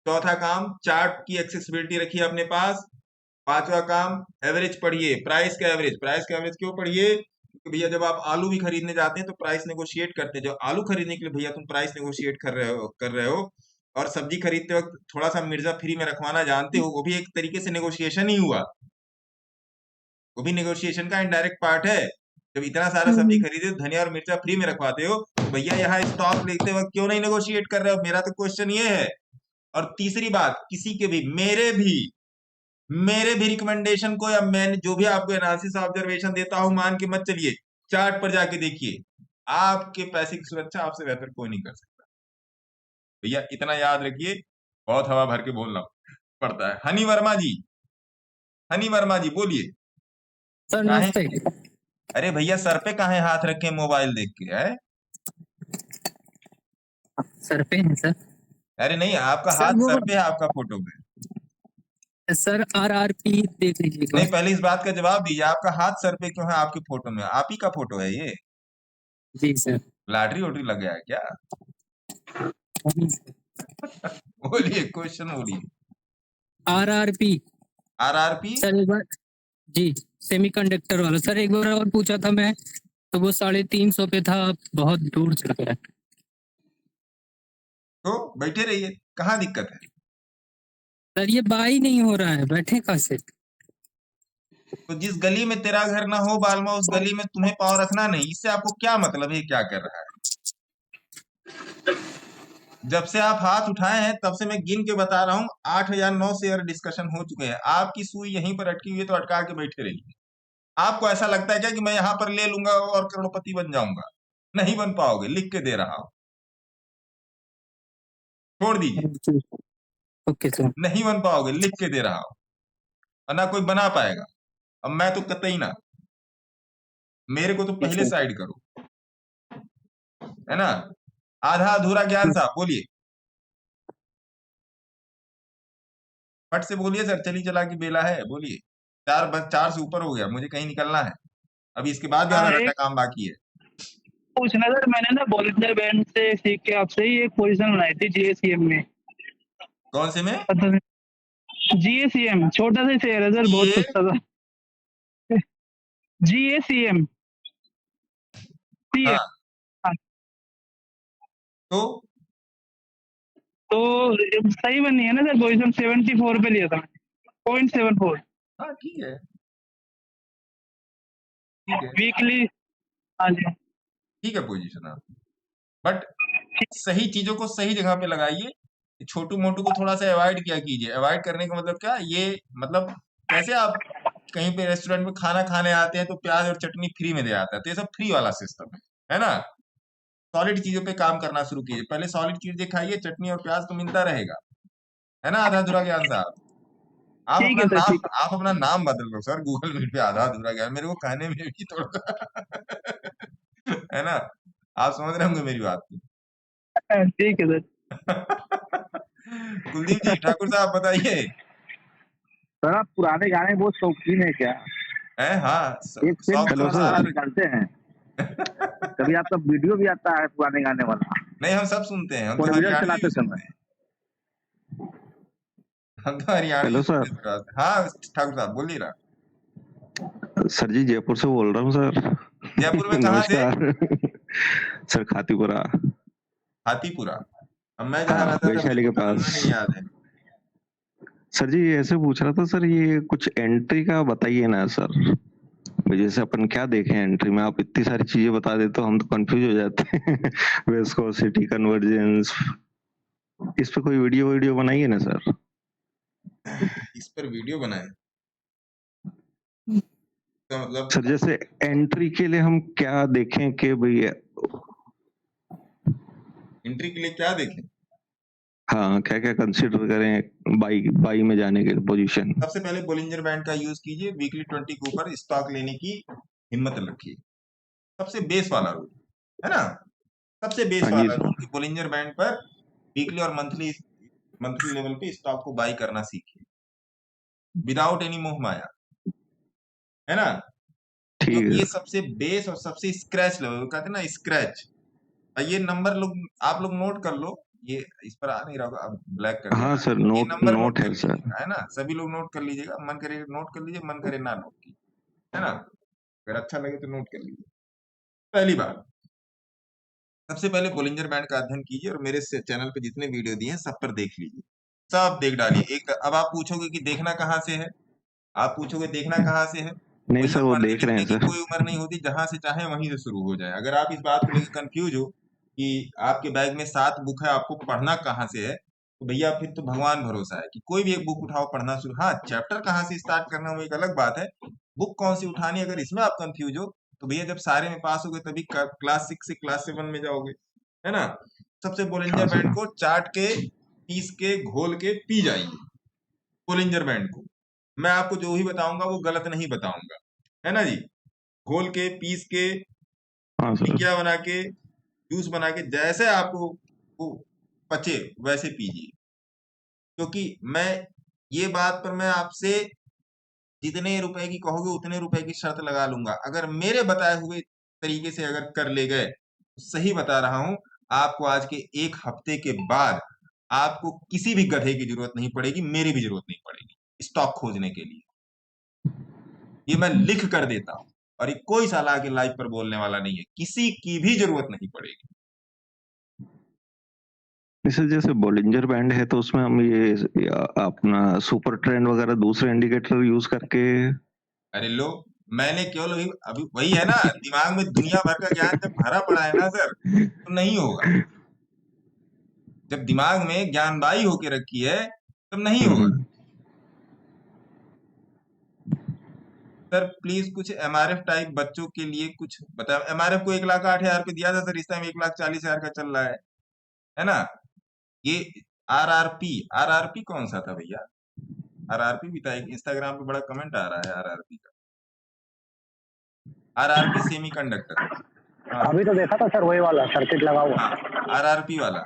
चौथा काम, चार्ट की एक्सेसिबिलिटी रखिए अपने पास। पांचवा काम, एवरेज पढ़िए, प्राइस का एवरेज क्यों पढ़िए? क्योंकि भैया जब आप आलू भी खरीदने जाते हैं तो प्राइस नेगोशिएट करते हैं। जो आलू खरीदने के लिए भैया तुम प्राइस नेगोशिएट कर रहे हो और सब्जी खरीदते वक्त थोड़ा सा मिर्जा फ्री में रखवाना जानते हो, वो भी एक तरीके से नेगोशिएशन ही हुआ, वो भी नेगोशिएशन का इनडायरेक्ट पार्ट है। जब इतना सारा सब्जी खरीदे धनिया और मिर्चा फ्री में रखवाते हो, तो भैया यहाँ स्टॉक लेते वक्त क्यों नहीं नेगोशिएट कर रहे हो? मेरा तो क्वेश्चन ये है। और तीसरी बात, किसी के भी, मेरे भी रिकमेंडेशन को या मैंने जो भी आपको एनालिसिस ऑब्जर्वेशन देता हूं मान के मत चलिए, चार्ट पर जाके देखिए, आपके पैसे की सुरक्षा आपसे बेहतर कोई नहीं कर सकता। भैया इतना याद रखिए, बहुत हवा भर के बोलना पड़ता है। हनी वर्मा जी बोलिए। सर नमस्ते। अरे भैया सर पे काहे हाथ रखे मोबाइल देख के है? सर पे है सर। अरे नहीं, आपका हाथ सर पे है, आपका फोटो पे सर। RRP देख लीजिए। नहीं, पहले इस बात का जवाब दीजिए, आपका हाथ सर पे क्यों है? आपकी फोटो में आप ही का फोटो है ये? जी सर। लॉटरी वोटरी लग गया है क्या? बोलिए, क्वेश्चन बोलिए। RRP सर एक बार जी, सेमीकंडक्टर वाला सर, एक बार और पूछा था मैं तो वो 350 पे था, बहुत दूर चल गया। तो बैठे रहिए, कहाँ दिक्कत है? सर ये बाई नहीं हो रहा है, बैठे कैसे? तो जिस गली में तेरा घर ना हो बालमा, उस गली में तुम्हें पाँव रखना नहीं। इससे आपको क्या मतलब है? क्या कर रहा है? जब से आप हाथ उठाए हैं तब से मैं गिन के बता रहा हूँ, 8,009 शेयर डिस्कशन हो चुके हैं। आपकी सुई यहीं पर अटकी हुई है तो अटका के बैठे रहिए। आपको ऐसा लगता है क्या कि मैं यहाँ पर ले लूंगा और करोड़पति बन जाऊंगा? नहीं बन पाओगे, लिख के दे रहा हूं, छोड़ दीजिए। Okay sir. नहीं बन पाओगे, लिख के दे रहा हूं, और ना कोई बना पाएगा। अब मैं तो कतई ना, मेरे को तो पहले साइड करो, है ना। आधा अधूरा ज्ञान साहब बोलिए, फट से बोलिए सर, चली चला की बेला है, बोलिए। 4 से ऊपर हो गया, मुझे कहीं निकलना है, अभी इसके बाद भी आधा घंटा काम बाकी है। पूछना सर, मैंने ना बॉलिंजर बैंड से सीख के आपसे ही एक पोजीशन बनाई थी GACM में। कौन से में? GACM, छोटा सा शेयर है सर, बहुत सस्ता था। GACM। हाँ। तो सही बनी है ना सर, पोजीशन 74 पे लिया था, 0.74। हाँ ठीक है, वीकली। हाँ जी ठीक है पोजीशन आप, बट सही चीजों को सही जगह पे लगाइए। छोटू मोटू को थोड़ा सा अवॉइड किया कीजिए। अवॉइड करने का मतलब क्या? ये मतलब कैसे आप कहीं पे रेस्टोरेंट में खाना खाने आते हैं तो प्याज और चटनी फ्री में दे आता है, तो ये सब फ्री वाला सिस्टम है ना। सॉलिड चीजों पे काम करना शुरू कीजिए। पहले सॉलिड चीजें खाइए, चटनी और प्याज तो मिलता रहेगा, है ना आधा अधूरा ज्ञान साहब। ठीक है सर, ठीक आप अपना नाम बदल लो सर, गूगल मीट पे आधा अधूरा ज्ञान, मेरे को कहने में भी थोड़ा है ना, आप समझ रहे होंगे मेरी बात को। है। ठीक है सर। कुलदीप जी, ठाकुर साहब बताइए। सर आप पुराने गाने बहुत शौकीन है क्या? है हाँ, एक शौक फिल्म तो सारा निकालते हैं, कभी आपका वीडियो भी आता है पुराने गाने वाला? नहीं, हम सब सुनते हैं, हम तो टेलीविजन हरियाणवी चलाते भी सुनते समय। हैं, हम तो हरियाणवी हेलो सर। सुनते हैं। हाँ ठाकुर साहब बोलिए ना। सर जी जयपुर से बोल रहा हूँ सर। जयपुर में कहाँ से? सर खातीपुरा। हाथीपुरा। अब मैं जहाँ रहता था वैशाली के मुझे नाम पास। नहीं याद है। सर जी ऐसे पूछ रहा था सर, ये कुछ एंट्री का बताइए ना सर, जैसे अपन क्या देखें एंट्री में, आप इतनी सारी चीजें बता देते तो हम तो कंफ्यूज हो जाते हैं। विस्कोसिटी, कन्वर्जेंस, इस पे कोई वीडियो बनाइए ना सर। इस पर वीडियो बनाए तो मतलब सर जैसे एंट्री के लिए हम क्या देखें कि भाई, एंट्री के लिए क्या देखें? हाँ क्या क्या कंसिडर करें बाई में जाने के लिए पोजीशन? सबसे पहले बोलिंजर बैंड का यूज कीजिए, वीकली 20 के ऊपर स्टॉक लेने की हिम्मत रखिए, सबसे बेस वाला रूल है ना, सबसे बेस वाला रूल कि बोलिंजर बैंड पर वीकली और मंथली लेवल पे स्टॉक को बाई करना सीखिए, विदाउट एनी मोह माया, है ना। क्योंकि ये सबसे बेस और सबसे स्क्रैच लेवल कहते हैं ना, स्क्रैच। ये नंबर लोग आप लोग नोट कर लो, ये इस पर आ नहीं रहा होगा, ब्लैक कर हाँ सर, नोट है सर, है ना, सभी लोग नोट कर लीजिएगा, मन करे नोट कर लीजिए, मन करे ना नोट कीजिए, है ना, अगर अच्छा लगे तो नोट कर लीजिए। पहली बात, सबसे पहले बोलिंजर बैंड का अध्ययन कीजिए और मेरे चैनल पे जितने वीडियो दिए हैं सब पर देख लीजिए, सब देख डालिए। एक अब आप पूछोगे कि देखना कहाँ से है, आप पूछोगे देखना कहाँ से है, नहीं सर वो देख रहे हैं सर। कोई उम्र नहीं होती, जहां से चाहे वहीं से शुरू हो जाए। अगर आप इस बात को लेकर कंफ्यूज हो कि आपके बैग में 7 बुक है, आपको पढ़ना कहाँ से है, तो भैया फिर तो भगवान भरोसा है कि कोई भी एक बुक उठाओ, पढ़ना शुरू। हाँ, चैप्टर कहाँ से स्टार्ट करना वो एक अलग बात है, बुक कौन सी उठानी, अगर इसमें आप कंफ्यूज हो तो भैया जब सारे में पास होगे तभी क्लास 6 से क्लास 7 में जाओगे, है ना। सबसे बोलिंजर बैंड को चाट के, पीस के, घोल के पी जाइए। बोलिंजर बैंड को मैं आपको जो भी बताऊंगा वो गलत नहीं बताऊंगा, है ना जी। घोल के, पीस के, टिकिया बना के, जूस बना के, जैसे आपको वो पचे वैसे पीजिए। क्योंकि मैं ये बात पर मैं आपसे जितने रुपए की कहोगे उतने रुपए की शर्त लगा लूंगा, अगर मेरे बताए हुए तरीके से अगर कर ले गए, तो सही बता रहा हूं आपको, आज के 1 हफ्ते के बाद आपको किसी भी गधे की जरूरत नहीं पड़ेगी, मेरी भी जरूरत नहीं पड़ेगी स्टॉक खोजने के लिए। ये मैं लिख कर देता हूं, और ये कोई साला आके लाइव पर बोलने वाला नहीं है, किसी की भी जरूरत नहीं पड़ेगी। जैसे बोलिंजर बैंड है तो उसमें हम ये अपना सुपर ट्रेंड वगैरह दूसरे इंडिकेटर यूज करके, अरे लो, मैंने केवल अभी वही है ना, दिमाग में दुनिया भर का ज्ञान जब भरा पड़ा है ना सर, तो नहीं होगा। जब दिमाग में ज्ञानबाई होके रखी है तब नहीं होगा। सर प्लीज कुछ एमआरएफ टाइप बच्चों के लिए कुछ बताओ। एमआरएफ को 1,08,000 रुपये दिया था सर, इस टाइम 1,40,000 का चल रहा है ना। ये आरआरपी कौन सा था भैया? आरआरपी भी था, इंस्टाग्राम पे बड़ा कमेंट आ रहा है आरआरपी का, आरआरपी सेमीकंडक्टर। अभी तो देखा था सर वही वाला सर्किट लगा हुआ, आरआरपी वाला।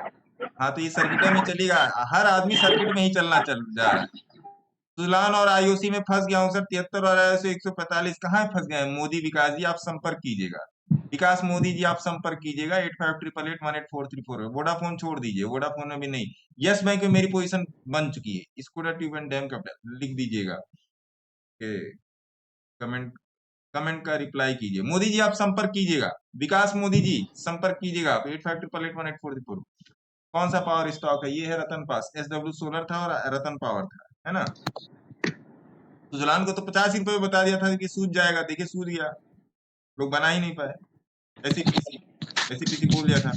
हाँ तो ये सर्किट में चलेगा, हर आदमी सर्किट में ही चलना जा रहा है। सुजान और आईओसी में फंस गया हूँ सर, 73 और 145 कहाँ फंस गए? मोदी विकास जी आप संपर्क कीजिएगा, विकास मोदी जी आप संपर्क कीजिएगा 8588818434। वोडाफोन छोड़ दीजिए, वोडाफोन में भी नहीं। यस बैंक में मेरी पोजीशन बन चुकी है, स्कूटर ट्यूब एंड डैम का लिख दीजिएगा, कमेंट का रिप्लाई कीजिए। मोदी जी आप संपर्क कीजिएगा, विकास मोदी जी संपर्क कीजिएगा आप 8588818434। कौन सा पावर स्टॉक है? ये है रतन पास, SW सोलर था और रतन पावर था, है ना। सुजलान को तो 50 रुपए बता दिया था कि सूझ जाएगा, देखिए सूझ गया, लोग बना ही नहीं पाए। ऐसी पीसी बोल दिया था।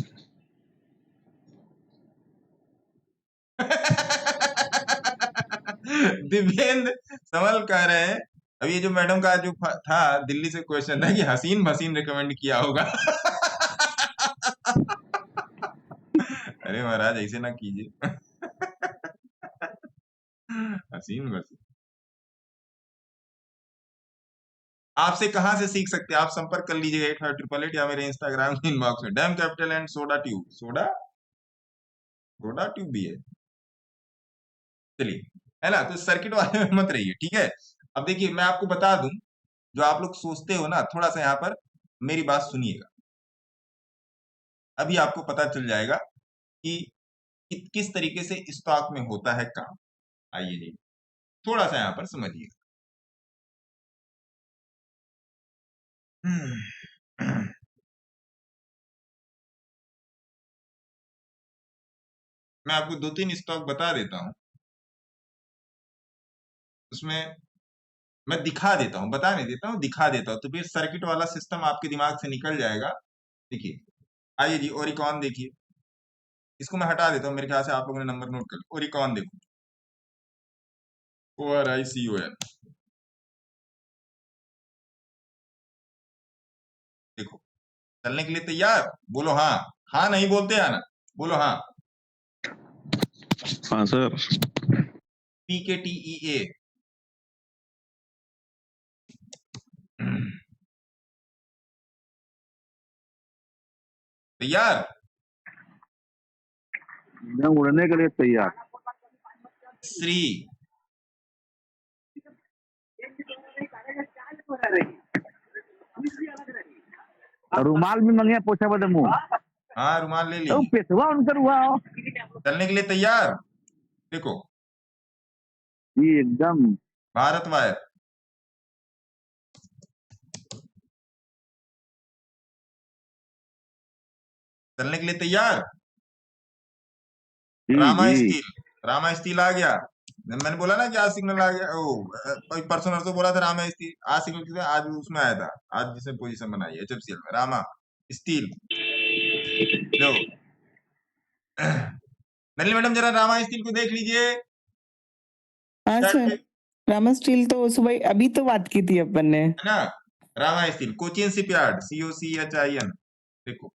दिव्येंद्र समल कह रहे हैं, अब ये जो मैडम का जो था दिल्ली से क्वेश्चन है कि हसीन भसीन रिकमेंड किया होगा। अरे महाराज ऐसे ना कीजिए। हसीन बस। आपसे कहाँ से सीख सकते हैं? आप संपर्क कर लीजिएगा 8588 या मेरे इंस्टाग्राम के इनबॉक्स में। Dam capital and soda tube, soda tube भी है। चलिए, है ना, तो सर्किट वाले में मत रहिए, ठीक है। अब देखिए मैं आपको बता दूं, जो आप लोग सोचते हो ना, थोड़ा सा यहाँ पर मेरी बात सुनिएगा, अभी आपको पता चल जाएगा कि किस तरीके से स्टॉक में होता है काम। आइए जी, थोड़ा सा यहाँ पर समझिए। मैं आपको 2-3 स्टॉक बता देता हूं, उसमें मैं दिखा देता हूं, बता नहीं देता हूं, दिखा देता हूं, तो फिर सर्किट वाला सिस्टम आपके दिमाग से निकल जाएगा। देखिए, आइए जी, ओरिकॉन देखिए, इसको मैं हटा देता हूं, मेरे ख्याल से आप लोगों ने नंबर नोट कर लिया। ओरिकॉन देखो, ORICON, देखो, चलने के लिए तैयार? बोलो हाँ। हाँ नहीं बोलते आना, बोलो हाँ। हाँ सर। PKTEA, तैयार? मैं उड़ने के लिए तैयार। श्री, रुमाल भी मंगे पोछा बदे मुंह हाँ रुमाल ले तो लीजिए। पेशवा उनकर हुआ चलने के लिए तैयार? देखो, जी एकदम। भारत वायर, चलने के लिए तैयार? रामा स्टील, रामा स्टील आ गया। मैंने बोला ना कि आज सिग्नल आ गया। ओ परसों नरसों बोला था रामा स्टील, आज सिग्नल कितना, आज उसमें आया था, आज जिसने पोजीशन बनाई है HFCL में, रामा स्टील। लो नलिनी मैडम, जरा रामा स्टील को देख लीजिए। हाँ चैट सर, पे, रामा स्टील तो सुबह अभी तो बात की थी अपन ने। है ना, Rama steel, Cochin shipyard, COCHIN, देखो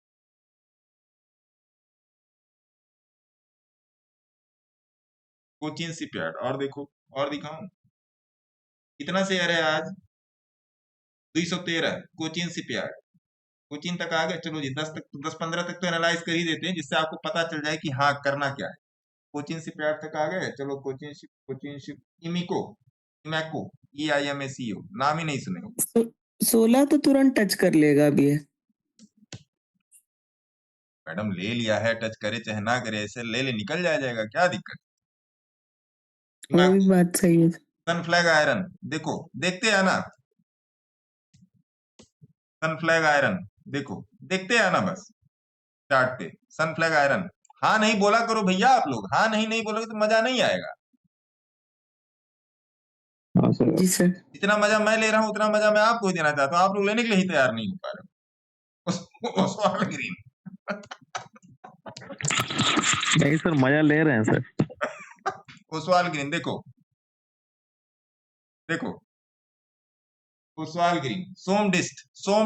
कोचिन शिपयार्ड। और देखो, और दिखाऊं, कितना शेयर है आज? 213, कोचिन शिपयार्ड। कोचिन तक आ गए, चलो जी 10-15 तक तो एनालाइज कर ही देते हैं, जिससे आपको पता चल जाए कि हाँ करना क्या है। कोचिन शिपयार्ड तक आ गए, चलो कोचिन शिप इमिको, इमैको, EIMACO, नाम ही नहीं सुने हो। 16 तो तुरंत टच कर लेगा अभी ये। मैडम ले लिया है, टच करे चाहे ना करे, ऐसे ले ले निकल जाएगा, क्या दिक्कत? वो भी बात सही है। सनफ्लैग आयरन देखो, देखते हैं ना, सनफ्लैग आयरन देखो, देखते हैं ना, बस चार्ट पे सनफ्लैग आयरन। हाँ नहीं बोला करो भैया, आप लोग हाँ नहीं बोलोगे तो मजा नहीं आएगा। हाँ सर। जी सर। जितना मजा मैं ले रहा हूँ उतना मजा मैं आपको ही देना चाहता हूँ, आप लोग लेने के लिए ही तैयार नहीं हो पा रहे हो। ओसवाल ग्रीन, नहीं सर, मजा ले रहे हैं सर। ओसवाल ग्रीन देखो, देखो ओसवाल ग्रीन। सोम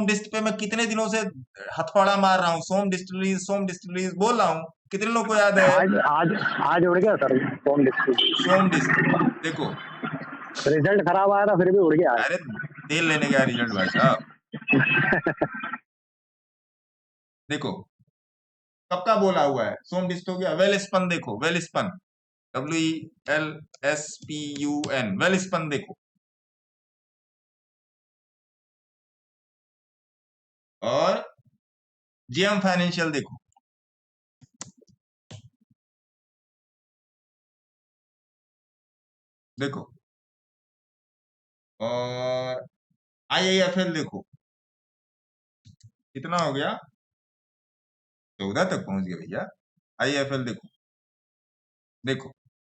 डिस्ट पे मैं कितने दिनों से हथौड़ा मार रहा हूँ, सोम डिस्टिलरीज बोल रहा हूँ, कितने लोगों को याद है? आज उड़ गया सर सोम डिस्ट देखो, रिजल्ट खराब आया था फिर भी उड़ गया। अरे तेल लेने गया रिजल्ट भाई साहब। देखो कब का बोला हुआ है, सोम डिस्ट हो गया। वेल स्पन देखो, Welspun, WELSPUN, Welspun देखो। और GM फाइनेंशियल देखो, देखो। और IIFL देखो, कितना हो गया? 14 तक पहुंच गया भैया। IIFL देखो, देखो।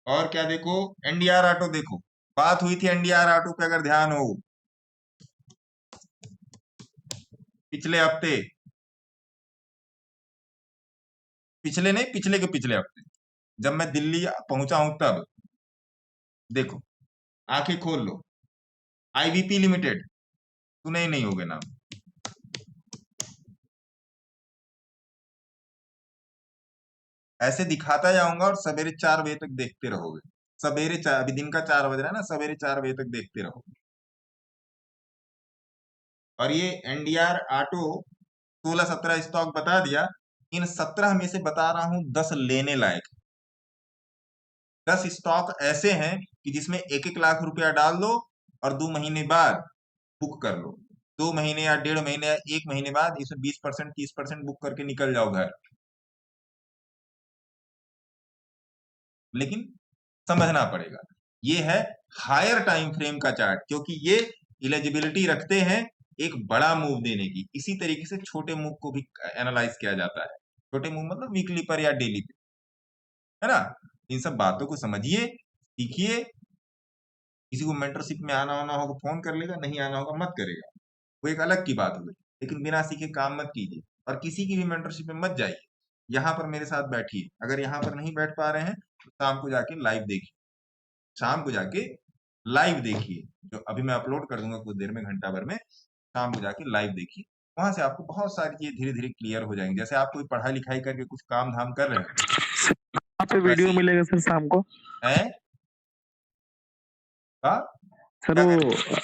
और क्या देखो? NDR ऑटो देखो, बात हुई थी NDR ऑटो पे, अगर ध्यान हो, पिछले हफ्ते, पिछले नहीं, पिछले के पिछले हफ्ते, जब मैं दिल्ली पहुंचा हूं तब। देखो, आंखें खोल लो, IBP लिमिटेड, सुने ही नहीं होगे नाम। ऐसे दिखाता जाऊंगा और सवेरे 4 बजे तक देखते रहोगे। सवेरे 4, अभी दिन का 4 बज रहा है ना, सवेरे 4 बजे तक देखते रहोगे। और ये एनडीआर ऑटो 16-17 स्टॉक बता दिया। इन 17 में से बता रहा हूं 10 लेने लायक। 10 स्टॉक ऐसे हैं कि जिसमें 1-1 लाख रुपया डाल दो और 2 महीने बाद बुक कर लो। 2 महीने या 1.5 महीने या 1 महीने बाद इसमें 20% 30% बुक करके निकल जाओ घर। लेकिन समझना पड़ेगा, ये है हायर टाइम फ्रेम का चार्ट, क्योंकि ये एलिजिबिलिटी रखते हैं एक बड़ा मूव देने की। इसी तरीके से छोटे मूव को भी एनालाइज किया जाता है। छोटे मूव मतलब वीकली पर या डेली पे, है ना। इन सब बातों को समझिए, सीखिए। किसी को मेंटरशिप में आना होगा फोन कर लेगा, नहीं आना होगा मत करेगा, वो एक अलग की बात होगी। लेकिन बिना सीखे काम मत कीजिए और किसी की भी मेंटरशिप में मत जाइए। यहाँ पर मेरे साथ बैठिए, अगर यहाँ पर नहीं बैठ पा रहे हैं तो शाम को जाके लाइव देखिए। शाम को जाके लाइव देखिए, जो अभी मैं अपलोड कर दूंगा कुछ देर में, घंटा भर में। शाम को जाके लाइव देखिए, वहां से आपको बहुत सारी चीजें धीरे धीरे क्लियर हो जाएंगी। जैसे आप कोई पढ़ाई लिखाई करके कुछ काम धाम कर रहे हैं, यहाँ पे वीडियो मिलेगा सर शाम को है सर। वो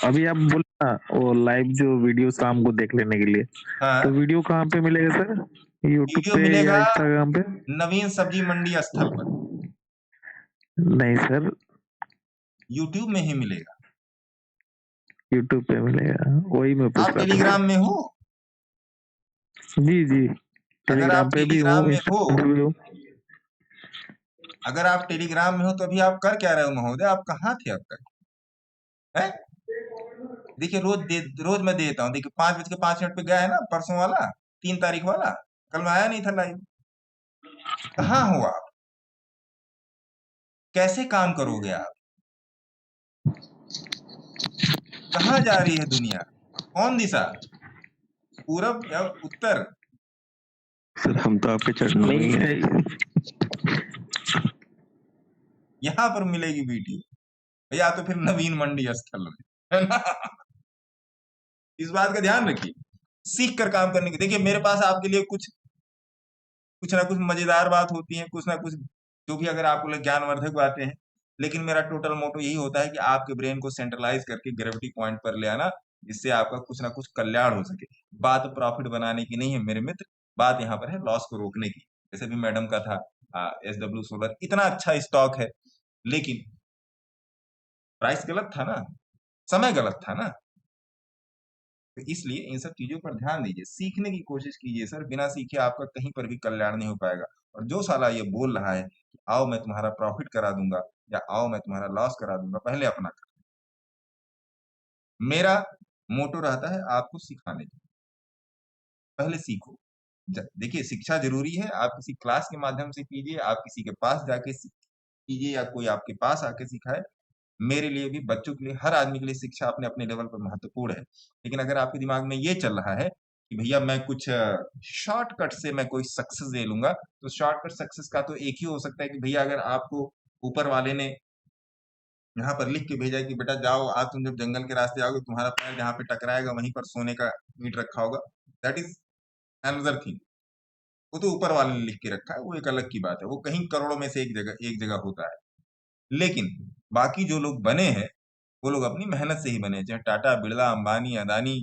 अभी आप बोला वो लाइव जो वीडियो शाम को देख लेने के लिए, तो वीडियो कहाँ पे मिलेगा सर? यूट्यूब पे या इंस्टाग्राम पे? नवीन सब्जी मंडी स्थल पर। नहीं सर, यूट्यूब में ही मिलेगा। यूट्यूब पे मिलेगा, वही मैं पूछ आप टेलीग्राम में हो? जी जी, टेलीग्राम पे भी हूँ, इंस्टाग्राम पे भी हूँ। अगर आप टेलीग्राम में हो तो अभी आप कर क्या रहे हो महोदय? आप कहाँ थे अब तक? है देखिए, रोज मैं देता हूँ। देखिए 5:05 पे गया है ना, परसों वाला 3 तारीख वाला, कल मैं आया नहीं था लाइव। कहाँ हो आप? कैसे काम करोगे आप? कहाँ जा रही है दुनिया? कौन दिशा, पूरब या उत्तर? सर हम तो आपके चरणों में ही है। यहाँ पर मिलेगी वीडियो, या तो फिर नवीन मंडी स्थल में, है ना। इस बात का ध्यान रखिए, सीख कर काम करने की। देखिए मेरे पास आपके लिए कुछ ना कुछ मजेदार बात होती है, कुछ ना कुछ जो भी अगर आपको ज्ञानवर्धक बातें हैं। लेकिन मेरा टोटल मोटो यही होता है कि आपके ब्रेन को सेंट्रलाइज करके ग्रेविटी पॉइंट पर ले आना, जिससे आपका कुछ ना कुछ कल्याण हो सके। बात प्रॉफिट बनाने की नहीं है मेरे मित्र, बात यहाँ पर है लॉस को रोकने की। जैसे भी मैडम का था SW सोलर, इतना अच्छा स्टॉक है, लेकिन प्राइस गलत था ना, समय गलत था ना। तो इसलिए इन सब चीजों पर ध्यान दीजिए, सीखने की कोशिश कीजिए सर। बिना सीखे आपका कहीं पर भी कल्याण नहीं हो पाएगा। और जो साला ये बोल रहा है कि आओ मैं तुम्हारा प्रॉफिट करा दूंगा या आओ मैं तुम्हारा लॉस करा दूंगा, पहले अपना कर। मेरा मोटो रहता है आपको सिखाने का, पहले सीखो। देखिए शिक्षा जरूरी है, आप किसी क्लास के माध्यम से कीजिए, आप किसी के पास जाके कीजिए, या कोई आपके पास आके सिखाए। मेरे लिए भी, बच्चों के लिए, हर आदमी के लिए शिक्षा अपने अपने लेवल पर महत्वपूर्ण है। लेकिन अगर आपके दिमाग में ये चल रहा है कि भैया मैं कुछ शॉर्टकट से मैं कोई सक्सेस दे लूंगा, तो शॉर्टकट सक्सेस का तो एक ही हो सकता है कि भैया अगर आपको ऊपर वाले ने यहाँ पर लिख के भेजा है कि बेटा जाओ, आज तुम जब जंगल के रास्ते आओगे तुम्हारा पैर जहाँ पे टकराएगा वहीं पर सोने का ईंट रखा होगा, दैट इज अनदर थिंग। वो तो ऊपर वाले ने लिख के रखा है, वो एक अलग की बात है, वो कहीं करोड़ों में से एक जगह होता है। लेकिन बाकी जो लोग बने हैं वो लोग अपनी मेहनत से ही बने, चाहे टाटा, बिरला, अंबानी, अदानी,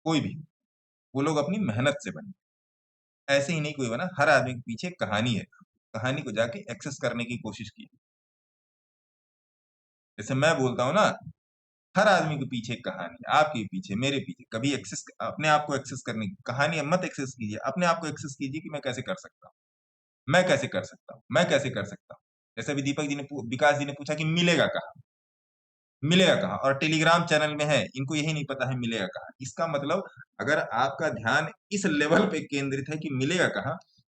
कोई भी, वो लोग अपनी मेहनत से बने। ऐसे ही नहीं कोई बना, हर आदमी के पीछे कहानी है, कहानी को जाके एक्सेस करने की कोशिश की। जैसे मैं बोलता हूँ ना, हर आदमी के पीछे एक कहानी, आपके पीछे, मेरे पीछे। कभी एक्सेस, अपने आप को एक्सेस करने की कहानी मत एक्सेस कीजिए, अपने आप को एक्सेस कीजिए कि मैं कैसे कर सकता हूँ, मैं कैसे कर सकता हूँ, मैं कैसे कर सकता हूँ। जैसे अभी दीपक जी ने, विकास जी ने पूछा कि मिलेगा कहाँ, मिलेगा कहाँ, और टेलीग्राम चैनल में है, इनको यही नहीं पता है मिलेगा कहाँ। इसका मतलब अगर आपका ध्यान इस लेवल पे केंद्रित है कि मिलेगा कहाँ,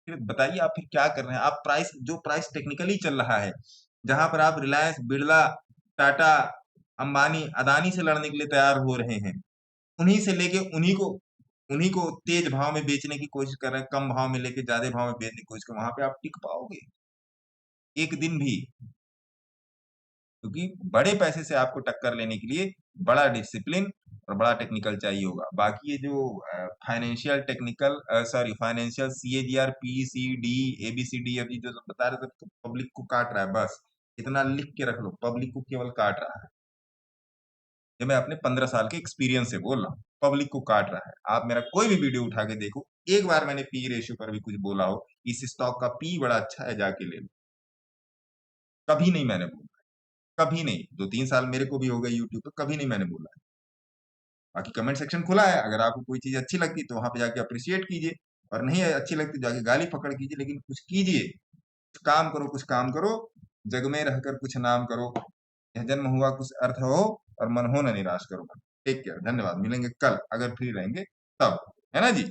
फिर बताइए आप फिर क्या कर रहे हैं। आप प्राइस, जो प्राइस टेक्निकली चल रहा है, जहां पर आप रिलायंस, बिरला, टाटा, अंबानी, अदानी से लड़ने के लिए तैयार हो रहे हैं, उन्हीं से लेके उन्हीं को तेज भाव में बेचने की कोशिश कर रहे हैं, कम भाव में लेके ज्यादा भाव में बेचने की कोशिश कर, वहां पे आप टिक पाओगे एक दिन भी? क्योंकि बड़े पैसे से आपको टक्कर लेने के लिए बड़ा डिसिप्लिन और बड़ा टेक्निकल चाहिए होगा। बाकी ये जो financial technical financial CAGR PCD ABCD अभी जो बता रहे थे तो पब्लिक को काट रहा है, बस इतना लिख के रख लो, पब्लिक को केवल काट रहा है। ये मैं अपने 15 साल के एक्सपीरियंस से बोल रहा हूँ, पब्लिक को काट रहा है। आप मेरा कोई भी वीडियो उठा के देखो, एक बार मैंने पी रेशियो पर भी कुछ बोला हो, इस स्टॉक का पी बड़ा अच्छा है जाके ले लो, कभी नहीं मैंने बोला, कभी नहीं। 2-3 साल मेरे को भी हो गए यूट्यूब पे, कभी नहीं मैंने बोला है। बाकी कमेंट सेक्शन खुला है, अगर आपको कोई चीज अच्छी लगती तो वहां पे जाके अप्रिशिएट कीजिए, और नहीं अच्छी लगती तो जाके गाली पकड़ कीजिए, लेकिन कुछ कीजिए, कुछ काम करो, कुछ काम करो, जग में रहकर कुछ नाम करो, यह जन्म हुआ कुछ अर्थ हो, और मन हो न निराश करो। टेक केयर, धन्यवाद, मिलेंगे कल अगर फ्री रहेंगे तब, है ना जी।